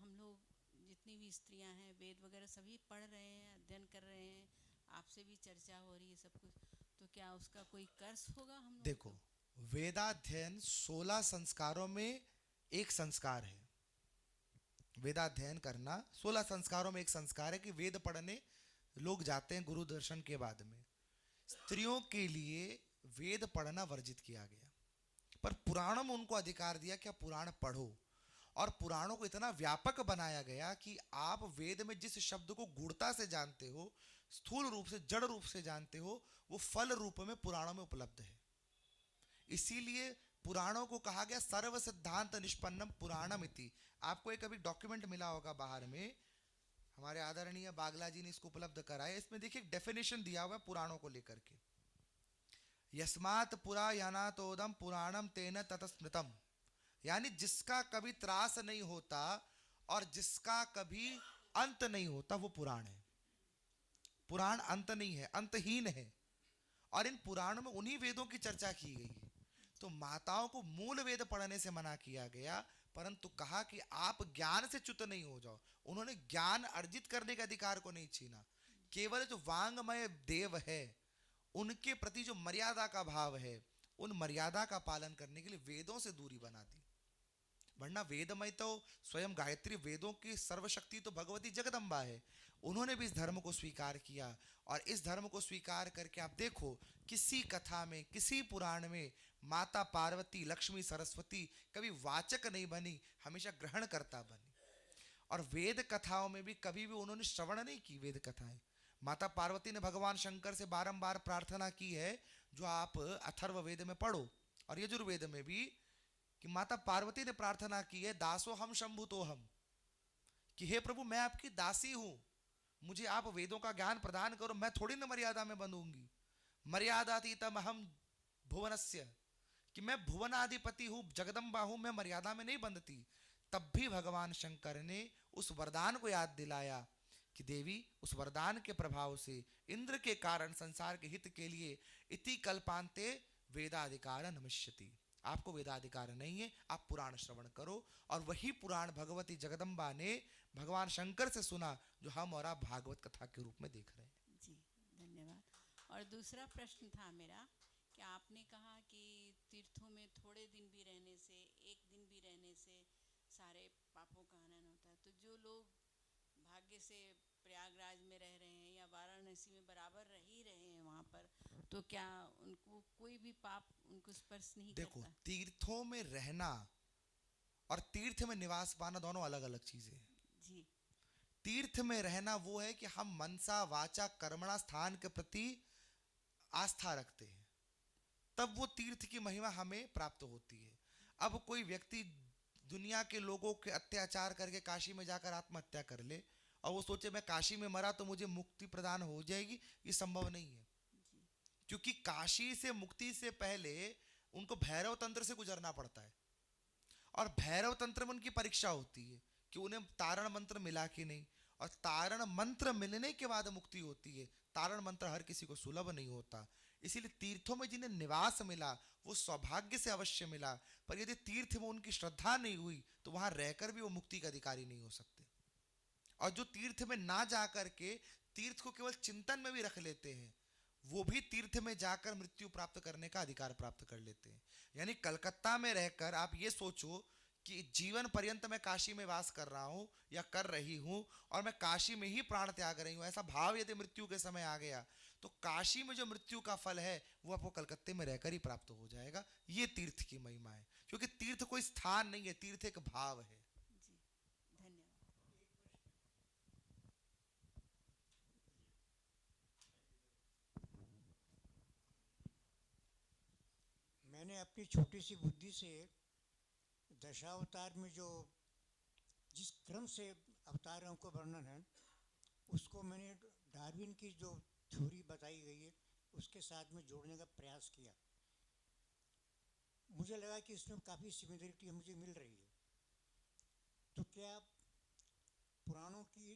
हम लोग जितनी भी स्त्रियां हैं वेद वगैरह सभी पढ़ रहे हैं, अध्ययन कर रहे हैं, आपसे भी चर्चा हो रही है सब कुछ, तो क्या उसका कोई कर्स होगा हम लोग? देखो, वेदाध्ययन 16 संस्कारों में एक संस्कार है. वेदाध्ययन करना 16 संस्कारों में एक संस्कार है कि वेद पढ़ने लोग जाते हैं गुरु दर्शन के बाद में. स्त्रियों के लिए वेद पढ़ना वर्जित किया गया, पर पुराणों में उनको अधिकार दिया कि आप पुराण पढ़ो. और पुराणों को इतना व्यापक बनाया गया कि आप वेद में जिस शब्द को गूढ़ता से जानते हो, स्थूल रूप से, जड़ रूप से जानते हो, वो फल रूप में पुराणों में उपलब्ध है. इसीलिए पुराणों को कहा गया सर्व सिद्धांत निष्पन्नम पुराणम इति. आपको एक अभी डॉक्यूमेंट मिला होगा बाहर में, हमारे आदरणीय बागला जी ने इसको उपलब्ध कराया. इसमें देखिए डेफिनेशन दिया हुआ है पुराणों को लेकर के. यस्मात् पुरा यानातोदम पुराणम तेन ततस्मृतम, यानी जिसका कभी त्रास नहीं होता और जिसका कभी अंत नहीं होता वो पुराण है. पुराण अंत नहीं है, अंतहीन है. और इन पुराणों में उन्हीं वेदों की चर्चा की गई है. तो माताओं को मूल वेद पढ़ने से मना किया गया, परंतु कहा कि आप ज्ञान से च्युत नहीं हो जाओ. उन्होंने ज्ञान अर्जित करने के अधिकार को नहीं छीना. केवल जो वांगमय देव है उनके प्रति जो मर्यादा का भाव है, उन मर्यादा का पालन करने के लिए वेदों से दूरी बना दी. वरना वेदमय तो स्वयं गायत्री, वेदों की सर्वशक्ति तो भगवती जगदम्बा है. उन्होंने भी इस धर्म को स्वीकार किया. और इस धर्म को स्वीकार करके आप देखो, किसी कथा में, किसी पुराण में माता पार्वती, लक्ष्मी, सरस्वती कभी वाचक नहीं बनी, हमेशा ग्रहणकर्ता बनी. और वेद कथाओं में भी कभी भी उन्होंने श्रवण नहीं की. वेद कथाएं माता पार्वती ने भगवान शंकर से बारंबार प्रार्थना की है, जो आप अथर्ववेद में पढ़ो और यजुर्वेद में भी, कि माता पार्वती ने प्रार्थना की है, दासो हम शंभुतो हम, कि हे प्रभु मैं आपकी दासी हूं, मुझे आप वेदों का ज्ञान प्रदान करो, मैं थोड़ी ना मर्यादा में बंधूंगी। मर्यादातीतम हम भुवनस्य, कि मैं भुवनाधिपति हूं, जगदम्बा हूं, मैं मर्यादा में नहीं बंधती। तब भी भगवान शंकर ने उस वरदान को याद दिलाया कि देवी, उस वरदान के प्रभाव से इंद्र के कारण संसार के हित के लिए इति कल्पांते वेदाधिकार नमस्यति, आपको वेदाधिकार नहीं है, आप पुराण श्रवण करो। और वही पुराण भगवती जगदम्बा ने भगवान शंकर से सुना, जो हम और आप भागवत कथा के रूप में देख रहे हैं। जी धन्यवाद। और दूसरा प्रश्न था मेरा कि आपने कहा कि तीर्थों में थोड़े दिन भी रहने से, एक दिन भी रहने से सारे पापों का हनन होता है, तो जो लोग भाग्य से प्रयागराज में रह रहे हैं या वाराणसी में बराबर रह ही रहे हैं वहाँ पर, तो क्या उनको कोई भी पाप उनको स्पर्श नहीं देखो, करता? तीर्थों में रहना और तीर्थ में निवास पाना दोनों अलग अलग चीजें हैं। जी तीर्थ में रहना वो है कि हम मनसा वाचा कर्मणा स्थान के प्रति आस्था रखते हैं, तब वो तीर्थ की महिमा हमें प्राप्त होती है। अब कोई व्यक्ति दुनिया के लोगों के अत्याचार करके काशी में जाकर आत्महत्या कर ले और वो सोचे मैं काशी में मरा तो मुझे मुक्ति प्रदान हो जाएगी, ये संभव नहीं है। क्योंकि काशी से मुक्ति से पहले उनको भैरव तंत्र से गुजरना पड़ता है, और भैरव तंत्र में उनकी परीक्षा होती है कि उन्हें तारण मंत्र मिला कि नहीं, और तारण मंत्र मिलने के बाद मुक्ति होती है। तारण मंत्र हर किसी को सुलभ नहीं होता, इसीलिए तीर्थों में जिन्हें निवास मिला वो सौभाग्य से अवश्य मिला, पर यदि तीर्थ में उनकी श्रद्धा नहीं हुई तो वहां रहकर भी वो मुक्ति का अधिकारी नहीं हो सकते। और जो तीर्थ में ना जाकर के तीर्थ को केवल चिंतन में भी रख लेते हैं, वो भी तीर्थ में जाकर मृत्यु प्राप्त करने का अधिकार प्राप्त कर लेते हैं। यानी कलकत्ता में रहकर आप ये सोचो कि जीवन पर्यंत मैं काशी में वास कर रहा हूं या कर रही हूं और मैं काशी में ही प्राण त्याग रही हूं, ऐसा भाव यदि मृत्यु के समय आ गया तो काशी में जो मृत्यु का फल है वो आपको कलकत्ते में रहकर ही प्राप्त हो जाएगा। ये तीर्थ की महिमा है, क्योंकि तीर्थ कोई स्थान नहीं है, तीर्थ एक भाव है। जी धन्यवाद। मैंने अपनी छोटी सी बुद्धि से दशावतार में जो जिस क्रम से अवतारों को वर्णन है उसको मैंने डार्विन की जो थ्योरी बताई गई है उसके साथ में जोड़ने का प्रयास किया। मुझे लगा कि इसमें काफ़ी सिमिलरिटी मुझे मिल रही है। तो क्या पुराणों की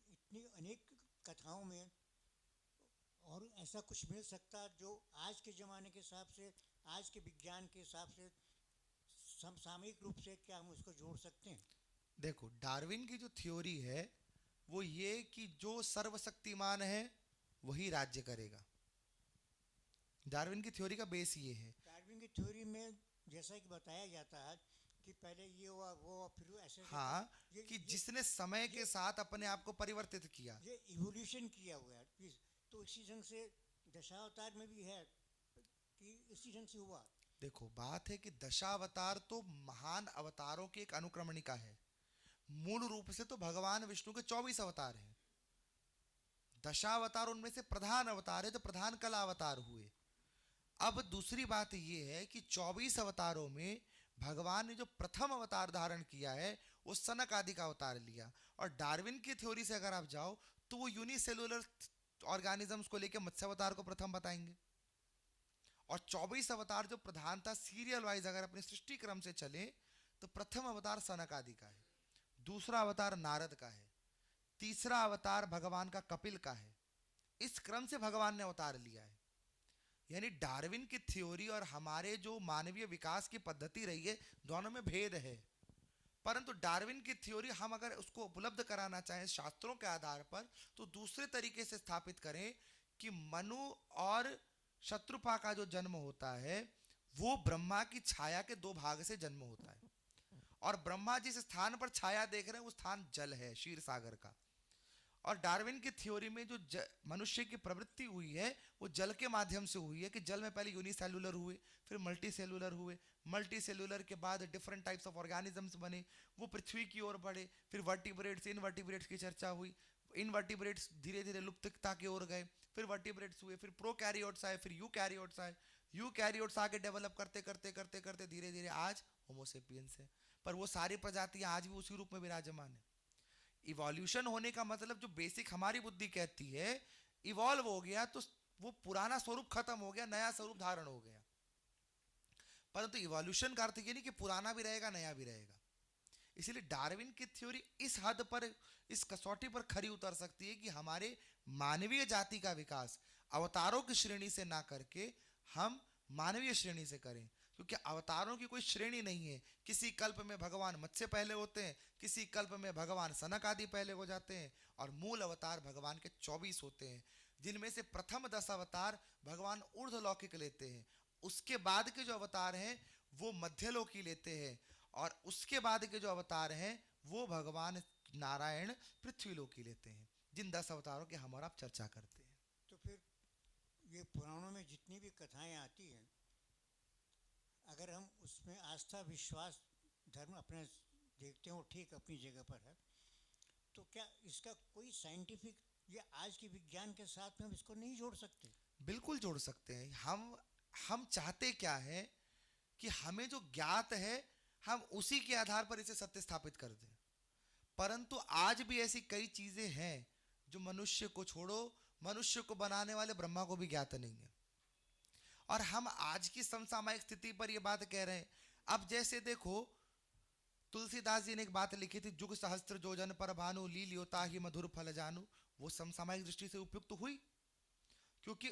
इतनी अनेक कथाओं में और ऐसा कुछ मिल सकता जो आज के ज़माने के हिसाब से, आज के विज्ञान के हिसाब से समसामयिक रूप से क्या हम उसको जोड़ सकते हैं? देखो, डार्विन की जो थ्योरी है वो ये कि जो सर्वशक्तिमान है वही राज्य करेगा। डार्विन की थ्योरी का बेस ये है। डार्विन की थ्योरी में जैसा कि बताया जाता है कि पहले ये हुआ वो फिर ऐसे हाँ, कि जिसने समय के साथ अपने आप को परिवर्तित किया, ये इवोल्यूशन किया हुआ है। तो इसी ढंग से दशावतार में भी है कि इसी ढंग से हुआ। देखो, बात है कि दशावतार तो महान अवतारों की एक अनुक्रमणिका है। मूल रूप से तो भगवान विष्णु के 24 अवतार हैं। दशावतार उनमें से प्रधान अवतार है, तो प्रधान कला अवतार हुए। अब दूसरी बात यह है कि 24 अवतारों में भगवान ने जो प्रथम अवतार धारण किया है वो सनक आदि का अवतार लिया। और डार्विन की थ्योरी से अगर आप जाओ तो वो यूनिसेलुलर ऑर्गेनिजम्स को लेकर मत्स्य अवतार को प्रथम बताएंगे। और 24 अवतार जो प्रधानता सीरियल वाइज अगर अपने सृष्टि क्रम से चले तो प्रथम अवतार सनक आदि का है, दूसरा अवतार नारद का है, तीसरा अवतार भगवान का कपिल का है। इस क्रम से भगवान ने अवतार लिया है। यानी डार्विन की थ्योरी और हमारे जो मानवीय विकास की पद्धति रही है दोनों में भेद है। परंतु डार्विन की थ्योरी हम अगर उसको उपलब्ध कराना चाहें शास्त्रों के आधार पर तो दूसरे तरीके से स्थापित करें कि मनु और शत्रुपा का जो जन्म होता है वो ब्रह्मा की छाया के 2 भाग से जन्म होता है। और ब्रह्मा जिस स्थान पर छाया देख रहे हैं वो स्थान जल है, क्षीर सागर का। और डार्विन की थ्योरी में जो मनुष्य की प्रवृत्ति हुई है वो जल के माध्यम से हुई है कि जल में पहले यूनिसेलुलर हुए, फिर मल्टी सेलुलर हुए, मल्टी सेलुलर के बाद डिफरेंट टाइप्स ऑफ ऑर्गेनिजम्स बने, वो पृथ्वी की ओर बढ़े, फिर वर्टिब्रेट्स इनवर्टिब्रेट्स की चर्चा हुई। इनवर्टिब्रेट्स धीरे धीरे लुप्तता की ओर गए, फिर वर्टिब्रेट्स हुए, फिर प्रोकैरियोट्स आए, फिर यूकैरियोट्स आए, यूकैरियोट्स आगे डेवलप करते करते करते करते धीरे धीरे आज होमोसेपियंस है। पर वो सारी प्रजातियां आज भी उसी रूप में विराजमान है। इवोल्यूशन होने का मतलब जो बेसिक हमारी बुद्धि कहती है, इवॉल्व हो गया तो वो पुराना स्वरूप खत्म हो गया, नया स्वरूप धारण हो गया। परंतु इवोल्यूशन का अर्थ ये नहीं कि पुराना भी रहेगा नया भी रहेगा। इसलिए डार्विन की थ्योरी इस हद पर, इस कसौटी पर खरी उतर सकती है कि हमारे मानवीय जाति का विकास अवतारों की श्रेणी से ना करके हम मानवीय श्रेणी से करें, क्योंकि अवतारों की कोई श्रेणी नहीं है। किसी कल्प में भगवान मत्स्य पहले होते हैं, किसी कल्प में भगवान सनक आदि पहले हो जाते हैं, और मूल अवतार भगवान के 24 होते हैं, जिनमें से प्रथम 10 अवतार भगवान ऊर्ध्वलौकिक लेते हैं, उसके बाद के जो अवतार हैं वो मध्यलोकी लेते हैं, और उसके बाद के जो अवतार हैं वो भगवान नारायण पृथ्वीलोकी लेते हैं, जिन 10 अवतारों की हम और आप चर्चा करते हैं। तो फिर ये पुराणों में जितनी भी कथाएं आती हैं, अगर हम उसमें आस्था विश्वास धर्म अपने देखते हो ठीक अपनी जगह पर है, तो क्या इसका कोई साइंटिफिक या आज के विज्ञान के साथ में हम इसको नहीं जोड़ सकते? बिल्कुल जोड़ सकते हैं। हम चाहते क्या है कि हमें जो ज्ञात है हम उसी के आधार पर इसे सत्य स्थापित कर दें। परंतु आज भी ऐसी कई चीजें हैं जो मनुष्य को छोड़ो, मनुष्य को बनाने वाले ब्रह्मा को भी ज्ञात नहीं है, और हम आज की समसामयिक स्थिति पर यह बात कह रहे हैं। अब जैसे देखो, तुलसीदास जी ने एक बात लिखी थी, जुग सहस्त्र जोजन पर भानु लील्योता ही मधुर फल जानू। वो समसामयिक दृष्टि से उपयुक्त हुई, क्योंकि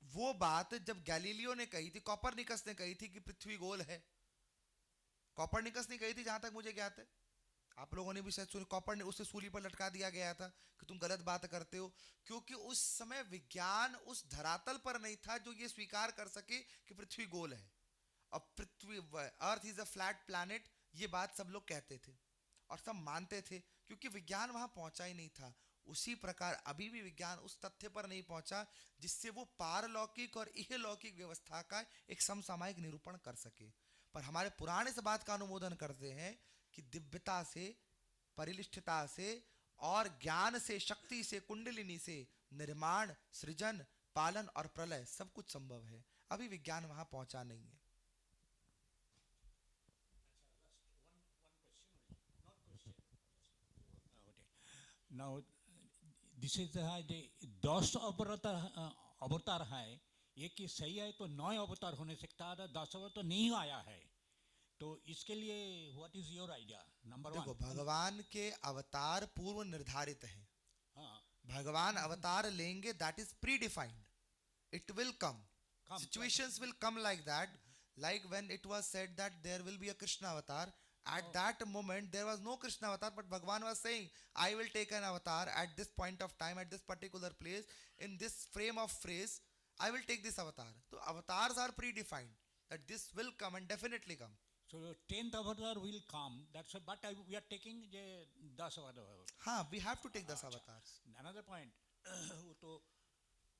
वो बात जब गैलीलियो ने कही थी, कॉपरनिकस ने कही थी कि पृथ्वी गोल है, कॉपरनिकस ने कही थी जहां तक मुझे ज्ञात है, आप लोगों ने भी शायद सुनी, कॉपर ने उसे सूली पर लटका दिया गया था कि तुम गलत बात करते हो, क्योंकि उस समय विज्ञान उस धरातल पर नहीं था जो ये स्वीकार कर सके कि पृथ्वी गोल है, और पृथ्वी earth is a flat planet, ये बात सब लोग कहते थे और सब मानते थे, क्योंकि विज्ञान वहां पहुंचा ही नहीं था। उसी प्रकार अभी भी विज्ञान उस तथ्य पर नहीं पहुंचा जिससे वो पारलौकिक और इहलौकिक व्यवस्था का एक समसामयिक निरूपण कर सके। पर हमारे पुराण इस बात का अनुमोदन करते हैं कि दिव्यता से, परिलिष्ठता से और ज्ञान से, शक्ति से, कुंडलिनी से निर्माण, सृजन, पालन और प्रलय सब कुछ संभव है। अभी विज्ञान वहां पहुंचा नहीं है। Now, this is the 10 अवतार है, ये कि सही है तो 9 अवतार होने सकता है, 10 अवतार तो नहीं आया है, तो इसके लिए what is your idea? Number 1, देखो, भगवान के अवतार पूर्व निर्धारित हैं। हाँ, भगवान अवतार लेंगे, that is pre defined, it will come, situations will come like that, like when it was said that there will be a Krishna avatar. At that moment there was no Krishna avatar, but Bhagwan was saying, I will take an avatar at this point of time, at this particular place, in this frame of phrase, I will take this avatar. So avatars are predefined, that this will come and definitely come. so 10th avatar will come, that's why, but we are taking the 10 avatar. हाँ, we have to take 10 avatars. Another point, तो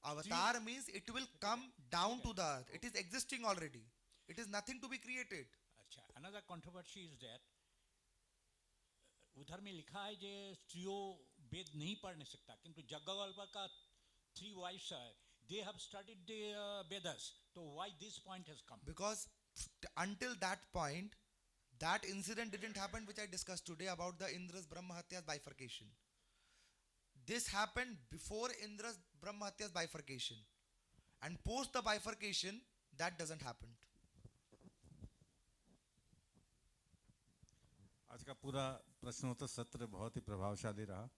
Avatar means it will come down to the earth. It is existing already. It is nothing to be created. अच्छा, another controversy is that उधर में लिखा है जे स्त्रियों वेद नहीं पढ़ नहीं सकता, किंतु जग्गवल्लभ का 3 wives है, they have studied the Vedas, so why this point has come? Because until that point, that incident didn't happen which I discussed today about the Indra's Brahmahatya's bifurcation. This happened before Indra's Brahmahatya's bifurcation, and post the bifurcation that doesn't happen. आज का पूरा प्रश्नोत्तर सत्र बहुत ही प्रभावशाली रहा,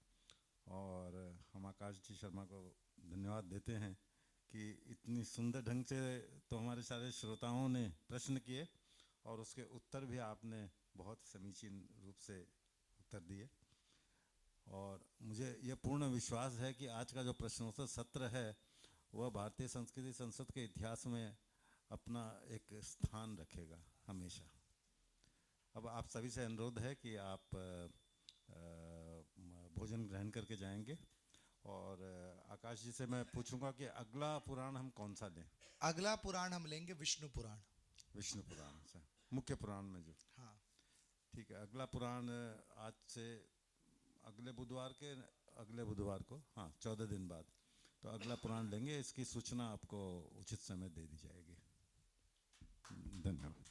और हम आकाश जी शर्मा को धन्यवाद देते हैं कि इतनी सुंदर ढंग से तो हमारे सारे श्रोताओं ने प्रश्न किए और उसके उत्तर भी आपने बहुत समीचीन रूप से उत्तर दिए, और मुझे यह पूर्ण विश्वास है कि आज का जो प्रश्नोत्तर सत्र है वह भारतीय संस्कृति संसद के इतिहास में अपना एक स्थान रखेगा हमेशा। अब आप सभी से अनुरोध है कि आप भोजन ग्रहण करके जाएंगे, और आकाश जी से मैं पूछूंगा कि अगला पुराण हम कौन सा लें? अगला पुराण हम लेंगे विष्णु पुराण। विष्णु पुराण से, मुख्य पुराण में जो। हाँ, ठीक है, अगला पुराण आज से अगले बुधवार के अगले बुधवार को, हाँ 14 दिन बाद, तो अगला पुराण लेंगे। इसकी सूचना आपको उचित समय दे दी जाएगी। धन्यवाद।